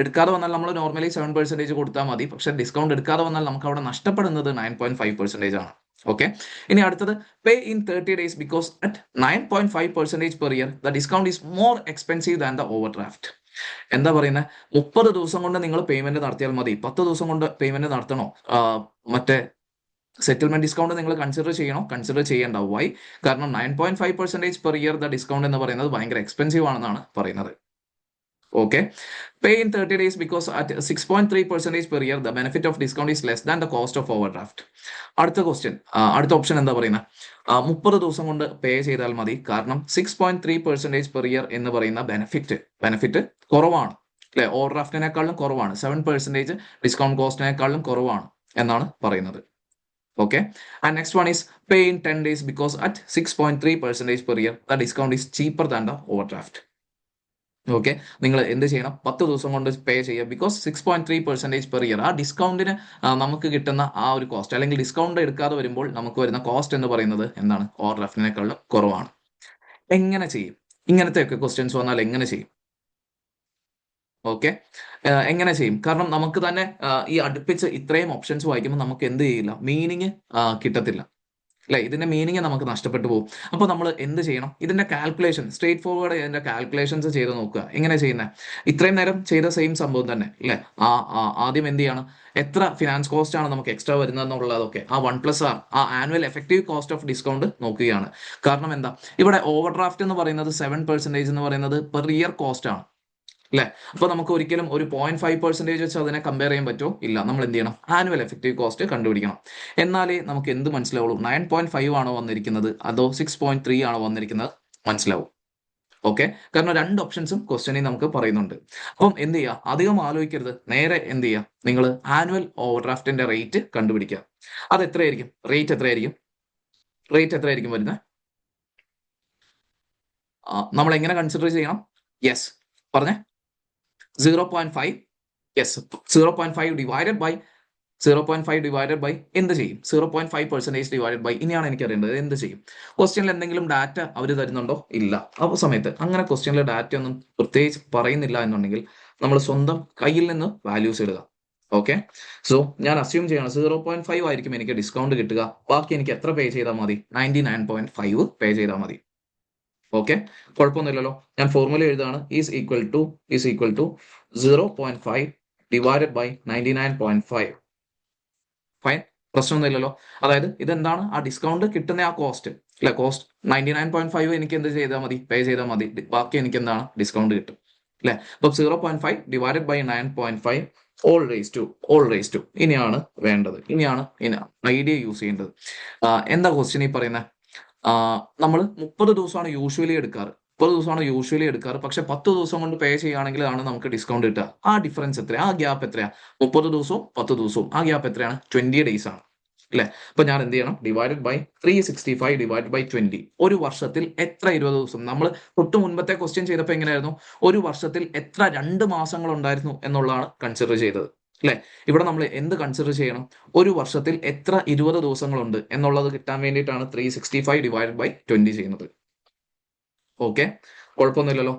എടുക്കാതെ വന്നാൽ നമ്മൾ നോർമലി 7% കൊടുത്താൽ മതി. പക്ഷെ ഡിസ്കൗണ്ട് എടുക്കാതെ വന്നാൽ നമുക്ക് അവിടെ നഷ്ടപ്പെടുന്നത് 9.5% ആണ്. ഓക്കെ, ഇനി അടുത്തത് പേ in 30 days because at 9.5% per year the discount is more expensive than the over draft. എന്താ പറയുന്നത്, 30 ദിവസം കൊണ്ട് നിങ്ങൾ പേയ്മെന്റ് നടത്തിയാൽ മതി, 10 ദിവസം കൊണ്ട് പേയ്മെന്റ് നടത്തണോ? മറ്റേ സെറ്റിൽമെന്റ് ഡിസ്കൗണ്ട് നിങ്ങൾ കൺസിഡർ ചെയ്യേണ്ട. വൈ? കാരണം 9.5% പെർ ഇയർ ദ ഡിസ്കൗണ്ട് എന്ന് പറയുന്നത് ഭയങ്കര എക്സ്പെൻസീവ് ആണെന്നാണ് പറയുന്നത്. Okay, pay in 30 days because at 6.3% per year the benefit of discount is less than the cost of over draft. അടുത്ത ഓപ്ഷൻ എന്താ പറയുന്നത്, 30 ദിവസം കൊണ്ട് പേ ചെയ്താൽ മതി. കാരണം 6.3% പെർ ഇയർ എന്ന് പറയുന്ന ബെനിഫിറ്റ് കുറവാണ് അല്ലെ, ഓവർ ഡ്രാഫ്റ്റിനേക്കാളും കുറവാണ്. 7% ഡിസ്കൗണ്ട് കോസ്റ്റിനേക്കാളും കുറവാണ് എന്നാണ് പറയുന്നത്. Okay, and next one is pay in 10 days because at 6.3% per year the discount is cheaper than the overdraft. Okay, നിങ്ങൾ എന്ത് ചെയ്യണം, 10 ദിവസം കൊണ്ട് പേ ചെയ്യുക. ബിക്കോസ് 6.3% പെർ ഇയർ, ആ ഡിസ്കൗണ്ടിന് നമുക്ക് കിട്ടുന്ന ആ ഒരു കോസ്റ്റ്, അല്ലെങ്കിൽ ഡിസ്കൗണ്ട് എടുക്കാതെ വരുമ്പോൾ നമുക്ക് വരുന്ന കോസ്റ്റ് എന്ന് പറയുന്നത് എന്താണ്, ഓവർഡ്രാഫ്റ്റിനേക്കാളും കുറവാണ്. എങ്ങനെ ചെയ്യും ഇങ്ങനത്തെയൊക്കെ ക്വസ്റ്റ്യൻസ് വന്നാൽ? എങ്ങനെ ചെയ്യും? ഓക്കെ, എങ്ങനെ ചെയ്യും? കാരണം നമുക്ക് തന്നെ ഈ അടുപ്പിച്ച് ഇത്രയും ഓപ്ഷൻസ് വായിക്കുമ്പോൾ നമുക്ക് എന്ത് ചെയ്യില്ല, മീനിങ് കിട്ടത്തില്ല അല്ലെ, ഇതിന്റെ മീനിങ് നമുക്ക് നഷ്ടപ്പെട്ടു പോകും. അപ്പോൾ നമ്മൾ എന്ത് ചെയ്യണം, ഇതിന്റെ കാൽക്കുലേഷൻ സ്ട്രേറ്റ് ഫോർവേഡ്, ഇതിന്റെ കാൽക്കുലേഷൻസ് ചെയ്ത് നോക്കുക. എങ്ങനെ ചെയ്യുന്നത്? ഇത്രയും നേരം ചെയ്ത സെയിം സംഭവം തന്നെ അല്ലെ. ആദ്യം എന്ത് ചെയ്യണം, എത്ര ഫിനാൻസ് കോസ്റ്റ് ആണ് നമുക്ക് എക്സ്ട്രാ വരുന്നതെന്നുള്ളതൊക്കെ ആ 1+R, ആ annual effective cost of discount നോക്കുകയാണ്. കാരണം എന്താ, ഇവിടെ ഓവർ ഡ്രാഫ്റ്റ് എന്ന് പറയുന്നത് 7% എന്ന് പറയുന്നത് പെർ ഇയർ കോസ്റ്റ് ആണ് അല്ലെ. അപ്പൊ നമുക്ക് ഒരിക്കലും ഒരു 0.5% വെച്ച് അതിനെ കമ്പയർ ചെയ്യാൻ പറ്റുമോ? ഇല്ല. നമ്മൾ എന്ത് ചെയ്യണം, ആനുവൽ എഫക്റ്റീവ് കോസ്റ്റ് കണ്ടുപിടിക്കണം. എന്നാലേ നമുക്ക് എന്ത് മനസ്സിലാവുള്ളൂ, 9.5 ആണോ വന്നിരിക്കുന്നത് അതോ 6.3 ആണോ വന്നിരിക്കുന്നത് മനസ്സിലാവും. ഓക്കെ, കാരണം 2 ഓപ്ഷൻസും ക്വസ്റ്റ്യനിൽ നമുക്ക് പറയുന്നുണ്ട്. അപ്പം എന്ത് ചെയ്യുക, അധികം ആലോചിക്കരുത്, നേരെ എന്ത് ചെയ്യുക, നിങ്ങൾ ആനുവൽ ഓവർ ഡ്രാഫ്റ്റിന്റെ റേറ്റ് കണ്ടുപിടിക്കുക. അത് എത്രയായിരിക്കും, റേറ്റ് എത്രയായിരിക്കും വരുന്നത്? നമ്മൾ എങ്ങനെ കൺസിഡർ ചെയ്യണം? യെസ്, പറഞ്ഞേ. 0.5. യെസ്, 0.5 ഡിവൈഡഡ് ബൈ എന്ത് ചെയ്യും? 0.5% ഡിവൈഡഡ് ബൈ, ഇനിയാണ് എനിക്ക് അറിയേണ്ടത്, എന്ത് ചെയ്യും? ക്വസ്റ്റ്യനിൽ എന്തെങ്കിലും ഡാറ്റ അവർ തരുന്നുണ്ടോ? ഇല്ല. ആ സമയത്ത് അങ്ങനെ ക്വസ്റ്റ്യനിലെ ഡാറ്റ ഒന്നും പ്രത്യേകിച്ച് പറയുന്നില്ല എന്നുണ്ടെങ്കിൽ നമ്മൾ സ്വന്തം കയ്യിൽ നിന്ന് വാല്യൂസ് ഇടുക. ഓക്കെ, സോ ഞാൻ അസ്യൂം ചെയ്യണം 0.5 ആയിരിക്കും എനിക്ക് ഡിസ്കൗണ്ട് കിട്ടുക. ബാക്കി എനിക്ക് എത്ര പേ ചെയ്താൽ മതി? 99.5 പേ ചെയ്താൽ മതി. ഓക്കെ, കുഴപ്പമൊന്നുമില്ലല്ലോ. ഞാൻ ഫോർമുല എഴുതാണ്. Is equal to 0.5 divided by 99.5. Fine, പ്രശ്നമൊന്നുമില്ലല്ലോ. അതായത് ഇതെന്താണ്, ആ ഡിസ്കൗണ്ട് കിട്ടുന്ന ആ കോസ്റ്റ് അല്ലെ, കോസ്റ്റ് 99.5 എനിക്ക് എന്ത് ചെയ്താൽ മതി? പേ ചെയ്താൽ മതി. ബാക്കി എനിക്ക് എന്താണ്, ഡിസ്കൗണ്ട് കിട്ടും അല്ലെ. അപ്പൊ 0.5 divided by 9.5 all raise to ഇനിയാണ് വേണ്ടത്, ഇനിയാണ് ഐഡിയ യൂസ് ചെയ്യേണ്ടത്. എന്താ ക്വസ്റ്റ്യൻ ഈ പറയുന്നത്? നമ്മൾ 30 ദിവസമാണ് യൂഷ്വലി എടുക്കാറ്, പക്ഷെ 10 ദിവസം കൊണ്ട് പേ ചെയ്യുകയാണെങ്കിൽ ആണ് നമുക്ക് ഡിസ്കൗണ്ട് കിട്ടുക. ആ ഡിഫറൻസ് എത്രയാ, ആ ഗ്യാപ്പ് എത്രയാ? 30 ദിവസവും 10 ദിവസവും, ആ ഗ്യാപ്പ് എത്രയാണ്? 20 ഡേയ്സ് ആണ് അല്ലെ. അപ്പൊ ഞാൻ എന്ത് ചെയ്യണം? Divided by 365 divide by 20. ഒരു വർഷത്തിൽ എത്ര 20 ദിവസം? നമ്മൾ തൊട്ട് മുൻപത്തെ ക്വസ്റ്റ്യൻ ചെയ്തപ്പോൾ എങ്ങനെയായിരുന്നു? ഒരു വർഷത്തിൽ എത്ര 2 മാസങ്ങൾ ഉണ്ടായിരുന്നു എന്നുള്ളതാണ് കൺസിഡർ ചെയ്തത് അല്ലെ. ഇവിടെ നമ്മൾ എന്ത് കൺസിഡർ ചെയ്യണം? ഒരു വർഷത്തിൽ എത്ര 20 ദിവസങ്ങളുണ്ട് എന്നുള്ളത് കിട്ടാൻ വേണ്ടിയിട്ടാണ് 365 ഡിവൈഡ് ബൈ 20 ചെയ്യുന്നത്. ഓക്കെ, കുഴപ്പമൊന്നുമില്ലല്ലോ.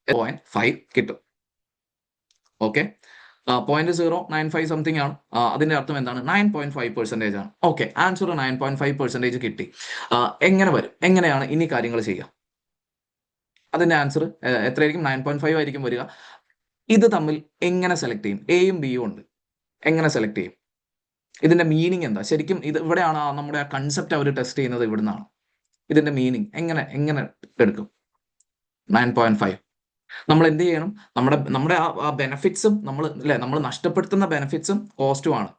0.5 കിട്ടും. ഓക്കെ, 0.095 സംതിങ് ആണ്. അതിന്റെ അർത്ഥം എന്താണ്? 9.5% ആണ്. ഓക്കെ, ആൻസർ 9.5% കിട്ടി. എങ്ങനെ വരും, എങ്ങനെയാണ് ഇനി കാര്യങ്ങൾ ചെയ്യുക? അതിന്റെ ആൻസർ എത്രയായിരിക്കും? 9.5 ആയിരിക്കും വരിക. ഇത് തമ്മിൽ എങ്ങനെ സെലക്ട് ചെയ്യും? എയും ബിയും ഉണ്ട്, എങ്ങനെ സെലക്ട് ചെയ്യും? ഇതിന്റെ മീനിങ് എന്താ? ശരിക്കും ഇത് ഇവിടെയാണ് നമ്മുടെ ആ കൺസെപ്റ്റ് അവർ ടെസ്റ്റ് ചെയ്യുന്നത്. ഇവിടുന്നാണ് ഇതിന്റെ മീനിങ്. എങ്ങനെ എടുക്കും 9.5? നമ്മൾ എന്ത് ചെയ്യണം? നമ്മുടെ ആ ബെനിഫിറ്റ്സും നമ്മൾ നഷ്ടപ്പെടുത്തുന്ന ബെനിഫിറ്റ്സും കോസ്റ്റും ആണ്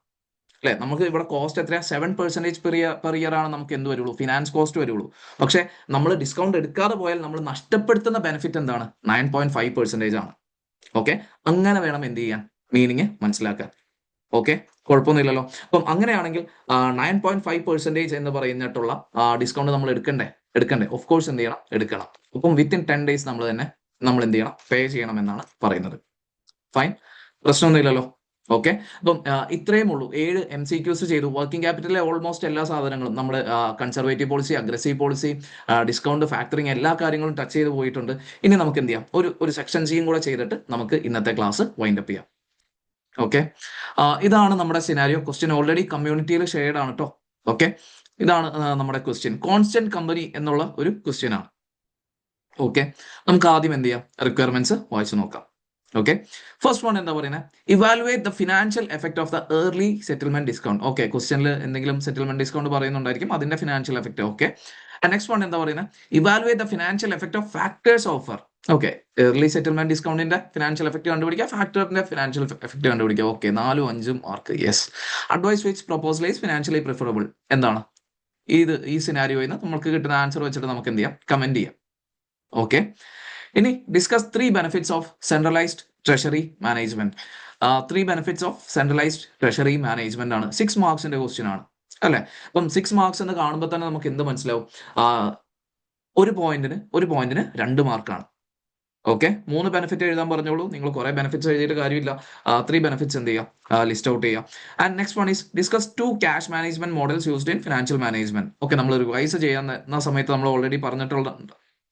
അല്ലെ. നമുക്ക് ഇവിടെ കോസ്റ്റ് എത്രയാ? 7% പെർ ഇയർ ആണ് നമുക്ക് എന്ത് വരുള്ളൂ? ഫിനാൻസ് കോസ്റ്റ് വരുള്ളൂ. പക്ഷെ നമ്മൾ ഡിസ്കൗണ്ട് എടുക്കാതെ പോയാൽ നമ്മൾ നഷ്ടപ്പെടുത്തുന്ന ബെനിഫിറ്റ് എന്താണ്? 9.5% ആണ്. ഓക്കെ, അങ്ങനെ വേണം എന്ത് ചെയ്യാൻ, മീനിങ് മനസ്സിലാക്കാൻ. ഓക്കെ, കുഴപ്പമൊന്നുമില്ലല്ലോ. അപ്പം അങ്ങനെയാണെങ്കിൽ 9.5% എന്ന് പറയുന്നിട്ടുള്ള ഡിസ്കൗണ്ട് നമ്മൾ എടുക്കണ്ടേ? ഓഫ് കോഴ്സ് എന്ത് ചെയ്യണം? എടുക്കണം. അപ്പം വിത്തിൻ 10 ഡേയ്സ് നമ്മൾ എന്ത് ചെയ്യണം? പേ ചെയ്യണം എന്നാണ് പറയുന്നത്. ഫൈൻ, പ്രശ്നമൊന്നുമില്ലല്ലോ. ഓക്കെ, അപ്പം ഇത്രയും ഉള്ളൂ. 7 MCQs ചെയ്തു. വർക്കിംഗ് ക്യാപിറ്റലിലെ ഓൾമോസ്റ്റ് എല്ലാ സാധനങ്ങളും നമ്മൾ conservative policy, aggressive policy, discount, factoring, എല്ലാ കാര്യങ്ങളും ടച്ച് ചെയ്ത് പോയിട്ടുണ്ട്. ഇനി നമുക്ക് എന്ത് ചെയ്യാം? ഒരു സെക്ഷൻ സിയും കൂടെ ചെയ്തിട്ട് നമുക്ക് ഇന്നത്തെ ക്ലാസ് വൈൻഡ് അപ്പ് ചെയ്യാം. ഓക്കെ, ഇതാണ് നമ്മുടെ സിനാരിയോ. ക്വസ്റ്റ്യൻ ഓൾറെഡി കമ്മ്യൂണിറ്റിയിൽ ഷെയർഡ് ആണ് കേട്ടോ. ഓക്കെ, ഇതാണ് നമ്മുടെ ക്വസ്റ്റ്യൻ. കോൺസ്റ്റന്റ് കമ്പനി എന്നുള്ള ഒരു ക്വസ്റ്റ്യൻ ആണ്. ഓക്കെ, നമുക്ക് ആദ്യം എന്ത് ചെയ്യാം? റിക്വയർമെന്റ്സ് വായിച്ചു നോക്കാം. ഓക്കെ, ഫസ്റ്റ് വൺ എന്താ പറയുന്നത്? Evaluate the financial effect of the early settlement discount. Okay, ക്വസ്റ്റ്യനിൽ എന്തെങ്കിലും സെറ്റിൽമെന്റ് ഡിസ്കൗണ്ട് പറയുന്നുണ്ടായിരിക്കും, അതിന്റെ financial effect. Okay, next one എന്താ പറയുന്നത്? Evaluate the financial effect of factors offer. Okay, early settlement ഡിസ്കൗണ്ടിന്റെ ഫിനാൻഷ്യൽ എഫക്ട് കണ്ടുപിടിക്കുക, ഫാക്ടറിന്റെ ഫിനാൻഷ്യൽ എഫക്ട് കണ്ടുപിടിക്കുക. ഓക്കെ, 4ഉം 5ഉം mark. Yes. Advise which proposal is financially preferable. എന്താണ് ഈ സിനാരിയോയിൽ നിന്ന് നമുക്ക് കിട്ടുന്ന ആൻസർ വെച്ചിട്ട് നമുക്ക് എന്ത് ചെയ്യാം? കമന്റ് ചെയ്യാം. ഓക്കെ, ഇനി discuss 3 benefits of centralised treasury management. 3 benefits of centralised treasury management ആണ്. 6 മാർക്സിന്റെ ക്വസ്റ്റ്യൻ ആണ് അല്ലെ. അപ്പം 6 മാർക്സ് എന്ന് കാണുമ്പോൾ തന്നെ നമുക്ക് എന്ത് മനസ്സിലാവും? ഒരു പോയിന്റിന് 2 മാർക്കാണ്. ഓക്കെ, 3 ബെനിഫിറ്റ് എഴുതാൻ പറഞ്ഞോളൂ. നിങ്ങൾ കുറെ ബെനിഫിറ്റ്സ് എഴുതിയിട്ട് കാര്യമില്ല. 3 ബെനിഫിറ്റ്സ് എന്ത് ചെയ്യാം? ലിസ്റ്റ് ഔട്ട് ചെയ്യാം. And next one is discuss 2 cash management models used in financial management. Okay, നമ്മൾ റിവൈസ് ചെയ്യുന്ന സമയത്ത് നമ്മൾ ഓൾറെഡി പറഞ്ഞിട്ടുള്ള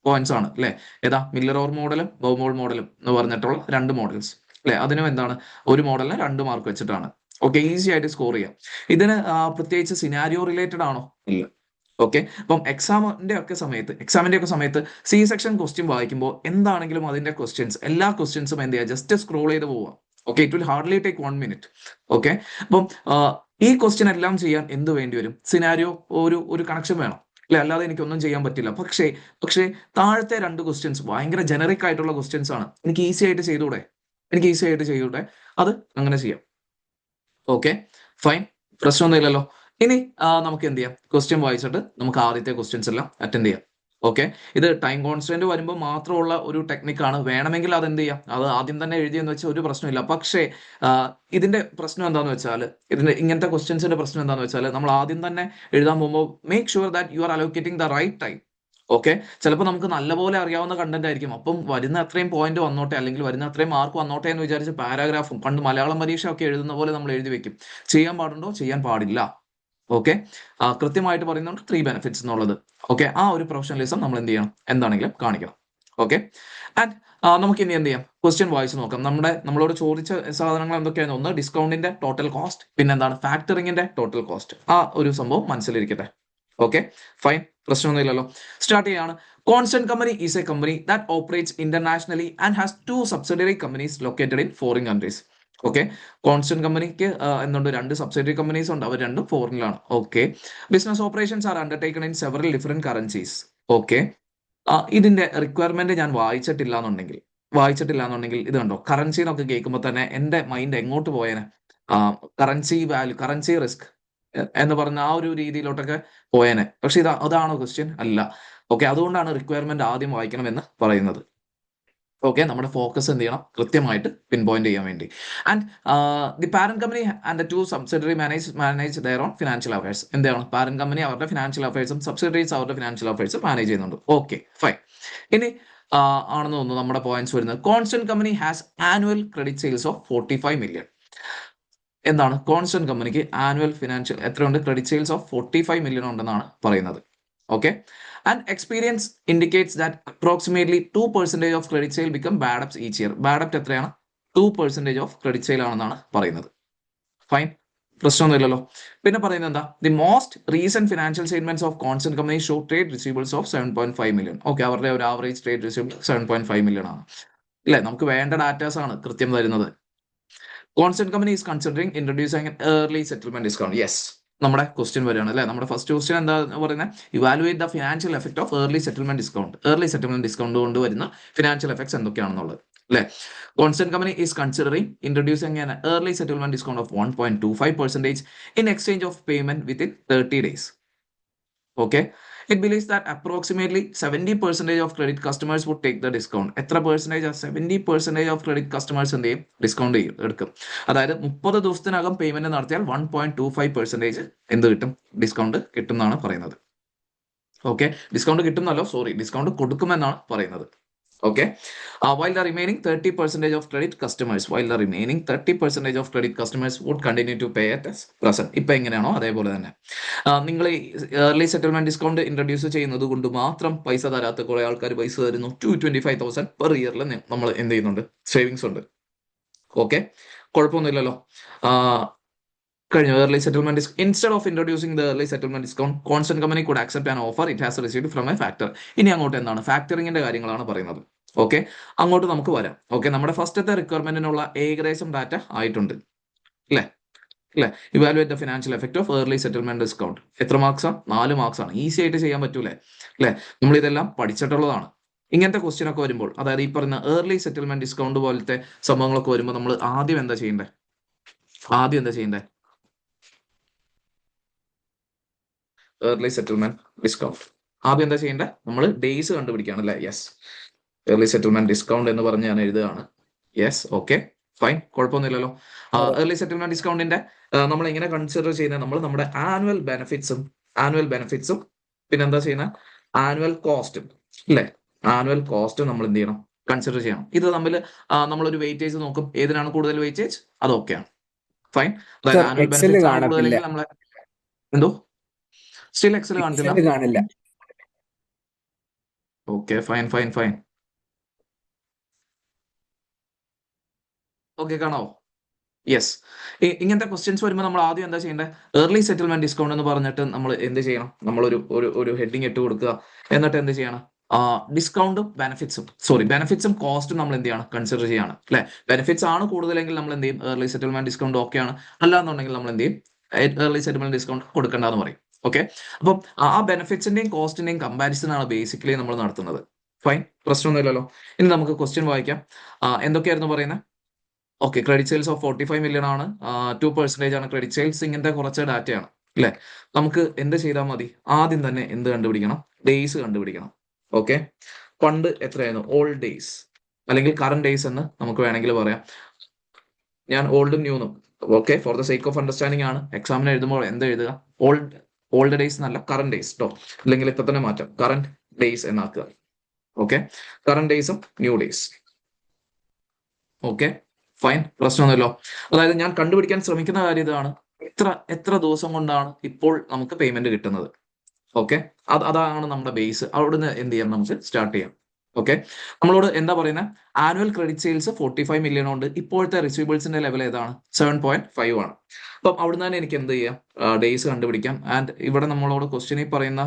പോയിന്റ്സ് ആണ് അല്ലെ. ഏതാ? മില്ലറോർ മോഡലും ബൗമോൾ മോഡലും എന്ന് പറഞ്ഞിട്ടുള്ള 2 മോഡൽസ് അല്ലെ. അതിനും എന്താണ്? ഒരു മോഡലിന് 2 മാർക്ക് വെച്ചിട്ടാണ്. ഓക്കെ, ഈസി ആയിട്ട് സ്കോർ ചെയ്യാം. ഇതിന് പ്രത്യേകിച്ച് സിനാരിയോ റിലേറ്റഡ് ആണോ? ഇല്ല. ഓക്കെ, അപ്പം എക്സാമിന്റെ ഒക്കെ സമയത്ത് സി സെക്ഷൻ ക്വസ്റ്റ്യൻ വായിക്കുമ്പോൾ എന്താണെങ്കിലും അതിന്റെ എല്ലാ ക്വസ്റ്റ്യൻസും എന്ത് ചെയ്യുക? ജസ്റ്റ് സ്ക്രോൾ ചെയ്ത് പോവുക. Okay, it will hardly take 1 minute. Okay, അപ്പം ഈ ക്വസ്റ്റ്യൻ എല്ലാം ചെയ്യാൻ എന്ത് വേണ്ടി വരും? സിനാരിയോ ഒരു കണക്ഷൻ വേണം അല്ലെ, അല്ലാതെ എനിക്കൊന്നും ചെയ്യാൻ പറ്റില്ല. പക്ഷേ താഴത്തെ 2 ക്വസ്റ്റ്യൻസ് ഭയങ്കര ജനറിക് ആയിട്ടുള്ള ക്വസ്റ്റ്യൻസ് ആണ്. എനിക്ക് ഈസി ആയിട്ട് ചെയ്തൂടെ? അത് അങ്ങനെ ചെയ്യാം. ഓക്കെ, ഫൈൻ, പ്രശ്നമൊന്നുമില്ലല്ലോ. ഇനി നമുക്ക് എന്ത് ചെയ്യാം? ക്വസ്റ്റ്യൻ വായിച്ചിട്ട് നമുക്ക് ആദ്യത്തെ ക്വസ്റ്റ്യൻസ് എല്ലാം അറ്റൻഡ് ചെയ്യാം. ഓക്കെ, ഇത് ടൈം കോൺസ്റ്റന്റ് വരുമ്പോൾ മാത്രമുള്ള ഒരു ടെക്നിക്കാണ്. വേണമെങ്കിൽ അത് എന്ത് ചെയ്യാം, അത് ആദ്യം തന്നെ എഴുതിയെന്ന് വെച്ചാൽ ഒരു പ്രശ്നമില്ല. പക്ഷേ ഇതിന്റെ പ്രശ്നം എന്താണെന്ന് വെച്ചാൽ, ഇതിന്റെ ഇങ്ങനത്തെ ക്വസ്റ്റ്യൻസിന്റെ പ്രശ്നം എന്താണെന്ന് വെച്ചാൽ, നമ്മൾ ആദ്യം തന്നെ എഴുതാൻ പോകുമ്പോൾ make sure that you are allocating the right time. Okay, ചിലപ്പോൾ നമുക്ക് നല്ലപോലെ അറിയാവുന്ന കണ്ടന്റ് ആയിരിക്കും, അപ്പം വരുന്ന അത്രയും പോയിന്റ് വന്നോട്ടെ, അല്ലെങ്കിൽ വരുന്ന അത്രയും മാർക്ക് വന്നോട്ടെ എന്ന് വിചാരിച്ച് പാരാഗ്രാഫും പണ്ട് മലയാളം പരീക്ഷ ഒക്കെ എഴുതുന്ന പോലെ നമ്മൾ എഴുതി വെക്കും. ചെയ്യാൻ പാടുണ്ടോ? ചെയ്യാൻ പാടില്ല. ഓക്കെ, കൃത്യമായിട്ട് പറയുന്നുണ്ട് 3 ബെനിഫിറ്റ്സ് എന്നുള്ളത്. ഓക്കെ, ആ ഒരു പ്രൊഫഷണലിസം നമ്മൾ എന്ത് ചെയ്യണം, എന്താണെങ്കിലും കാണിക്കണം. ഓക്കെ, ആൻഡ് നമുക്ക് ഇനി എന്ത് ചെയ്യാം, ക്വസ്റ്റ്യൻ വായിച്ച് നോക്കാം. നമ്മളോട് ചോദിച്ച സാധനങ്ങൾ എന്തൊക്കെയാണ്? ഒന്ന് ഡിസ്കൗണ്ടിന്റെ ടോട്ടൽ കോസ്റ്റ്, പിന്നെ എന്താണ് ഫാക്ടറിങ്ങിന്റെ ടോട്ടൽ കോസ്റ്റ്. ആ ഒരു സംഭവം മനസ്സിലിരിക്കട്ടെ. ഓക്കെ, ഫൈൻ, പ്രശ്നമൊന്നുമില്ലല്ലോ. സ്റ്റാർട്ട് ചെയ്യാണ്. Constant company is a company that operates internationally and has 2 subsidiary companies located in foreign countries. Okay, constant കമ്പനിക്ക് എന്തുണ്ട്, 2 സബ്സിഡിയറി കമ്പനീസ് ഉണ്ട്, അവർ രണ്ടും ഫോറിനിലാണ്. Okay, business operations are undertaken in several different currencies. Okay, ഇതിന്റെ requirement ഞാൻ വായിച്ചിട്ടില്ല എന്നുണ്ടെങ്കിൽ ഇത് കണ്ടോ, കറൻസി എന്നൊക്കെ കേൾക്കുമ്പോൾ തന്നെ എന്റെ മൈൻഡ് എങ്ങോട്ട് പോയേനെ? കറൻസി വാല്യൂ, കറൻസി റിസ്ക് എന്ന് പറഞ്ഞ ആ ഒരു രീതിയിലോട്ടൊക്കെ പോയേനെ. പക്ഷെ അതാണോ ക്വസ്റ്റ്യൻ? അല്ല. ഓക്കെ, അതുകൊണ്ടാണ് റിക്വയർമെന്റ് ആദ്യം വായിക്കണമെന്ന് പറയുന്നത്. ഓക്കെ, നമ്മുടെ ഫോക്കസ് എന്ത് ചെയ്യണം, കൃത്യമായിട്ട് പിൻ പോയിന്റ് ചെയ്യാൻ വേണ്ടി. And the parent company and the 2 subsidiary manage their own financial affairs. എന്താണ്, പാരന്റ് കമ്പനി അവരുടെ ഫിനാൻഷ്യൽ അഫയേഴ്സും സബ്സിഡറീസ് അവരുടെ ഫിനാൻഷ്യൽ അഫയേഴ്സും മാനേജ് ചെയ്യുന്നുണ്ട്. Okay, fine. ഇനി ആണെന്ന് തോന്നുന്നു നമ്മുടെ പോയിന്റ്സ് വരുന്നത്. Constant company has annual credit sales of 45 million. എന്താണ്, കോൺസ്റ്റന്റ് കമ്പനിക്ക് ആനുവൽ ഫിനാൻഷ്യൽ എത്രയുണ്ട്? ക്രെഡിറ്റ് സെയിൽസ് ഓഫ് 45 മില്യൺ ഉണ്ടെന്നാണ് പറയുന്നത്. Okay, and experience indicates that approximately 2% of credit sale become bad debts each year. Bad debt എത്രയാണ്? 2% of credit sale ആണെന്നാണ് പറയുന്നത്. Fine, പ്രശ്നമൊന്നുമില്ലല്ലോ. പിന്നെ പറയുന്നത് എന്താ? The most recent financial statements of constant company show trade receivables of 7.5 million. Okay, അവരുടെ ഒരു average trade receivable 7.5 million ആണ്. ഇല്ലേ, നമുക്ക് വേണ്ട ഡാറ്റാസ് ആണ് കൃത്യം തരുന്നത്. Constant company is considering introducing early settlement discount. Yes, നമ്മുടെ ക്വസ്റ്റ്യൻ വരികയാണ് അല്ലെ. നമ്മുടെ ഫസ്റ്റ് ക്വസ്റ്റ്യൻ എന്താ പറയുന്നത്? Evaluate the financial effect of early settlement discount. Early settlement discount കൊണ്ട് വരുന്ന ഫിനാൻഷ്യൽ എഫക്ട്സ് എന്തൊക്കെയാണെന്നുള്ളത് അല്ലെ. Constant company is considering introducing an early settlement discount of 1.25% in exchange of payment within 30 days. Okay, it believes that approximately 70% of credit customers would take the discount. എത്ര percentage? 70% of credit customers എന്ത് ചെയ്യും? Discount എടുക്കും. അതായത് 30 ദിവസത്തിനകം payment നടത്തിയാൽ 1.25% എന്ത് കിട്ടും? Discount കിട്ടും എന്നാണ് പറയുന്നത്. ഓക്കെ, ഡിസ്കൗണ്ട് കിട്ടുന്നല്ലോ, സോറി, ഡിസ്കൗണ്ട് കൊടുക്കുമെന്നാണ് പറയുന്നത്. Okay, while the remaining 30% of credit customers would continue to pay at as present. ഇപ്പൊ എങ്ങനെയാണോ അതേപോലെ തന്നെ നിങ്ങൾ ഏർലി സെറ്റിൽമെന്റ് ഡിസ്കൗണ്ട് ഇൻട്രൊഡ്യൂസ് ചെയ്യുന്നത് കൊണ്ട് മാത്രം പൈസ തരാത്ത കുറെ ആൾക്കാർ പൈസ തരുന്നു. 225,000 പെർ ഇയറിൽ നമ്മൾ എന്ത് ചെയ്യുന്നുണ്ട്? സേവിങ്സ് ഉണ്ട്. ഓക്കെ, കുഴപ്പമൊന്നുമില്ലല്ലോ. കഴിഞ്ഞു. Early settlement instead of introducing the early settlement discount constant company could accept an offer it has received from A factor. ഇനി അങ്ങോട്ട് എന്താണ്? ഫാക്ടറിങ്ങിന്റെ കാര്യങ്ങളാണ് പറയുന്നത്. ഓക്കെ, അങ്ങോട്ട് നമുക്ക് വരാം. ഓക്കെ, നമ്മുടെ ഫസ്റ്റത്തെ റിക്വയർമെന്റിനുള്ള ഏകദേശം ഡാറ്റ ആയിട്ടുണ്ട് അല്ലേ. Evaluate the financial effect of early settlement discount. എത്ര മാർക്സാണ്? 4 മാർക്സ് ആണ്. ഈസി ആയിട്ട് ചെയ്യാൻ പറ്റൂലേ അല്ലെ. നമ്മൾ ഇതെല്ലാം പഠിച്ചിട്ടുള്ളതാണ്. ഇങ്ങനത്തെ ക്വസ്റ്റ്യൻ ഒക്കെ വരുമ്പോൾ, അതായത് ഈ പറഞ്ഞ ഏർലി സെറ്റിൽമെന്റ് ഡിസ്കൗണ്ട് പോലത്തെ സംഭവങ്ങളൊക്കെ വരുമ്പോൾ നമ്മൾ ആദ്യം എന്താ ചെയ്യേണ്ടത്? ഏർലി സെറ്റിൽമെന്റ് ഡിസ്കൗണ്ട് ആദ്യം എന്താ ചെയ്യേണ്ടത്? നമ്മൾ ഡേയ്സ് കണ്ടുപിടിക്കുകയാണ് അല്ലേ. യെസ്, ഏർലി സെറ്റിൽമെന്റ് ഡിസ്കൗണ്ട് എന്ന് പറഞ്ഞ് ഞാൻ എഴുതുകയാണ്. യെസ്, ഓക്കെ, ഫൈൻ, കുഴപ്പമൊന്നുമില്ലല്ലോ. ഏർലി സെറ്റിൽമെന്റ് ഡിസ്കൗണ്ടിന്റെ നമ്മൾ എങ്ങനെ കൺസിഡർ ചെയ്യുന്നത്? നമ്മൾ നമ്മുടെ ആനുവൽ ബെനിഫിറ്റ്സും പിന്നെ എന്താ ചെയ്യുന്നത്? ആനുവൽ കോസ്റ്റും അല്ലേ. ആനുവൽ കോസ്റ്റ് നമ്മൾ എന്ത് ചെയ്യണം? കൺസിഡർ ചെയ്യണം. ഇത് തമ്മിൽ നമ്മളൊരു വെയിറ്റേജ് നോക്കും. ഏതിനാണ് കൂടുതൽ വെയിറ്റേജ്? അതൊക്കെയാണ്. ഫൈൻ, അതായത് ആനുവൽ ബെനിഫിറ്റ്സ് ആണ് കൂടുതലെങ്കിൽ നമ്മളെ എന്തോ സ്റ്റിൽ എക്സൽ കാണില്ല. Okay, fine. ഓക്കെ, കാണാവോ? യെസ്, ഇങ്ങനത്തെ ക്വസ്റ്റ്യൻസ് വരുമ്പോൾ നമ്മൾ ആദ്യം എന്താ ചെയ്യേണ്ടത്? ഏർലി സെറ്റിൽമെന്റ് ഡിസ്കൗണ്ട് എന്ന് പറഞ്ഞിട്ട് നമ്മൾ എന്ത് ചെയ്യണം? നമ്മളൊരു ഹെഡിങ് ഇട്ട് കൊടുക്കുക. എന്നിട്ട് എന്ത് ചെയ്യണം? ഡിസ്കൗണ്ടും ബെനിഫിറ്റ്സും കോസ്റ്റും നമ്മൾ എന്ത് ചെയ്യണം? കൺസിഡർ ചെയ്യണം അല്ലെ. ബെനിഫിറ്റ്സ് ആണ് കൂടുതലെങ്കിൽ നമ്മൾ എന്ത് ചെയ്യും? ഏർലി സെറ്റിൽമെന്റ് ഡിസ്കൗണ്ട് ഓക്കെയാണ്. അല്ലാന്നുണ്ടെങ്കിൽ നമ്മൾ എന്ത് ചെയ്യും? ഏർലി സെറ്റിൽമെന്റ് ഡിസ്കൗണ്ട് കൊടുക്കേണ്ടെന്ന് പറയും. ഓക്കെ, അപ്പം ആ ബെനിഫിറ്റ്സിന്റെയും കോസ്റ്റിന്റെയും കമ്പാരിസൺ ആണ് ബേസിക്കലി നമ്മൾ നടത്തുന്നത്. ഫൈൻ, പ്രശ്നമൊന്നുമില്ലല്ലോ. ഇനി നമുക്ക് ക്വസ്റ്റ്യൻ വായിക്കാം. എന്തൊക്കെയായിരുന്നു പറയുന്നത്? Okay, credit sales of 45 million ആണ്. 2% ആണ് ക്രെഡിറ്റ് സെയിൽസ്. ഇങ്ങനത്തെ കുറച്ച് ഡാറ്റയാണ് അല്ലെ. നമുക്ക് എന്ത് ചെയ്താൽ മതി? ആദ്യം തന്നെ എന്ത് കണ്ടുപിടിക്കണം? ഡേയ്സ് കണ്ടുപിടിക്കണം. ഓക്കെ, പണ്ട് എത്രയായിരുന്നു? ഓൾഡ് ഡേയ്സ് അല്ലെങ്കിൽ കറന്റ് ഡേയ്സ് എന്ന് നമുക്ക് വേണമെങ്കിൽ പറയാം. ഞാൻ ഓൾഡും ന്യൂന്നും okay for the sake of understanding ആണ്. എക്സാമിന് എഴുതുമ്പോൾ എന്ത് എഴുതുക? ഓൾഡ് ഡേയ്സ് എന്നല്ല കറന്റ് ഡേയ്സ് കേട്ടോ. അല്ലെങ്കിൽ ഇപ്പൊ തന്നെ മാറ്റാം, കറന്റ് ഡേയ്സ് എന്നാക്കുക. ഓക്കെ, കറന്റ് ഡേയ്സും ന്യൂ ഡേയ്സ്. ഓക്കെ ഫൈൻ, പ്രശ്നമൊന്നുമില്ലോ. അതായത് ഞാൻ കണ്ടുപിടിക്കാൻ ശ്രമിക്കുന്ന കാര്യം ഇതാണ്, എത്ര ദിവസം കൊണ്ടാണ് ഇപ്പോൾ നമുക്ക് പേയ്മെന്റ് കിട്ടുന്നത്. ഓക്കെ, അതാണ് നമ്മുടെ ബേസ്. അവിടുന്ന് എന്ത് ചെയ്യാം, നമുക്ക് സ്റ്റാർട്ട് ചെയ്യാം. ഓക്കെ, നമ്മളോട് എന്താ പറയുന്നത്? ആനുവൽ ക്രെഡിറ്റ് സെയിൽസ് 45 മില്യൺ ഉണ്ട്. ഇപ്പോഴത്തെ റിസീവബിൾസിന്റെ ലെവൽ ഏതാണ്? 7.5 ആണ്. അപ്പം അവിടുന്ന് തന്നെ എനിക്ക് എന്ത് ചെയ്യാം, ഡേയ്സ് കണ്ടുപിടിക്കാം. ആൻഡ് ഇവിടെ നമ്മളോട് ക്വസ്റ്റ്യനിൽ പറയുന്ന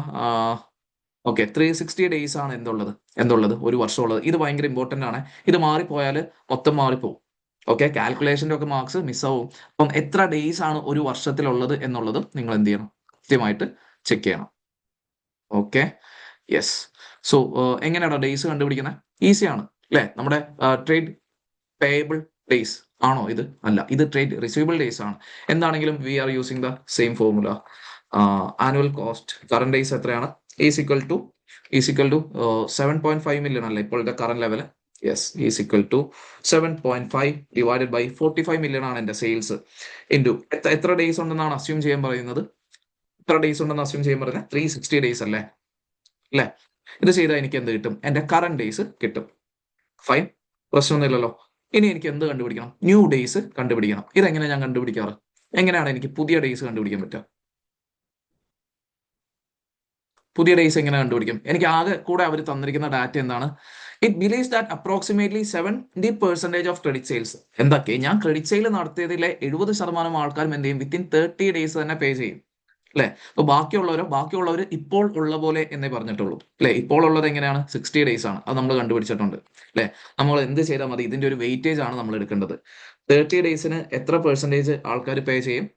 ഓക്കെ 360 ഡേയ്സ് ആണ് എന്തുള്ളത് ഒരു വർഷമുള്ളത്. ഇത് ഭയങ്കര ഇമ്പോർട്ടന്റ് ആണ്. ഇത് മാറിപ്പോയാൽ മൊത്തം മാറിപ്പോകും. ഓക്കെ, കാൽക്കുലേഷന്റെ ഒക്കെ മാർക്സ് മിസ്സാവും. അപ്പം എത്ര ഡേയ്സ് ആണ് ഒരു വർഷത്തിലുള്ളത് എന്നുള്ളതും നിങ്ങൾ എന്ത് ചെയ്യണം, കൃത്യമായിട്ട് ചെക്ക് ചെയ്യണം. Okay, yes. സോ എങ്ങനെയാണോ ഡേയ്സ് കണ്ടുപിടിക്കുന്നത്? ഈസിയാണ് അല്ലേ? നമ്മുടെ ട്രേഡ് പേയബിൾ ഡേയ്സ് ആണോ ഇത്? അല്ല, ഇത് ട്രേഡ് റിസീവബിൾ ഡേയ്സ് ആണ്. എന്താണെങ്കിലും we are using the same formula. Annual cost current days എത്രയാണ്? ഈസ് ഈക്വൽ ടു 7.5 മില്യൺ അല്ലേ ഇപ്പോഴത്തെ current level? Yes, is equal to 7.5 divided by 45 million ആണ് എന്റെ സെയിൽസ്. ഇൻറ്റു എത്ര ഡേയ്സ് ഉണ്ടെന്നാണ് അസ്യൂം ചെയ്യാൻ പറയുന്നത്? എത്ര ഡേയ്സ് ഉണ്ടെന്ന് അസ്യൂം ചെയ്യാൻ പറയുന്നത്? 360 ഡേയ്സ് അല്ലേ? ഇത് ചെയ്താൽ എനിക്ക് എന്ത് കിട്ടും? എന്റെ കറന്റ് ഡേയ്സ് കിട്ടും. ഫൈൻ, പ്രശ്നമൊന്നുമില്ലല്ലോ. ഇനി എനിക്ക് എന്ത് കണ്ടുപിടിക്കണം? ന്യൂ ഡേയ്സ് കണ്ടുപിടിക്കണം. ഇതെങ്ങനെ ഞാൻ കണ്ടുപിടിക്കാറ്? എങ്ങനെയാണ് എനിക്ക് പുതിയ ഡേയ്സ് കണ്ടുപിടിക്കാൻ പറ്റുക? പുതിയ ഡേയ്സ് എങ്ങനെ കണ്ടുപിടിക്കും? എനിക്ക് ആകെ കൂടെ അവർ തന്നിരിക്കുന്ന ഡാറ്റ എന്താണ്? It believes that approximately 70% of credit sales. എന്തൊക്കെ? ഞാൻ ക്രെഡിറ്റ് സെയിൽ നടത്തിയതിലെ 70% ആൾക്കാരും എന്ത് ചെയ്യും? വിത്തിൻ 30 ഡേയ്സ് തന്നെ പേ ചെയ്യും അല്ലെ? അപ്പൊ ബാക്കിയുള്ളവർ ഇപ്പോൾ ഉള്ള പോലെ എന്നേ പറഞ്ഞിട്ടുള്ളൂ അല്ലെ? ഇപ്പോൾ ഉള്ളത് എങ്ങനെയാണ്? 60 ഡേയ്സ് ആണ്. അത് നമ്മൾ കണ്ടുപിടിച്ചിട്ടുണ്ട് അല്ലെ? നമ്മൾ എന്ത് ചെയ്താൽ മതി? ഇതിന്റെ ഒരു വെയിറ്റേജ് ആണ് നമ്മൾ എടുക്കേണ്ടത്. 30 ഡേയ്സിന് എത്ര പെർസെന്റേജ് ആൾക്കാർ പേ ചെയ്യും?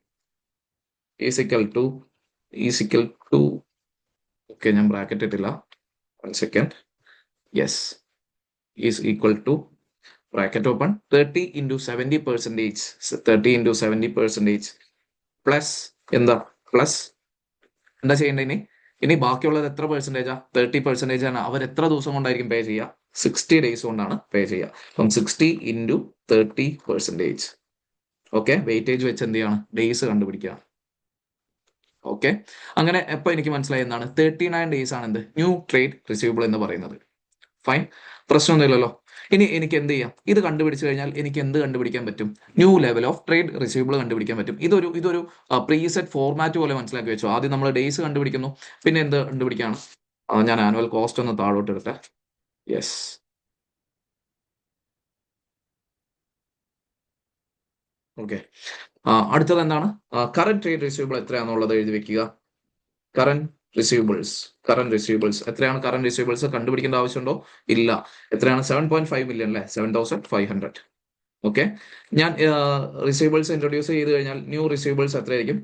ഈസിക്കൽ ടു ഓക്കെ, ഞാൻ ബ്രാക്കറ്റ് ഇട്ടില്ല, 1 second. Yes, is equal to bracket open 30 into 70%. 30 into 70% plus എന്താ ചെയ്യേണ്ടത്? ഇനി ബാക്കിയുള്ളത് എത്ര പെർസെന്റേജാ? 30% ആണ്. അവർ എത്ര ദിവസം കൊണ്ടായിരിക്കും പേ ചെയ്യുക? 60 ഡേയ്സ് കൊണ്ടാണ് പേ ചെയ്യുക. അപ്പം 60 into 30%. ഓക്കെ, വെയിറ്റേജ് വെച്ച് എന്ത് ചെയ്യാണ്? ഡേയ്സ് കണ്ടുപിടിക്കുക. ഓക്കെ, അങ്ങനെ എപ്പോൾ എനിക്ക് മനസ്സിലായി എന്താണ്? 39 ഡേയ്സ് ആണ് എന്ത്? ന്യൂ ട്രേഡ് റിസീവബിൾ എന്ന് പറയുന്നത്. ഫൈൻ, പ്രശ്നമൊന്നുമില്ലല്ലോ. ഇനി എനിക്ക് എന്ത് ചെയ്യാം? ഇത് കണ്ടുപിടിച്ചു കഴിഞ്ഞാൽ എനിക്ക് എന്ത് കണ്ടുപിടിക്കാൻ പറ്റും? New level of trade receivable കണ്ടുപിടിക്കാൻ പറ്റും. ഇതൊരു പ്രീസെറ്റ് ഫോർമാറ്റ് പോലെ മനസ്സിലാക്കി വെച്ചു. ആദ്യം നമ്മൾ ഡേയ്സ് കണ്ടുപിടിക്കുന്നു, പിന്നെ എന്ത് കണ്ടുപിടിക്കാണ്? ഞാൻ ആനുവൽ കോസ്റ്റ് ഒന്ന് താഴോട്ട് എടുത്തെ. Yes, okay. അടുത്തത് എന്താണ്? കറന്റ് ട്രേഡ് റിസീവബിൾ എത്രയാണെന്നുള്ളത് എഴുതി വെക്കുക. കറന്റ് റിസീവബിൾസ് എത്രയാണ്? കറന്റ് റിസീവബിൾസ് കണ്ടുപിടിക്കേണ്ട ആവശ്യമുണ്ടോ? ഇല്ല. എത്രയാണ്? 7.5 മില്യൺ അല്ലെ? 7,500. ഓക്കെ, ഞാൻ റിസീവബിൾസ് ഇൻട്രൊഡ്യൂസ് ചെയ്ത് കഴിഞ്ഞാൽ ന്യൂ റിസീവബിൾസ് എത്രയായിരിക്കും?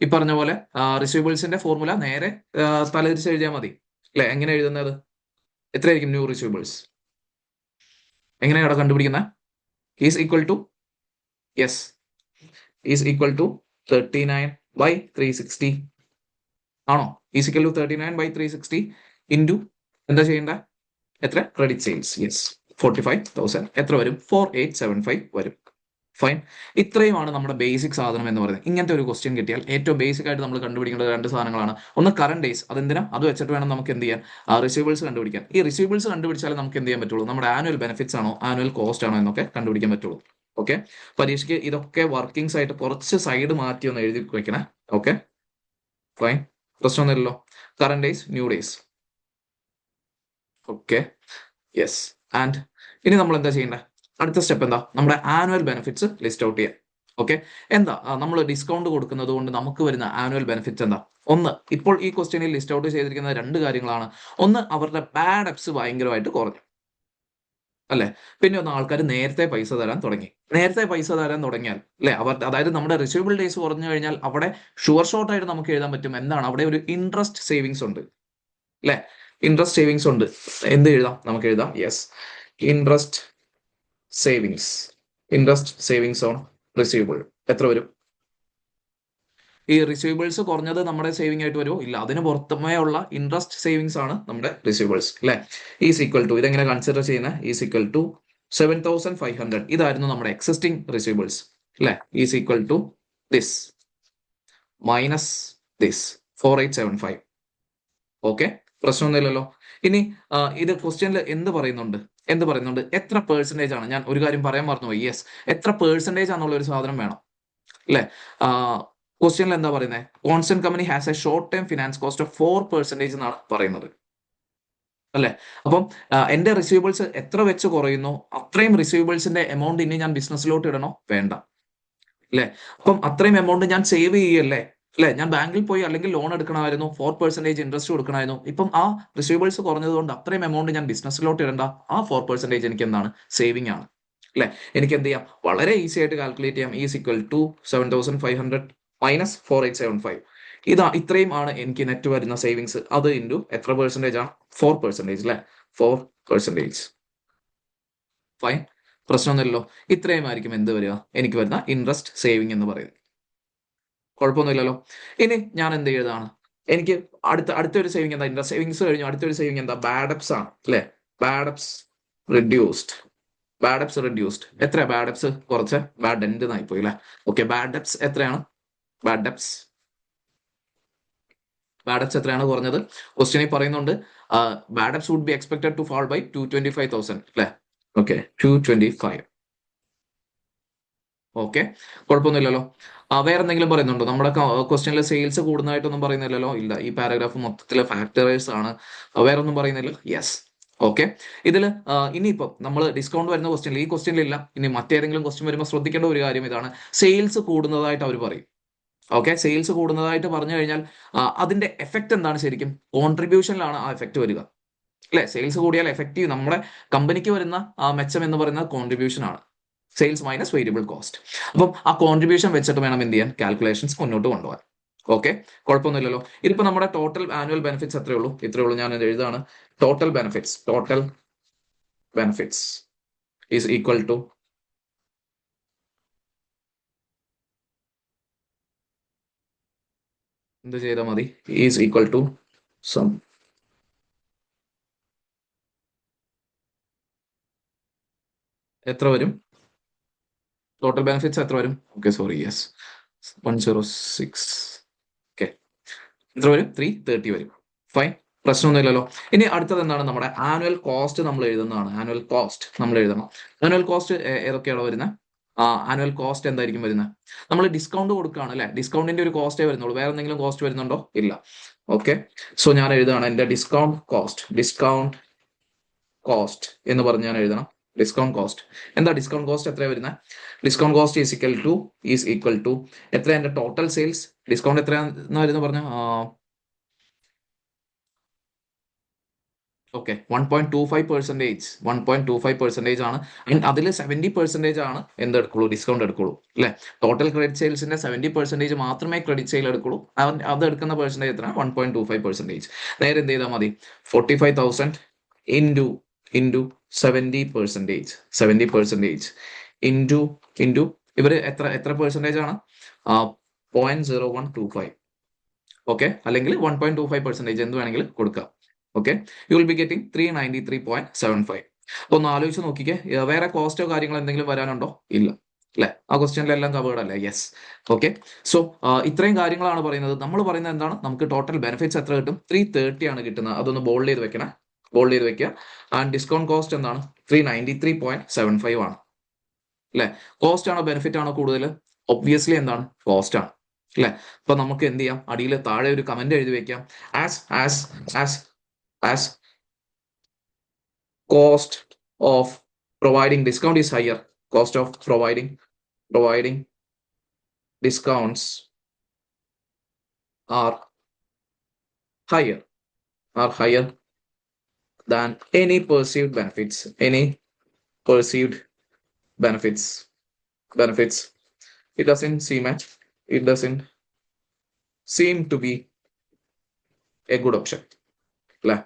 ഈ പറഞ്ഞ പോലെ റിസീവബിൾസിന്റെ ഫോർമുല നേരെ തലതിരിച്ച് എഴുതിയാൽ മതി അല്ലെ? എങ്ങനെ എഴുതുന്നത്? എത്രയായിരിക്കും ന്യൂ റിസീവബിൾസ്? എങ്ങനെയാണ് കണ്ടുപിടിക്കുന്നത്? Is equal to yes, is equal to 39/360 ആണോ? ഈസ് ഈക്വൽ ടു 39/360 ഇൻറ്റു എന്താ ചെയ്യേണ്ട? എത്ര? Credit sales. യെസ്, 45,000. എത്ര വരും? 4875 വരും. ഫൈൻ, ഇത്രയുമാണ് നമ്മുടെ ബേസിക് സാധനം എന്ന് പറയുന്നത്. ഇങ്ങനത്തെ ഒരു ക്വസ്റ്റ്യൻ കിട്ടിയാൽ ഏറ്റവും ബേസിക് ആയിട്ട് നമ്മൾ കണ്ടുപിടിക്കേണ്ട രണ്ട് സാധനങ്ങളാണ്. ഒന്ന് കറന്റ് ഡേയ്സ്, അതെന്തിനാ? അത് വെച്ചിട്ട് വേണം നമുക്ക് എന്ത് ചെയ്യാൻ? റിസീവബിൾസ് കണ്ടുപിടിക്കാൻ. ഈ റിസീവബിൾസ് കണ്ടുപിടിച്ചാൽ നമുക്ക് എന്ത് ചെയ്യാൻ പറ്റുള്ളൂ? നമ്മുടെ ആനുവൽ ബെനിഫിറ്റ്സ് ആണോ ആനുവൽ കോസ്റ്റ് ആണോ എന്നൊക്കെ കണ്ടുപിടിക്കാൻ പറ്റുള്ളൂ. ഓക്കെ, പരീക്ഷയ്ക്ക് ഇതൊക്കെ വർക്കിംഗ്സ് ആയിട്ട് കുറച്ച് സൈഡ് മാറ്റി ഒന്ന് എഴുതി വെക്കണേ. ഓക്കെ ഫൈൻ, പ്രശ്നമൊന്നുമില്ലല്ലോ. Current days, new days. Okay, yes. And ഇനി നമ്മൾ എന്താ ചെയ്യേണ്ടത്? അടുത്ത സ്റ്റെപ്പ് എന്താ? നമ്മുടെ ആനുവൽ ബെനിഫിറ്റ്സ് ലിസ്റ്റ് ഔട്ട് ചെയ്യാം. ഓക്കെ, എന്താ നമ്മൾ ഡിസ്കൗണ്ട് കൊടുക്കുന്നത് കൊണ്ട് നമുക്ക് വരുന്ന ആനുവൽ ബെനിഫിറ്റ്സ് എന്താ? ഒന്ന്, ഇപ്പോൾ ഈ ക്വസ്റ്റ്യനിൽ ലിസ്റ്റ് ഔട്ട് ചെയ്തിരിക്കുന്ന രണ്ട് കാര്യങ്ങളാണ്. ഒന്ന്, അവരുടെ ബാഡ് ഡെപ്റ്റ്സ് ഭയങ്കരമായിട്ട് കുറഞ്ഞു അല്ലെ? പിന്നെ ഒന്ന്, ആൾക്കാർ നേരത്തെ പൈസ തരാൻ തുടങ്ങി. നേരത്തെ പൈസ തരാൻ തുടങ്ങിയാൽ അല്ലെ, അതായത് നമ്മുടെ റിസീവബിൾ ഡേയ്സ് കുറഞ്ഞു കഴിഞ്ഞാൽ അവിടെ ഷുവർ ഷോർട്ട് ആയിട്ട് നമുക്ക് എഴുതാൻ പറ്റും എന്താണ്? അവിടെ ഒരു ഇൻട്രസ്റ്റ് സേവിങ്സ് ഉണ്ട് അല്ലെ? ഇൻട്രസ്റ്റ് സേവിങ്സ് ഉണ്ട്. എന്ത് എഴുതാം? നമുക്ക് എഴുതാം yes, interest savings on receivable. എത്ര വരും? ഈ റിസീവബിൾസ് കുറഞ്ഞത് നമ്മുടെ സേവിംഗ് ആയിട്ട് വരുമോ? ഇല്ല. അതിന് പുറമേ ഉള്ള ഇൻട്രസ്റ്റ് സേവിങ്സ് ആണ് നമ്മുടെ റിസീവബിൾസ് അല്ലെ. ഈസ് ഈക്വൽ ടു ഇതെങ്ങനെ കൺസിഡർ ചെയ്യുന്നത്? ഈസ് ഈക്വൽ ടു 7500 ഇതായിരുന്നു നമ്മുടെ എക്സിസ്റ്റിംഗ് റിസീവബിൾസ് അല്ലെ. Is equal to this minus this 4875. Okay, പ്രശ്നമൊന്നുമില്ലല്ലോ. ഇനി ഇത് ക്വസ്റ്റ്യനിൽ എന്ത് പറയുന്നുണ്ട്? എത്ര പെർസെന്റേജ് ആണ്? ഞാൻ ഒരു കാര്യം പറയാൻ മറന്നുപോയി. യെസ്, എത്ര പെർസെന്റേജ് ആണെന്നുള്ള ഒരു സാധനം വേണം അല്ലെ. ക്വസ്റ്റ്യനിൽ എന്താ പറയുന്നത്? Constant company has A short time finance cost of 4% എന്നാണ് പറയുന്നത് അല്ലെ. അപ്പം എന്റെ റിസീവബിൾസ് എത്ര വെച്ച് കുറയുന്നു അത്രയും റിസീവബിൾസിന്റെ എമൗണ്ട് ഇനി ഞാൻ ബിസിനസ്സിലോട്ട് ഇടണോ? വേണ്ട അല്ലെ. അപ്പം അത്രയും എമൗണ്ട് ഞാൻ സേവ് ചെയ്യല്ലേ അല്ലെ. ഞാൻ ബാങ്കിൽ പോയി അല്ലെങ്കിൽ ലോൺ എടുക്കണമായിരുന്നു, 4% ഇൻട്രസ്റ്റ് കൊടുക്കണമായിരുന്നു. ഇപ്പം ആ റിസീവബിൾസ് കുറഞ്ഞതുകൊണ്ട് അത്രയും എമൗണ്ട് ഞാൻ ബിസിനസ്സിലോട്ട് ഇടണ്ട. ആ 4% എനിക്ക് എന്താണ്? സേവിംഗ് ആണ് അല്ലെ. എനിക്ക് എന്ത് ചെയ്യാം? വളരെ ഈസി ആയിട്ട് കാൽക്കുലേറ്റ് ചെയ്യാം. Is equal to 7500 minus 4875. ഇത്രയും ആണ് എനിക്ക് നെറ്റ് വരുന്ന സേവിങ്സ്. അത് ഇൻറ്റു എത്ര പെർസെന്റേജ് ആണ്? 4% അല്ലെ. 4%. ഫൈൻ, പ്രശ്നമൊന്നുമില്ലല്ലോ. ഇത്രയും ആയിരിക്കും എന്ത് വരിക? എനിക്ക് വരുന്ന ഇൻട്രസ്റ്റ് സേവിങ് എന്ന് പറയുന്നത്. കുഴപ്പമൊന്നുമില്ലല്ലോ. ഇനി ഞാൻ എന്ത് ചെയ്തതാണ്? എനിക്ക് അടുത്തൊരു സേവിങ് എന്താ? ഇൻട്രസ്റ്റ് സേവിങ്സ് കഴിഞ്ഞു. അടുത്തൊരു സേവിങ് എന്താ? ബാഡപ്സ് ആണ് അല്ലെ. ബാഡപ്സ് റിഡ്യൂസ്ഡ്. എത്രയാ ബാഡപ്സ്? കുറച്ച് ബാഡ് എൻഡ് ആയിപ്പോയി അല്ലെ. ഓക്കെ, ബാഡപ്സ് എത്രയാണ്? ബാഡപ്സ് എത്രയാണ് കുറഞ്ഞത്? ക്വസ്റ്റ്യനിൽ പറയുന്നുണ്ട് bad debts would be expected to fall by 225,000 അല്ലെ. ഓക്കെ, 225. ഓക്കെ, കുഴപ്പമൊന്നുമില്ലല്ലോ. വേറെ എന്തെങ്കിലും പറയുന്നുണ്ടോ? നമ്മുടെ ക്വസ്റ്റ്യനിൽ സെയിൽസ് കൂടുന്നതായിട്ടൊന്നും പറയുന്നില്ലല്ലോ. ഇല്ല, ഈ പാരഗ്രാഫ് മൊത്തത്തിലെ ഫാക്ടറേഴ്സ് ആണ്. വേറെ ഒന്നും പറയുന്നില്ല. Yes, okay. ഇതിൽ ഇനിയിപ്പോ നമ്മൾ ഡിസ്കൗണ്ട് വരുന്ന ക്വസ്റ്റ്യനിൽ, ഈ ക്വസ്റ്റ്യനിൽ ഇല്ല. ഇനി മറ്റേതെങ്കിലും ക്വസ്റ്റ്യൻ വരുമ്പോൾ ശ്രദ്ധിക്കേണ്ട ഒരു കാര്യം ഇതാണ്. സെയിൽസ് കൂടുന്നതായിട്ട് അവർ പറയും. ഓക്കെ, സെയിൽസ് കൂടുന്നതായിട്ട് പറഞ്ഞു കഴിഞ്ഞാൽ അതിന്റെ എഫക്ട് എന്താണ്? ശരിക്കും കോൺട്രിബ്യൂഷനിലാണ് ആ എഫക്ട് വരിക അല്ലെ. സെയിൽസ് കൂടിയാൽ എഫക്റ്റീവ് നമ്മുടെ കമ്പനിക്ക് വരുന്ന മെച്ചം എന്ന് പറയുന്നത് കോൺട്രിബ്യൂഷൻ ആണ്. Sales minus variable cost. അപ്പം ആ കോൺട്രിബ്യൂഷൻ വെച്ചിട്ട് വേണം എന്ത് ചെയ്യാൻ? കാൽക്കുലേഷൻസ് മുന്നോട്ട് കൊണ്ടുപോകാൻ. ഓക്കെ, കുഴപ്പമൊന്നുമില്ലല്ലോ. ഇതിപ്പോ നമ്മുടെ ടോട്ടൽ ആനുവൽ ബെനിഫിറ്റ്സ് എത്രയേ ഉള്ളൂ? ഇത്രയേ ഉള്ളൂ. ഞാൻ എഴുതാണ് total benefits is equal to എന്ത് ചെയ്താൽ മതി? ഈസ് ഈക്വൽ ടു സം എത്ര വരും? ടോട്ടൽ ബെനിഫിറ്റ്സ് എത്ര വരും? Okay, sorry, yes, 106. ഓക്കെ, എത്ര വരും? 330 വരും. ഫൈൻ, പ്രശ്നമൊന്നുമില്ലല്ലോ. ഇനി അടുത്തത് എന്താണ്? നമ്മുടെ ആനുവൽ കോസ്റ്റ് നമ്മൾ എഴുതുന്നതാണ്. ആനുവൽ കോസ്റ്റ് നമ്മൾ എഴുതണം. ആനുവൽ കോസ്റ്റ് ഏതൊക്കെയാണ് വരുന്നത്? ആനുവൽ കോസ്റ്റ് എന്തായിരിക്കും വരുന്നത്? നമ്മൾ ഡിസ്കൗണ്ട് കൊടുക്കുകയാണ് അല്ലെ. ഡിസ്കൗണ്ടിന്റെ ഒരു കോസ്റ്റേ വരുന്നുള്ളൂ. വേറെ എന്തെങ്കിലും കോസ്റ്റ് വരുന്നുണ്ടോ? ഇല്ല. ഓക്കെ, സോ ഞാൻ എഴുതാണ് എന്റെ ഡിസ്കൗണ്ട് കോസ്റ്റ് എന്ന് പറഞ്ഞ് ഞാൻ എഴുതണം. ഡിസ്കൗണ്ട് കോസ്റ്റ് എന്താ? ഡിസ്കൗണ്ട് കോസ്റ്റ് എത്രയാണ് വരുന്നത്? Discount cost is equal to എത്ര? എന്റെ ടോട്ടൽ സെയിൽസ് ഡിസ്കൗണ്ട് എത്രയാണെന്ന് വരുന്നത് പറഞ്ഞ ഓക്കെ, 1.25% ആണ്. അതിൽ 70% ആണ് എന്തെടുക്കുള്ളൂ? ഡിസ്കൗണ്ട് എടുക്കുള്ളൂ അല്ലെ. ടോട്ടൽ ക്രെഡിറ്റ് സെയിൽസിന്റെ 70% മാത്രമേ ക്രെഡിറ്റ് സെയിൽ എടുക്കുള്ളൂ. അത് എടുക്കുന്ന പെർസെന്റേജ് എത്ര? 1.25%. നേരെ എന്ത് ചെയ്താൽ മതി? 45,000 ഇൻറ്റു 70% ഇൻറ്റു ഇവര് എത്ര പെർസെന്റേജ് ആണ്? 0.0125. ഓക്കെ, അല്ലെങ്കിൽ 1.25% എന്ത് വേണമെങ്കിലും കൊടുക്കാം. Okay, you will be getting 393.75. ഒന്ന് ആലോചിച്ച് നോക്കിക്കേ. വേറെ കോസ്റ്റോ കാര്യങ്ങളോ എന്തെങ്കിലും വരാനുണ്ടോ? ഇല്ല അല്ലെ. ആ ക്വസ്റ്റ്യനിലെല്ലാം കവേർഡ് അല്ലേ? യെസ്. ഓക്കെ, സോ ഇത്രയും കാര്യങ്ങളാണ് പറയുന്നത്. നമ്മൾ പറയുന്നത് എന്താണ്? നമുക്ക് ടോട്ടൽ ബെനിഫിറ്റ്സ് എത്ര കിട്ടും? 330 ആണ് കിട്ടുന്നത്. അതൊന്ന് ബോൾഡ് ചെയ്ത് വെക്കുക. ആൻഡ് ഡിസ്കൗണ്ട് കോസ്റ്റ് എന്താണ്? 393.75 ആണ് അല്ലെ. കോസ്റ്റ് ആണോ ബെനിഫിറ്റ് ആണോ കൂടുതൽ? ഒബ്വിയസ്ലി എന്താണ്? കോസ്റ്റ് ആണ് അല്ലെ. അപ്പൊ നമുക്ക് എന്ത് ചെയ്യാം? അടിയിൽ താഴെ ഒരു കമന്റ് എഴുതി വെക്കാം. As cost of providing discount is higher. Cost of providing discounts are higher than any perceived benefits. It doesn't seem to be a good option അല്ലെ.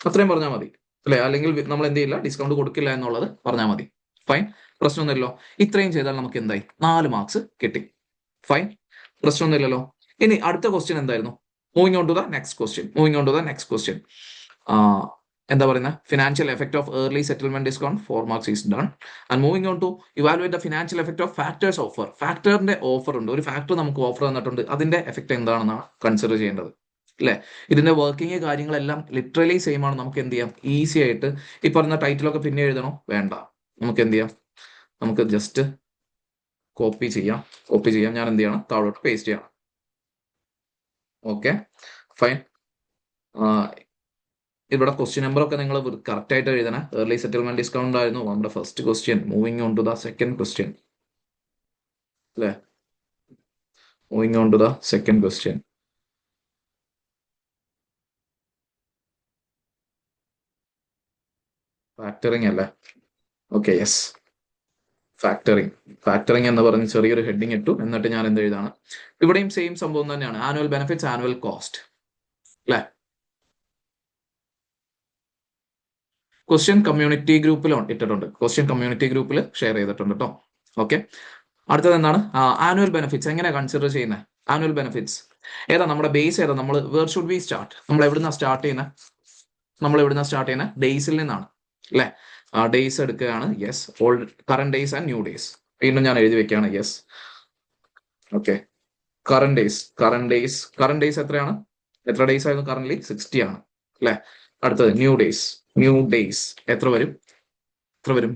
അത്രയും പറഞ്ഞാൽ മതി അല്ലെ. അല്ലെങ്കിൽ നമ്മൾ എന്ത് ചെയ്യില്ല? ഡിസ്കൗണ്ട് കൊടുക്കില്ല എന്നുള്ളത് പറഞ്ഞാൽ മതി. ഫൈൻ, പ്രശ്നമൊന്നുമില്ലല്ലോ. ഇത്രയും ചെയ്താൽ നമുക്ക് എന്തായി? 4 മാർക്സ് കിട്ടി. ഫൈൻ, പ്രശ്നമൊന്നുമില്ലല്ലോ. ഇനി അടുത്ത ക്വസ്റ്റ്യൻ എന്തായിരുന്നു? Moving on to the next question. എന്താ പറയുന്നത്? Financial effect of early settlement discount 4 marks is done. And moving on to evaluate the financial effect of factors offer. ഫാക്ടറിന്റെ ഓഫർ ഉണ്ട്, ഒരു ഫാക്ടർ നമുക്ക് ഓഫർ തന്നിട്ടുണ്ട്, അതിന്റെ എഫക്ട് എന്താണെന്നാണ് കൺസിഡർ ചെയ്യേണ്ടത്. അല്ലെ, ഇതിന്റെ വർക്കിംഗ് കാര്യങ്ങളെല്ലാം ലിറ്ററലി സെയിം ആണ്. നമുക്ക് എന്ത് ചെയ്യാം, ഈസി ആയിട്ട് ഈ പറഞ്ഞ ടൈറ്റിലൊക്കെ പിന്നെ എഴുതണോ വേണ്ട, നമുക്ക് എന്ത് ചെയ്യാം, നമുക്ക് ജസ്റ്റ് കോപ്പി ചെയ്യാം. ഞാൻ എന്ത് ചെയ്യണം, താഴോട്ട് പേസ്റ്റ് ചെയ്യണം. Okay fine. ഇവിടെ ക്വസ്റ്റ്യൻ നമ്പർ ഒക്കെ നിങ്ങൾ കറക്റ്റ് ആയിട്ട് എഴുതണം. ഏർലി സെറ്റിൽമെന്റ് ഡിസ്കൗണ്ട് ആയിരുന്നു നമ്മുടെ first question. Moving on to the second question അല്ലെ, moving on to the second question. Factoring അല്ലേ? ഓക്കെ യെസ്, ഫാക്ടറിങ് എന്ന് പറഞ്ഞ് ചെറിയൊരു ഹെഡിങ് ഇട്ടു. എന്നിട്ട് ഞാൻ എന്ത് എഴുതാണ്, ഇവിടെയും സെയിം സംഭവം തന്നെയാണ്. ആനുവൽ ബെനിഫിറ്റ്സ്, ആനുവൽ കോസ്റ്റ് അല്ലെ. ക്വസ്റ്റ്യൻ കമ്മ്യൂണിറ്റി ഗ്രൂപ്പിൽ ഇട്ടിട്ടുണ്ട്, ക്വസ്റ്റ്യൻ കമ്മ്യൂണിറ്റി ഗ്രൂപ്പിൽ ഷെയർ ചെയ്തിട്ടുണ്ട് കേട്ടോ. ഓക്കെ, അടുത്തത് എന്താണ്? ആനുവൽ ബെനിഫിറ്റ്സ് എങ്ങനെ കൺസിഡർ ചെയ്യുന്നത്? ആനുവൽ ബെനിഫിറ്റ്സ് ഏതാ നമ്മുടെ ബേസ്? ഏതാ നമ്മൾ വേർ ഷുഡ് വി സ്റ്റാർട്ട്? നമ്മൾ എവിടുന്നാ സ്റ്റാർട്ട് ചെയ്യുന്നത്? ഡേയ്സിൽ നിന്നാണ് അല്ലെ. ഡേയ്സ് എടുക്കുകയാണ്. Yes, old current days and new days. വീണ്ടും ഞാൻ എഴുതി വെക്കുകയാണ്. Yes, okay. കറന്റ് ഡേയ്സ് എത്രയാണ്? എത്ര ഡേയ്സ് ആയിരുന്നു കറന്റ്ലി? 60 ആണ് അല്ലെ. അടുത്തത് ന്യൂ ഡേയ്സ് എത്ര വരും?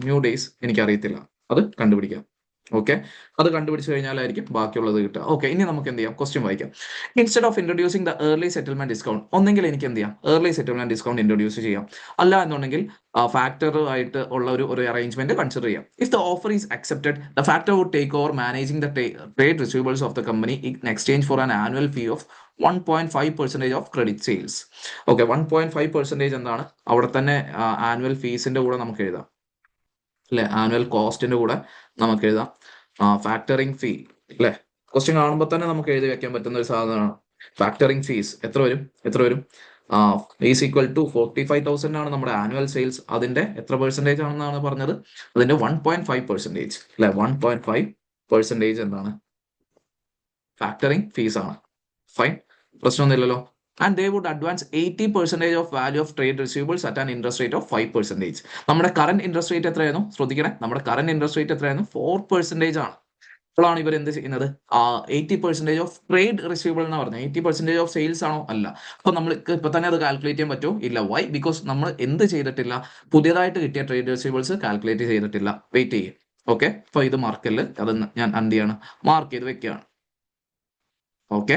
ന്യൂ ഡേയ്സ് എനിക്ക് അറിയത്തില്ല, അത് കണ്ടുപിടിക്കാം. ഓക്കെ, അത് കണ്ടുപിടിച്ച് കഴിഞ്ഞാലായിരിക്കും ബാക്കിയുള്ളത് കിട്ടുക. ഓക്കെ, ഇനി നമുക്ക് എന്ത് ചെയ്യാം, ക്വസ്റ്റ്യൻ വായിക്കാം. Instead of introducing the early settlement discount, ഒന്നെങ്കിൽ എനിക്ക് എന്ത് ചെയ്യാം, ഏർലി സെറ്റിൽമെന്റ് ഡിസ്കൗണ്ട് ഇൻട്രൊഡ്യൂസ് ചെയ്യാം. അല്ല എന്നുണ്ടെങ്കിൽ ഫാക്ടർ ആയിട്ട് ഉള്ള ഒരു അറേഞ്ച്മെന്റ് കൺസിഡർ ചെയ്യാം. If the offer is accepted, the factor would take over managing the trade receivables of the company in exchange for an annual fee of 1.5% of credit sales. Okay, 1.5% എന്താണ്? അവിടെ തന്നെ annual ഫീസിന്റെ കൂടെ നമുക്ക് എഴുതാം അല്ലെ, annual കോസ്റ്റിന്റെ കൂടെ നമുക്ക് എഴുതാം. ഫാക്ടറിങ് ഫീ അല്ലെ, ക്വസ്റ്റ്യൻ കാണുമ്പോൾ തന്നെ നമുക്ക് എഴുതി വെക്കാൻ പറ്റുന്ന ഒരു സാധനമാണ്. ഫാക്ടറിങ് ഫീസ് എത്ര വരും? ഈസ് ഈക്വൽ ടു 45,000 ആണ് നമ്മുടെ ആനുവൽ സെയിൽസ്. അതിന്റെ എത്ര പെർസെന്റേജ് ആണെന്നാണ് പറഞ്ഞത്? അതിന്റെ 1.5% അല്ലെ. 1.5% എന്താണ്? ഫാക്ടറിങ് ഫീസ് ആണ്. ഫൈൻ, പ്രശ്നമൊന്നുമില്ലല്ലോ. And they would advance 80% of value of trade receivables at an interest rate of 5%. നമ്മുടെ കറന്റ് ഇൻട്രസ്റ്റ് റേറ്റ് എത്രയായിരുന്നു? ശ്രദ്ധിക്കണേ, നമ്മുടെ കറന്റ് ഇൻട്രസ്റ്റ് റേറ്റ് എത്രയായിരുന്നു? 4% ആണ്. അപ്പോഴാണ് ഇവർ എന്ത് ചെയ്യുന്നത്? 80% ഓഫ് ട്രേഡ് റിസീവബിൾ എന്ന് പറഞ്ഞത് 80% ഓഫ് സെയിൽസ് ആണോ? അല്ല. അപ്പൊ നമ്മൾ ഇപ്പൊ തന്നെ അത് കാൽക്കുലേറ്റ് ചെയ്യാൻ പറ്റുമോ? ഇല്ല. വൈ? ബിക്കോസ് നമ്മൾ എന്ത് ചെയ്തിട്ടില്ല, പുതിയതായിട്ട് കിട്ടിയ ട്രേഡ് റിസീവബിൾസ് കാൽക്കുലേറ്റ് ചെയ്തിട്ടില്ല. വെയിറ്റ് ചെയ്യും. ഓക്കെ, അപ്പൊ ഇത് മാർക്കല്ല, അത് ഞാൻ എന്ത് ചെയ്യാണ്, മാർക്ക് ചെയ്ത് വെക്കുകയാണ്. ഓക്കെ,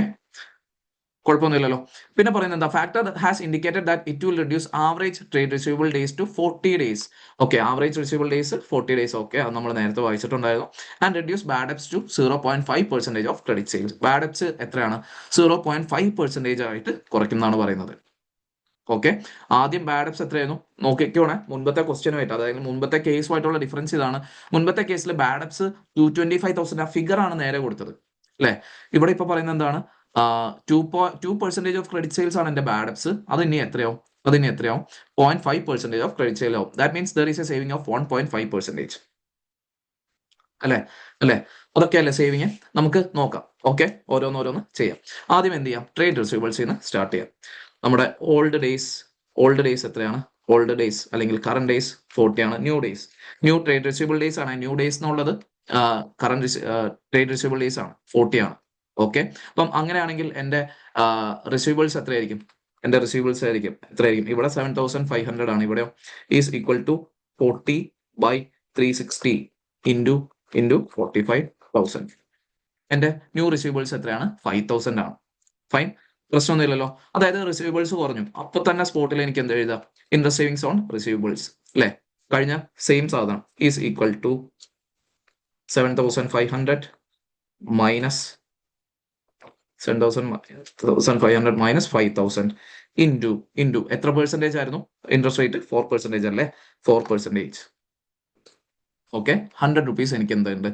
കുഴപ്പമൊന്നുമില്ലല്ലോ. പിന്നെ പറയുന്നത് എന്താ? Factor has indicated that it will reduce average trade receivable days to 40 days. Okay, average receivable days 40 days. Okay, അത് നമ്മൾ നേരത്തെ വായിച്ചിട്ടുണ്ടായിരുന്നു. And reduce bad debts to 0.5% of credit sales. Bad debts എത്രയാണ്? 0.5% ആയിട്ട് കുറയ്ക്കുന്നതാണ് പറയുന്നത്. ഓക്കെ, ആദ്യം ബാഡ് ഡെബ്റ്റ്സ് എത്രയായിരുന്നു നോക്കിക്കോണേ, മുൻപത്തെ ക്വസ്റ്റ്യനുമായിട്ട്, അതായത് മുൻപത്തെ കേസുമായിട്ടുള്ള ഡിഫറൻസ് ഇതാണ്. മുൻപത്തെ കേസിൽ ബാഡ് ഡെബ്റ്റ്സ് 225,000 ആ ഫിഗർ ആണ് നേരെ കൊടുത്തത് അല്ലെ. ഇവിടെ ഇപ്പൊ പറയുന്നത് എന്താണ്? 2% ഓഫ് ക്രെഡിറ്റ് സെയിൽസ് ആണ് എന്റെ ബാഡ് ഡെബ്റ്റ്സ്. അത് ഇനി എത്രയാവും? 0.5% ഓഫ് ക്രെഡിറ്റ് സെയിൽ ആവും. That means there is A saving of 1.5%. അല്ലെ. അതൊക്കെയല്ലേ സേവിങ്? നമുക്ക് നോക്കാം. ഓക്കെ, ഓരോന്നോരോന്ന് ചെയ്യാം. ആദ്യം എന്ത് ചെയ്യാം? ട്രേഡ് റിസീവബിൾസിൽ നിന്ന് സ്റ്റാർട്ട് ചെയ്യാം. നമ്മുടെ ഓൾഡ് ഡേയ്സ് എത്രയാണ്? ഓൾഡ് ഡേയ്സ് അല്ലെങ്കിൽ കറന്റ് ഡേയ്സ് 40 ആണ്. ന്യൂ ട്രേഡ് റിസീവബിൾ ഡേയ്സ് ആണ്. ന്യൂ ഡേയ്സ് എന്നുള്ളത് കറന്റ് ട്രേഡ് റിസീവബിൾ ഡേയ്സ് ആണ്, 40 ആണ്. ഓക്കെ, അപ്പം അങ്ങനെയാണെങ്കിൽ എന്റെ റിസീവബിൾസ് എത്രയായിരിക്കും? എത്രയായിരിക്കും? ഇവിടെ 7,500 ആണ്. ഇവിടെ ഈസ് ഈക്വൽ ടു 40/360 ഇൻറ്റു 45,000. എന്റെ ന്യൂ റിസീവബിൾസ് എത്രയാണ്? 5,000 ആണ്. ഫൈൻ, പ്രശ്നമൊന്നുമില്ലല്ലോ. അതായത് റിസീവബിൾസ് കുറഞ്ഞു, അപ്പൊ തന്നെ സ്പോട്ടിൽ എനിക്ക് എന്ത് എഴുതാം? ഇൻട്രസ്റ്റ് സേവിങ്സ് ഓൺ റിസീവബിൾസ് അല്ലെ. കഴിഞ്ഞ സെയിം സാധനം is equal to 7,500 minus 7,500 minus 5,000 into എത്ര പെർസെന്റേജ് ആയിരുന്നു ഇൻട്രസ്റ്റ് റേറ്റ്? 4% അല്ലേ. 4%. ഓക്കെ, 100 rupees എനിക്ക് എന്തുണ്ട്?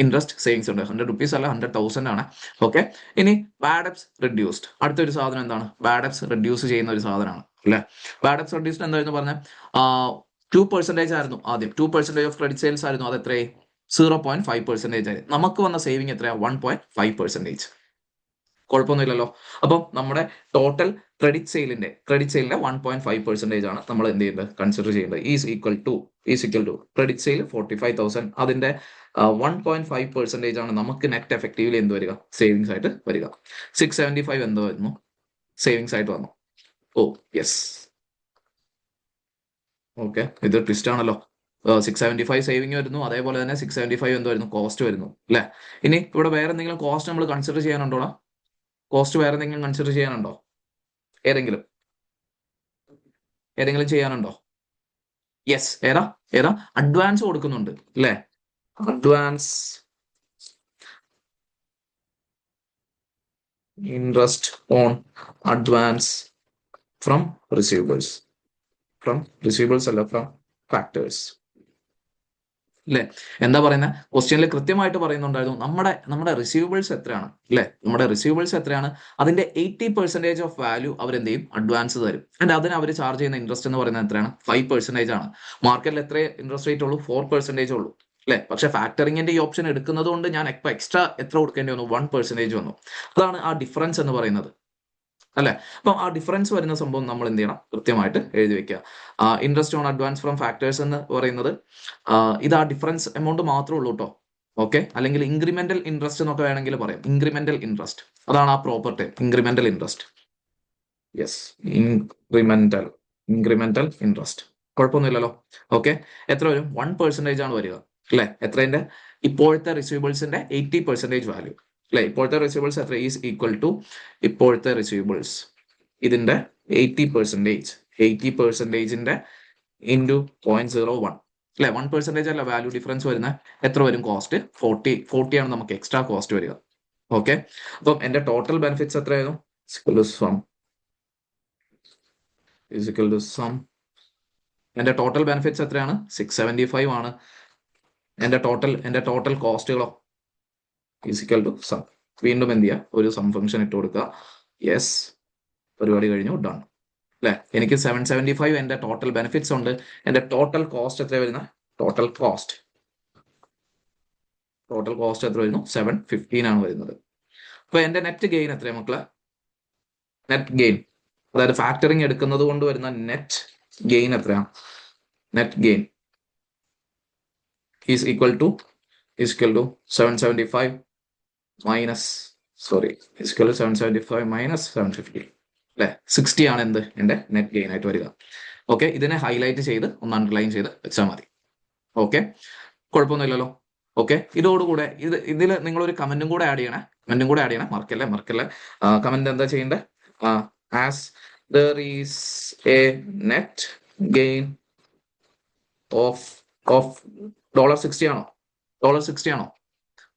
ഇൻട്രസ്റ്റ് സേവിങ്സ് ഉണ്ട്. 100 rupees അല്ല, 100,000 ആണ്. ഓക്കെ, ഇനി ബാഡ് ഡെബ്റ്റ്സ് റിഡ്യൂസ്ഡ്. അടുത്തൊരു സാധനം എന്താണ്? ബാഡ് ഡെബ്റ്റ്സ് റിഡ്യൂസ് ചെയ്യുന്ന ഒരു സാധനമാണ് അല്ലെ. ബാഡ് ഡെബ്റ്റ്സ് റിഡ്യൂസ്ഡ് എന്തായിരുന്നു പറഞ്ഞത്? 2% ആയിരുന്നു ആദ്യം. 2% ഓഫ് ക്രെഡിറ്റ് സെയിൽസ് ആയിരുന്നു. അത് എത്രയായി? 0.5% ആയി. നമുക്ക് വന്ന സേവിങ് എത്രയാ? 1.5%. കുഴപ്പമൊന്നുമില്ലല്ലോ. അപ്പം നമ്മുടെ ടോട്ടൽ ക്രെഡിറ്റ് സെയിലിന്റെ 1.5% ആണ് നമ്മൾ എന്ത് ചെയ്യേണ്ടത്, കൺസിഡർ ചെയ്യേണ്ടത്. Is equal to credit sale 45,000, അതിന്റെ 1.5% ആണ് നമുക്ക് നെറ്റ് എഫക്റ്റീവ്ലി എന്ത് വരിക, സേവിങ്സ് ആയിട്ട് വരിക. 675 എന്തോ വരുന്നു സേവിങ്സ് ആയിട്ട് വന്നു. ഓ യെസ്, ഓക്കെ, ഇത് ട്വിസ്റ്റ് ആണല്ലോ. 675 സേവിങ് വരുന്നു, അതേപോലെ തന്നെ 675 എന്തോ വരുന്നു, കോസ്റ്റ് വരുന്നു അല്ലെ. ഇനി ഇവിടെ വേറെ എന്തെങ്കിലും കോസ്റ്റ് നമ്മൾ കൺസിഡർ ചെയ്യാനുണ്ടോടാ? കോസ്റ്റ് വേറെ എന്തെങ്കിലും കൺസിഡർ ചെയ്യാനുണ്ടോ? ഏതെങ്കിലും ചെയ്യാനുണ്ടോ? യെസ്, ഏതാ ഏതാ അഡ്വാൻസ് കൊടുക്കുന്നുണ്ട് അല്ലെ. Advance interest on advance from receivers അല്ല, ഫ്രം ഫാക്ടേഴ്സ് അല്ലെ. എന്താ പറയുന്നത്, ക്വസ്റ്റ്യനിൽ കൃത്യമായിട്ട് പറയുന്നുണ്ടായിരുന്നു നമ്മുടെ റിസീവബിൾസ് എത്രയാണ് അല്ലെ, നമ്മുടെ റിസീവബിൾസ് എത്രയാണ്, അതിന്റെ 80% ഓഫ് വാല്യൂ അവരെന്ത് ചെയ്യും, അഡ്വാൻസ് തരും. ആൻഡ് അതിന് അവർ ചാർജ് ചെയ്യുന്ന ഇൻട്രസ്റ്റ് എന്ന് പറയുന്നത് എത്രയാണ്, 5% ആണ്. മാർക്കറ്റിൽ എത്ര ഇൻട്രസ്റ്റ് റേറ്റ് ഉള്ളൂ, 4% ഉള്ളൂ അല്ലെ. പക്ഷെ ഫാക്ടറിങ്ങിന്റെ ഈ ഓപ്ഷൻ എടുക്കുന്നത് കൊണ്ട് ഞാൻ എക്സ്ട്രാ എത്ര കൊടുക്കേണ്ടി വന്നു, 1% വന്നു. അതാണ് ആ ഡിഫറൻസ് എന്ന് പറയുന്നത് അല്ലെ. അപ്പം ആ ഡിഫറൻസ് വരുന്ന സംഭവം നമ്മൾ എന്ത് ചെയ്യണം, കൃത്യമായിട്ട് എഴുതി വെക്കുക. Interest on advance from factors എന്ന് പറയുന്നത് ഇത് ആ ഡിഫറൻസ് എമൗണ്ട് മാത്രമേ ഉള്ളൂ കേട്ടോ. ഓക്കെ, അല്ലെങ്കിൽ ഇൻക്രിമെന്റൽ ഇൻട്രസ്റ്റ് എന്നൊക്കെ വേണമെങ്കിൽ പറയാം. ഇൻക്രിമെന്റൽ ഇൻട്രസ്റ്റ്, അതാണ് ആ proper time, incremental interest. Yes, incremental interest. കുഴപ്പമൊന്നുമില്ലല്ലോ. ഓക്കെ, എത്ര വരും, 1% ആണ് വരിക അല്ലെ. എത്രന്റെ, ഇപ്പോഴത്തെ റിസീവബിൾസിന്റെ 80% വാല്യൂ അല്ലെ. ഇപ്പോഴത്തെ റിസീവബിൾസ് എത്ര, ഈസ് ഈക്വൽ ടു ഇപ്പോഴത്തെ റിസീവബിൾസ് ഇതിന്റെ 80%ന്റെ ഇൻറ്റു 0.01 അല്ലെ. 1% അല്ല വാല്യൂ ഡിഫറൻസ് വരുന്ന, എത്ര വരും കോസ്റ്റ്, 40 ആണ് നമുക്ക് എക്സ്ട്രാ കോസ്റ്റ് വരിക. ഓക്കെ, അപ്പം എന്റെ ടോട്ടൽ ബെനിഫിറ്റ്സ് എത്രയായിരുന്നു, സം. എന്റെ ടോട്ടൽ ബെനിഫിറ്റ്സ് എത്രയാണ്, 675 ആണ്. എന്റെ ടോട്ടൽ കോസ്റ്റുകളോ, ഈസിക്കൽ ടു സം. വീണ്ടും എന്ത് ചെയ്യുക, ഒരു സം ഫംഗ്ഷൻ ഇട്ട് കൊടുക്കുക. യെസ്, പരിപാടി കഴിഞ്ഞു, ഡൺ അല്ലെ. എനിക്ക് 775 എന്റെ ടോട്ടൽ ബെനിഫിറ്റ്സ് ഉണ്ട്. എന്റെ ടോട്ടൽ കോസ്റ്റ് എത്ര വരുന്ന, ടോട്ടൽ കോസ്റ്റ് എത്ര വരുന്നു, 715 ആണ് വരുന്നത്. അപ്പൊ എന്റെ നെറ്റ് ഗെയിൻ എത്രയാണ് മക്കളെ, നെറ്റ് ഗെയിൻ, അതായത് ഫാക്ടറിങ് എടുക്കുന്നത് കൊണ്ട് വരുന്ന നെറ്റ് ഗെയിൻ എത്രയാണ്, net gain is equal to 775 minus 750 അല്ലെ. 60 ആണ് എന്ത്, എന്റെ നെറ്റ് ഗെയിൻ ആയിട്ട് വരിക. ഓക്കെ, ഇതിനെ ഹൈലൈറ്റ് ചെയ്ത് ഒന്ന് അണ്ടർലൈൻ ചെയ്ത് വെച്ചാൽ മതി. ഓക്കെ, കുഴപ്പമൊന്നുമില്ലല്ലോ. ഓക്കെ, ഇതോടുകൂടെ ഇതിൽ നിങ്ങൾ ഒരു കമന്റും കൂടെ ആഡ് ചെയ്യണേ, മറക്കല്ലേ. കമന്റ് എന്താ ചെയ്യേണ്ടത്, as there is A net gain of $60 ആണോ,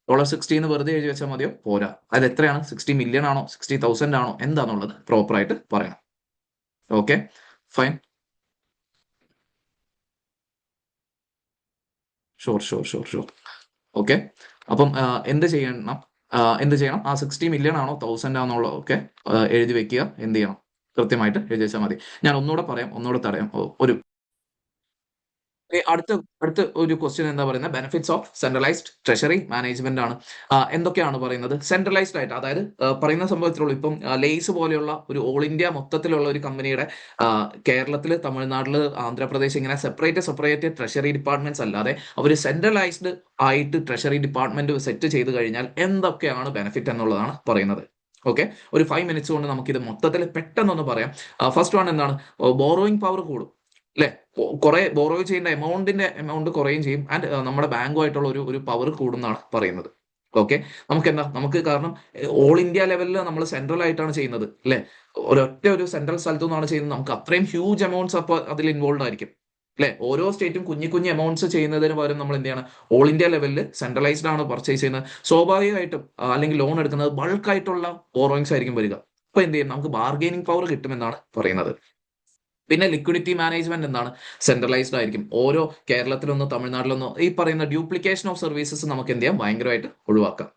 $60 എന്ന് വെറുതെ എഴുതി വെച്ചാൽ മതിയോ, പോരാ. അത് എത്രയാണ്, 60 മില്യൺ ആണോ, 60,000 ആണോ, എന്താണെന്നുള്ളത് പ്രോപ്പർ ആയിട്ട് പറയണം. Okay, fine, sure. ഓക്കെ, അപ്പം എന്ത് ചെയ്യണം, ആ 60 മില്യൺ ആണോ 1000 ആണോ ഒക്കെ എഴുതി വെക്കുക. എന്ത് ചെയ്യണം, കൃത്യമായിട്ട് എഴുതി വെച്ചാൽ മതി. ഞാൻ ഒന്നുകൂടെ തടയാം. ഒരു അടുത്ത ഒരു ക്വസ്റ്റ്യൻ എന്താ പറയുന്നത്, benefits of centralised treasury management ആണ്. എന്തൊക്കെയാണ് പറയുന്നത്, സെൻട്രലൈസ്ഡ് ആയിട്ട്, അതായത് പറയുന്ന സംഭവത്തിലുള്ള ഇപ്പം ലേസ് പോലെയുള്ള ഒരു ഓൾ ഇന്ത്യ മൊത്തത്തിലുള്ള ഒരു കമ്പനിയുടെ കേരളത്തിൽ, തമിഴ്നാട്ടിൽ, ആന്ധ്രാപ്രദേശ് ഇങ്ങനെ സെപ്പറേറ്റ് ട്രഷറി ഡിപ്പാർട്ട്മെന്റ്സ് അല്ലാതെ അവർ സെൻട്രലൈസ്ഡ് ആയിട്ട് ട്രഷറി ഡിപ്പാർട്ട്മെന്റ് സെറ്റ് ചെയ്ത് കഴിഞ്ഞാൽ എന്തൊക്കെയാണ് ബെനിഫിറ്റ് എന്നുള്ളതാണ് പറയുന്നത്. ഓക്കെ, ഒരു 5 മിനിറ്റ്സ് കൊണ്ട് നമുക്കിത് മൊത്തത്തിൽ പെട്ടെന്നൊന്ന് പറയാം. ഫസ്റ്റ് വൺ എന്താണ്, ബോറോയിങ് പവർ കൂടും അല്ലെ. കുറെ ബോറോ ചെയ്യുന്ന എമൗണ്ട് കുറയും ചെയ്യും. ആൻഡ് നമ്മുടെ ബാങ്കുമായിട്ടുള്ള ഒരു പവർ കൂടുന്നാണ് പറയുന്നത്. ഓക്കെ, നമുക്ക് കാരണം ഓൾ ഇന്ത്യ ലെവലിൽ നമ്മൾ സെൻട്രൽ ആയിട്ടാണ് ചെയ്യുന്നത് അല്ലെ. ഒരു സെൻട്രൽ സ്ഥലത്തു നിന്നാണ് ചെയ്യുന്നത്. നമുക്ക് അത്രയും ഹ്യൂജ് എമൗണ്ട്സ് അപ്പോൾ അതിൽ ഇൻവോൾവ് ആയിരിക്കും അല്ലെ. ഓരോ സ്റ്റേറ്റും കുഞ്ഞു എമൗണ്ട്സ് ചെയ്യുന്നതിന് പകരം നമ്മൾ എന്ത് ചെയ്യണം, ഓൾ ഇന്ത്യ ലെവലിൽ സെൻട്രലൈസ്ഡ് ആണ് പർച്ചേസ് ചെയ്യുന്നത്. സ്വാഭാവികമായിട്ടും അല്ലെങ്കിൽ ലോൺ എടുക്കുന്നത് ബൾക്ക് ആയിട്ടുള്ള ബോറോയിങ്സ് ആയിരിക്കും വരിക. അപ്പൊ എന്ത് ചെയ്യും, നമുക്ക് ബാർഗെയിനിങ് പവർ കിട്ടുമെന്നാണ് പറയുന്നത്. പിന്നെ ലിക്വിഡിറ്റി മാനേജ്മെന്റ് എന്താണ്, സെൻട്രലൈസ്ഡ് ആയിരിക്കും. ഓരോ കേരളത്തിലൊന്നോ തമിഴ്നാട്ടിലൊന്നോ ഈ പറയുന്ന ഡ്യൂപ്ലിക്കേഷൻ ഓഫ് സർവീസസ് നമുക്ക് എന്ത് ചെയ്യാം, ഭയങ്കരമായിട്ട് ഒഴിവാക്കാം.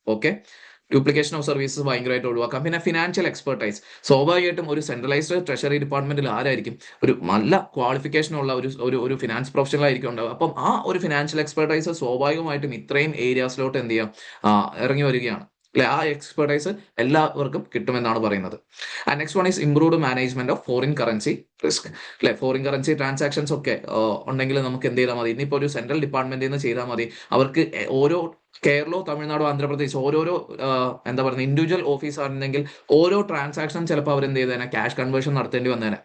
ഓക്കെ, ഡ്യൂപ്ലിക്കേഷൻ ഓഫ് സർവീസസ് ഭയങ്കരമായിട്ട് ഒഴിവാക്കാം. പിന്നെ ഫിനാൻഷ്യൽ എക്സ്പെർട്ടൈസ്, സ്വാഭാവികമായിട്ടും ഒരു സെൻട്രലൈസ്ഡ് ട്രഷറി ഡിപ്പാർട്ട്മെന്റിൽ ആരായിരിക്കും, ഒരു നല്ല ക്വാളിഫിക്കേഷൻ ഉള്ള ഒരു ഫിനാൻസ് പ്രൊഫഷണൽ ആയിരിക്കും ഉണ്ടാവുക. അപ്പം ആ ഒരു ഫിനാൻഷ്യൽ എക്സ്പെർട്ടൈസ് സ്വാഭാവികമായിട്ടും ഇത്രയും ഏരിയാസിലോട്ട് എന്ത് ചെയ്യാം, ഇറങ്ങി വരികയാണ്. അല്ലെ? ആ എക്സ്പെർട്ടൈസ് എല്ലാവർക്കും കിട്ടുമെന്നാണ് പറയുന്നത്. And next one is improved management of foreign currency risk. അല്ലെ? ഫോറിൻ കറൻസി ട്രാൻസാക്ഷൻസ് ഒക്കെ ഉണ്ടെങ്കിൽ നമുക്ക് എന്ത് ചെയ്താൽ മതി? ഇനിയിപ്പോ ഒരു സെൻട്രൽ ഡിപ്പാർട്ട്മെന്റിൽ നിന്ന് ചെയ്താൽ മതി. അവർക്ക് ഓരോ കേരളോ തമിഴ്നാടോ ആന്ധ്രാപ്രദേശ് ഓരോരോ എന്താ പറയുക ഇൻഡിവിജ്വൽ ഓഫീസ് ആണെങ്കിൽ ഓരോ ട്രാൻസാക്ഷൻ ചിലപ്പോൾ അവർ എന്ത് ചെയ്തേനെ ക്യാഷ് കൺവേർഷൻ നടത്തേണ്ടി വന്നേനെ.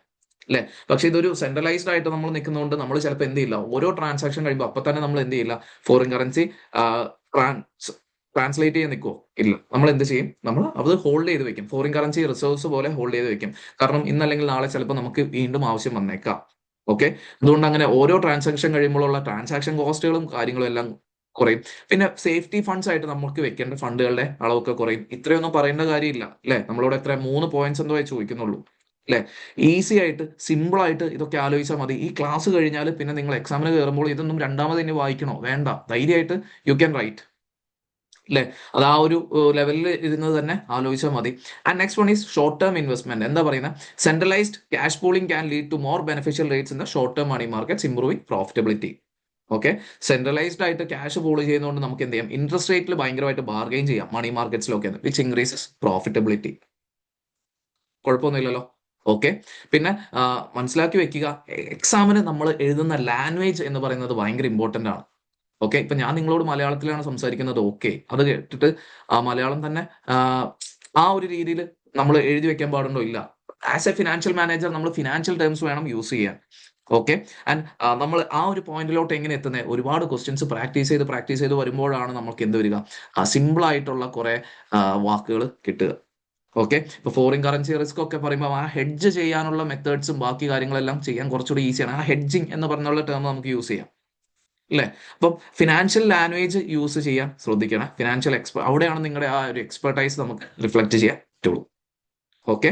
അല്ലെ? പക്ഷെ ഇതൊരു സെൻട്രലൈസ്ഡ് ആയിട്ട് നമ്മൾ നിൽക്കുന്നതുകൊണ്ട് നമ്മൾ ചിലപ്പോൾ എന്ത് ചെയ്യില്ല, ഓരോ ട്രാൻസാക്ഷൻ കഴിയുമ്പോൾ അപ്പൊ തന്നെ നമ്മൾ എന്ത് ചെയ്യില്ല, ഫോറിൻ കറൻസി ട്രാൻസ്ലേറ്റ് ചെയ്യാൻ നിൽക്കുമോ? ഇല്ല. നമ്മൾ എന്ത് ചെയ്യും? നമ്മൾ അത് ഹോൾഡ് ചെയ്ത് വെക്കും. ഫോറിൻ കറൻസി റിസർവ്സ് പോലെ ഹോൾഡ് ചെയ്ത് വെക്കും. കാരണം ഇന്നല്ലെങ്കിൽ നാളെ ചിലപ്പോൾ നമുക്ക് വീണ്ടും ആവശ്യം വന്നേക്കാം. ഓക്കെ? അതുകൊണ്ട് അങ്ങനെ ഓരോ ട്രാൻസാക്ഷൻ കഴിയുമ്പോഴുള്ള ട്രാൻസാക്ഷൻ കോസ്റ്റുകളും കാര്യങ്ങളും എല്ലാം കുറയും. പിന്നെ സേഫ്റ്റി ഫണ്ട്സ് ആയിട്ട് നമുക്ക് വെക്കേണ്ട ഫണ്ടുകളുടെ അളവൊക്കെ കുറയും. ഇത്രയൊന്നും പറയേണ്ട കാര്യമില്ല അല്ലെ? നമ്മളോട് എത്ര 3 പോയിന്റ്സ് എന്തോ ചോദിക്കുന്നുള്ളൂ അല്ലെ? ഈസി ആയിട്ട് സിമ്പിൾ ആയിട്ട് ഇതൊക്കെ ആലോചിച്ചാൽ മതി. ഈ ക്ലാസ് കഴിഞ്ഞാൽ പിന്നെ നിങ്ങൾ എക്സാമിന് കയറുമ്പോൾ ഇതൊന്നും രണ്ടാമത് ഇനി വായിക്കണോ? വേണ്ട. ധൈര്യമായിട്ട് യു ക്യാൻ റൈറ്റ്. അല്ലെ? അത് ആ ഒരു ലെവലിൽ ഇരുന്നത് തന്നെ ആലോചിച്ചാൽ മതി. And next one is short term investment. എന്താ പറയുന്നത്? Centralised cash pooling can lead to more beneficial rates in the short term money markets improving profitability. Okay? Centralised ആയിട്ട് ക്യാഷ് പൂൾ ചെയ്യുന്നതുകൊണ്ട് നമുക്ക് എന്ത് ചെയ്യാം? ഇൻട്രസ്റ്റ് റേറ്റിൽ ഭയങ്കരമായിട്ട് ബാർഗെയിൻ ചെയ്യാം മണി മാർക്കറ്റ്സിലൊക്കെ, വിച്ച് ഇൻക്രീസസ് പ്രോഫിറ്റബിലിറ്റി. കുഴപ്പമൊന്നുമില്ലല്ലോ. ഓക്കെ? പിന്നെ മനസ്സിലാക്കി വെക്കുക, എക്സാമിന് നമ്മൾ എഴുതുന്ന ലാംഗ്വേജ് എന്ന് പറയുന്നത് ഭയങ്കര ഇമ്പോർട്ടന്റ് ആണ്. ഓക്കെ? ഇപ്പൊ ഞാൻ നിങ്ങളോട് മലയാളത്തിലാണ് സംസാരിക്കുന്നത്. ഓക്കെ, അത് കേട്ടിട്ട് മലയാളം തന്നെ ആ ഒരു രീതിയിൽ നമ്മൾ എഴുതി വെക്കാൻ പാടുണ്ടോ? ഇല്ല. ആസ് എ ഫിനാൻഷ്യൽ മാനേജർ നമ്മൾ ഫിനാൻഷ്യൽ ടേംസ് വേണം യൂസ് ചെയ്യാൻ. ഓക്കെ? ആൻഡ് നമ്മൾ ആ ഒരു പോയിന്റിലോട്ട് എങ്ങനെ എത്തുന്നത്? ഒരുപാട് ക്വസ്റ്റ്യൻസ് പ്രാക്ടീസ് ചെയ്ത് വരുമ്പോഴാണ് നമുക്ക് എന്ത് വരിക? സിമ്പിൾ ആയിട്ടുള്ള കുറെ വാക്കുകൾ കിട്ടുക. ഓക്കെ? ഇപ്പൊ ഫോറിൻ കറൻസി റിസ്ക് ഒക്കെ പറയുമ്പോൾ ആ ഹെഡ്ജ് ചെയ്യാനുള്ള മെത്തേഡ്സും ബാക്കി കാര്യങ്ങളെല്ലാം ചെയ്യാൻ കുറച്ചുകൂടി ഈസിയാണ്. ആ ഹെഡ്ജിങ് എന്ന് പറഞ്ഞുള്ള ടേം നമുക്ക് യൂസ് ചെയ്യാം അല്ലെ? അപ്പം ഫിനാൻഷ്യൽ ലാംഗ്വേജ് യൂസ് ചെയ്യാൻ ശ്രദ്ധിക്കണം. ഫിനാൻഷ്യൽ അവിടെയാണ് നിങ്ങളുടെ ആ ഒരു എക്സ്പെർട്ടൈസ് നമുക്ക് റിഫ്ലക്ട് ചെയ്യാൻ പറ്റുള്ളൂ. ഓക്കെ?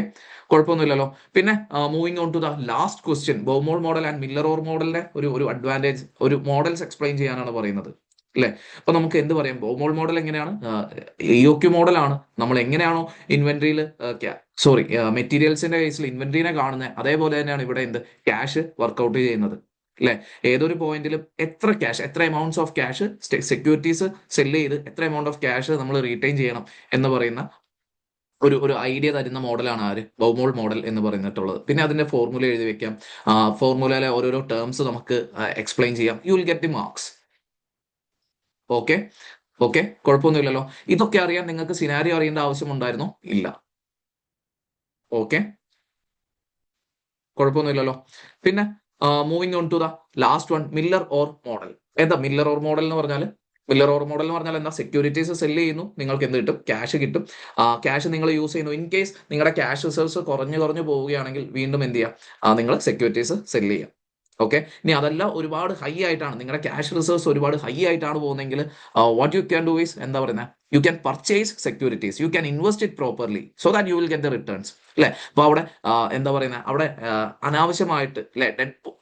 കുഴപ്പമൊന്നുമില്ലല്ലോ. പിന്നെ moving on to the last question, Baumol model and Miller Orr മോഡലിന്റെ ഒരു അഡ്വാൻറ്റേജ്, ഒരു മോഡൽസ് എക്സ്പ്ലെയിൻ ചെയ്യാനാണ് പറയുന്നത് അല്ലെ? അപ്പൊ നമുക്ക് എന്ത് പറയാം? ബോമോൾ മോഡൽ എങ്ങനെയാണ്? ഇഒക്യു മോഡലാണ്. നമ്മൾ എങ്ങനെയാണോ ഇൻവെന്ററിയിൽ മെറ്റീരിയൽസിന്റെ കേസിൽ ഇൻവെന്ററിനെ കാണുന്നത്, അതേപോലെ തന്നെയാണ് ഇവിടെ എന്ത് ക്യാഷ് വർക്ക്ഔട്ട് ചെയ്യുന്നത് അല്ലെ? ഏതൊരു പോയിന്റിലും എത്ര amounts of cash securities sell ചെയ്ത് എത്ര എമൗണ്ട് ഓഫ് ക്യാഷ് നമ്മൾ റീറ്റെയിൻ ചെയ്യണം എന്ന് പറയുന്ന ഒരു ഐഡിയ തരുന്ന മോഡലാണ് ആര്? ബൗമോൾ മോഡൽ എന്ന് പറഞ്ഞിട്ടുള്ളത്. പിന്നെ അതിന്റെ ഫോർമുല എഴുതി വെക്കാം. ഫോർമുലയിലെ ഓരോരോ ടേംസ് നമുക്ക് എക്സ്പ്ലെയിൻ ചെയ്യാം. U will get the marks. Okay? Okay? കുഴപ്പമൊന്നുമില്ലല്ലോ. ഇതൊക്കെ അറിയാൻ നിങ്ങൾക്ക് സിനാരിയോ അറിയേണ്ട ആവശ്യമുണ്ടായിരുന്നോ? ഇല്ല. ഓക്കെ? കുഴപ്പമൊന്നുമില്ലല്ലോ. പിന്നെ moving on to the last one, Miller Orr model. എന്താ മില്ലർ ഓർ മോഡൽ എന്ന് പറഞ്ഞാൽ? മില്ലർ ഓർ മോഡൽ എന്ന് പറഞ്ഞാൽ എന്താ? സെക്യൂരിറ്റീസ് സെല് ചെയ്യുന്നു, നിങ്ങൾക്ക് എന്ത് കിട്ടും? ക്യാഷ് കിട്ടും. ക്യാഷ് നിങ്ങൾ യൂസ് ചെയ്യുന്നു. ഇൻ കേസ് നിങ്ങളുടെ ക്യാഷ് റിസർവ്സ് കുറഞ്ഞു പോവുകയാണെങ്കിൽ വീണ്ടും എന്ത് ചെയ്യാം? നിങ്ങൾ സെക്യൂരിറ്റീസ് സെല് ചെയ്യാം. ഓക്കെ? ഇനി അതല്ല ഒരുപാട് ഹൈ ആയിട്ടാണ് നിങ്ങളുടെ ക്യാഷ് റിസർവ്സ് ഒരുപാട് ഹൈ ആയിട്ടാണ് പോകുന്നതെങ്കിൽ what you can do is, എന്താ പറയുന്നത്, you can purchase securities, you can invest it properly so that you will get the returns അല്ലെ? അപ്പൊ അവിടെ എന്താ പറയുന്നത്, അവിടെ അനാവശ്യമായിട്ട് അല്ലെ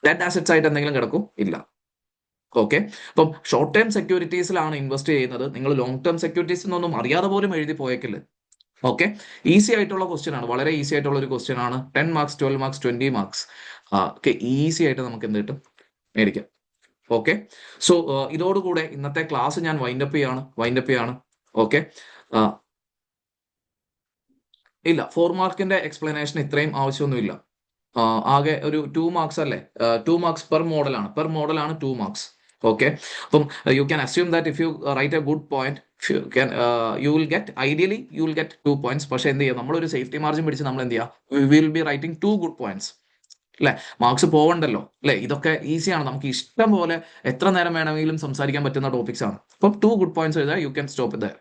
ഡെഡ് ആസറ്റ്സ് ആയിട്ട് എന്തെങ്കിലും കിടക്കും? ഇല്ല. ഓക്കെ? അപ്പം ഷോർട്ട് ടേം സെക്യൂരിറ്റീസിലാണ് ഇൻവെസ്റ്റ് ചെയ്യുന്നത്. നിങ്ങൾ ലോങ് ടേം സെക്യൂരിറ്റീസ് എന്നൊന്നും അറിയാതെ പോലും എഴുതി പോയേക്കില്ല. ഓക്കെ? ഈസി ആയിട്ടുള്ള ക്വസ്റ്റ്യൻ ആണ്, വളരെ ഈസി ആയിട്ടുള്ള ഒരു ക്വസ്റ്റ്യൻ ആണ്. 10 മാർക്സ്, 12 മാർക്സ്, 20 മാർക്സ് ഒക്കെ ഈസി ആയിട്ട് നമുക്ക് എന്ത് കിട്ടും? മേടിക്കാം. ഓക്കെ? സോ ഇതോടുകൂടെ ഇന്നത്തെ ക്ലാസ് ഞാൻ വൈൻഡപ്പ് ചെയ്യാണ്. ഓക്കെ? ഇല്ല, 4 മാർക്കിന്റെ എക്സ്പ്ലനേഷൻ ഇത്രയും ആവശ്യമൊന്നുമില്ല. ആകെ ഒരു 2 മാർക്സ് അല്ലേ? 2 മാർക്സ് പെർ മോഡലാണ് 2 മാർക്സ്. ഓക്കെ? അപ്പം you can assume that if you write a good point U will get ideally 2 points. പക്ഷെ എന്ത് ചെയ്യുക? നമ്മളൊരു സേഫ്റ്റി മാർജിൻ പിടിച്ച് നമ്മൾ എന്ത് ചെയ്യുക? Will be writing 2 good points അല്ലെ? മാർക്സ് പോവണ്ടല്ലോ അല്ലെ? ഇതൊക്കെ ഈസിയാണ്, നമുക്ക് ഇഷ്ടം പോലെ എത്ര നേരം വേണമെങ്കിലും സംസാരിക്കാൻ പറ്റുന്ന ടോപ്പിക്സ് ആണ്. അപ്പം 2 ഗുഡ് പോയിന്റ്സ് എഴുതുക, you can stop there.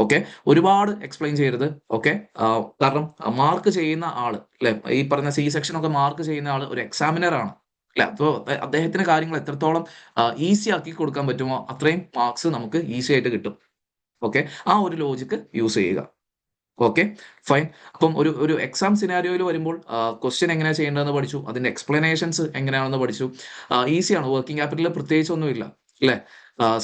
Okay? ഒരുപാട് എക്സ്പ്ലെയിൻ ചെയ്യരുത്. ഓക്കെ? കാരണം മാർക്ക് ചെയ്യുന്ന ആള് അല്ലെ, ഈ പറഞ്ഞ സി സെക്ഷൻ ഒക്കെ മാർക്ക് ചെയ്യുന്ന ആള് ഒരു എക്സാമിനർ ആണ് അല്ലെ? അപ്പോൾ അദ്ദേഹത്തിന് കാര്യങ്ങൾ എത്രത്തോളം ഈസി ആക്കി കൊടുക്കാൻ പറ്റുമോ അത്രയും മാർക്സ് നമുക്ക് ഈസി ആയിട്ട് കിട്ടും. ഓക്കെ? ആ ഒരു ലോജിക്ക് യൂസ് ചെയ്യുക. ഓക്കെ? ഫൈൻ. അപ്പം ഒരു എക്സാം സിനാരിയോയിൽ വരുമ്പോൾ ക്വസ്റ്റ്യൻ എങ്ങനെയാണ് ചെയ്യേണ്ടതെന്ന് പഠിച്ചു, അതിന്റെ എക്സ്പ്ലനേഷൻസ് എങ്ങനെയാണെന്ന് പഠിച്ചു. ഈസിയാണ്. വർക്കിംഗ് ക്യാപിറ്റലിൽ പ്രത്യേകിച്ച് ഒന്നുമില്ല അല്ലെ?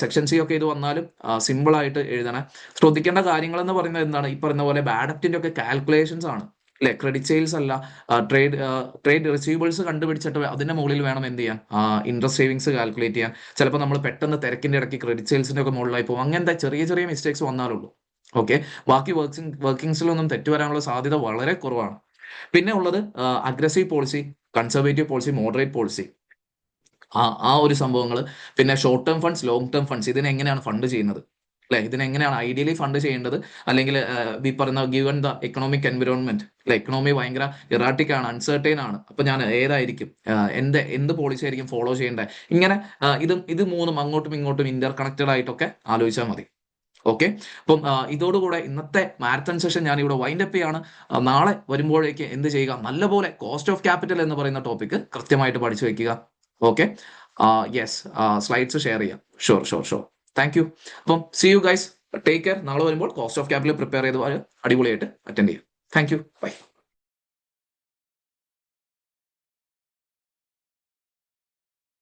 സെക്ഷൻ സി ഒക്കെ ഇത് വന്നാലും സിമ്പിൾ ആയിട്ട് എഴുതണം. ശ്രദ്ധിക്കേണ്ട കാര്യങ്ങൾ എന്ന് പറയുന്നത് എന്താണ്? ഈ പറയുന്ന പോലെ ബാഡപ്റ്റിന്റെ ഒക്കെ കാൽക്കുലേഷൻസ് ആണ് അല്ലെ? ക്രെഡിറ്റ് സെയിൽസ് അല്ല, ട്രേഡ് റിസീവബിൾസ് കണ്ടുപിടിച്ചിട്ട് അതിന്റെ മുകളിൽ വേണം എന്ത് ചെയ്യാൻ? ഇൻട്രസ്റ്റ് സേവിങ്സ് കാൽക്കുലേറ്റ് ചെയ്യാൻ. ചിലപ്പോൾ നമ്മൾ പെട്ടെന്ന് തിരക്കിന്റെ ഇടയ്ക്ക് ക്രെഡിറ്റ് സെയിൽസിന്റെ ഒക്കെ മുകളിലായി പോകും. അങ്ങനത്തെ ചെറിയ ചെറിയ മിസ്റ്റേക്സ് വന്നാലുള്ളൂ. ഓക്കെ, ബാക്കി വർക്കിംഗ്സിലൊന്നും തെറ്റ് വരാനുള്ള സാധ്യത വളരെ കുറവാണ്. പിന്നെ ഉള്ളത് aggressive policy, conservative policy, moderate policy, ആ ഒരു സംഭവങ്ങൾ. പിന്നെ short term funds, long term funds, ഇതിനെ എങ്ങനെയാണ് ഫണ്ട് ചെയ്യുന്നത്, അല്ലെ? ഇതിനെങ്ങനെയാണ് ഐഡിയലി ഫണ്ട് ചെയ്യേണ്ടത്? അല്ലെങ്കിൽ ഈ പറയുന്ന ഗിവൺ ദ എക്കണോമിക് എൻവിറോൺമെന്റ്, അല്ലെ? എക്കണോമി ഭയങ്കര ഇറാട്ടിക് ആണ്, അൺസർട്ടൈൻ ആണ്. അപ്പൊ ഞാൻ ഏതായിരിക്കും എന്ത് പോളിസി ആയിരിക്കും ഫോളോ ചെയ്യേണ്ടത്? ഇങ്ങനെ ഇത് മൂന്നും അങ്ങോട്ടും ഇങ്ങോട്ടും ഇന്റർ കണക്റ്റഡ് ആയിട്ടൊക്കെ ആലോചിച്ചാൽ മതി. ഓക്കെ, അപ്പം ഇതോടുകൂടെ ഇന്നത്തെ മാരത്തൺ സെഷൻ ഞാൻ ഇവിടെ വൈൻഡ് അപ്പ് ചെയ്യാണ്. നാളെ വരുമ്പോഴേക്ക് എന്ത് ചെയ്യുക? നല്ലപോലെ കോസ്റ്റ് ഓഫ് ക്യാപിറ്റൽ എന്ന് പറയുന്ന ടോപ്പിക് കൃത്യമായിട്ട് പഠിച്ചു വെക്കുക. ഓക്കെ, യെസ്, സ്ലൈഡ്സ് ഷെയർ ചെയ്യാം. Sure sure sure, thank you. അപ്പം see you guys, take care. നാളെ വരുമ്പോൾ കോസ്റ്റ് ഓഫ് ക്യാപിറ്റൽ പ്രിപ്പയർ ചെയ്ത് അടിപൊളിയായിട്ട് അറ്റൻഡ് ചെയ്യാം. Thank you, by.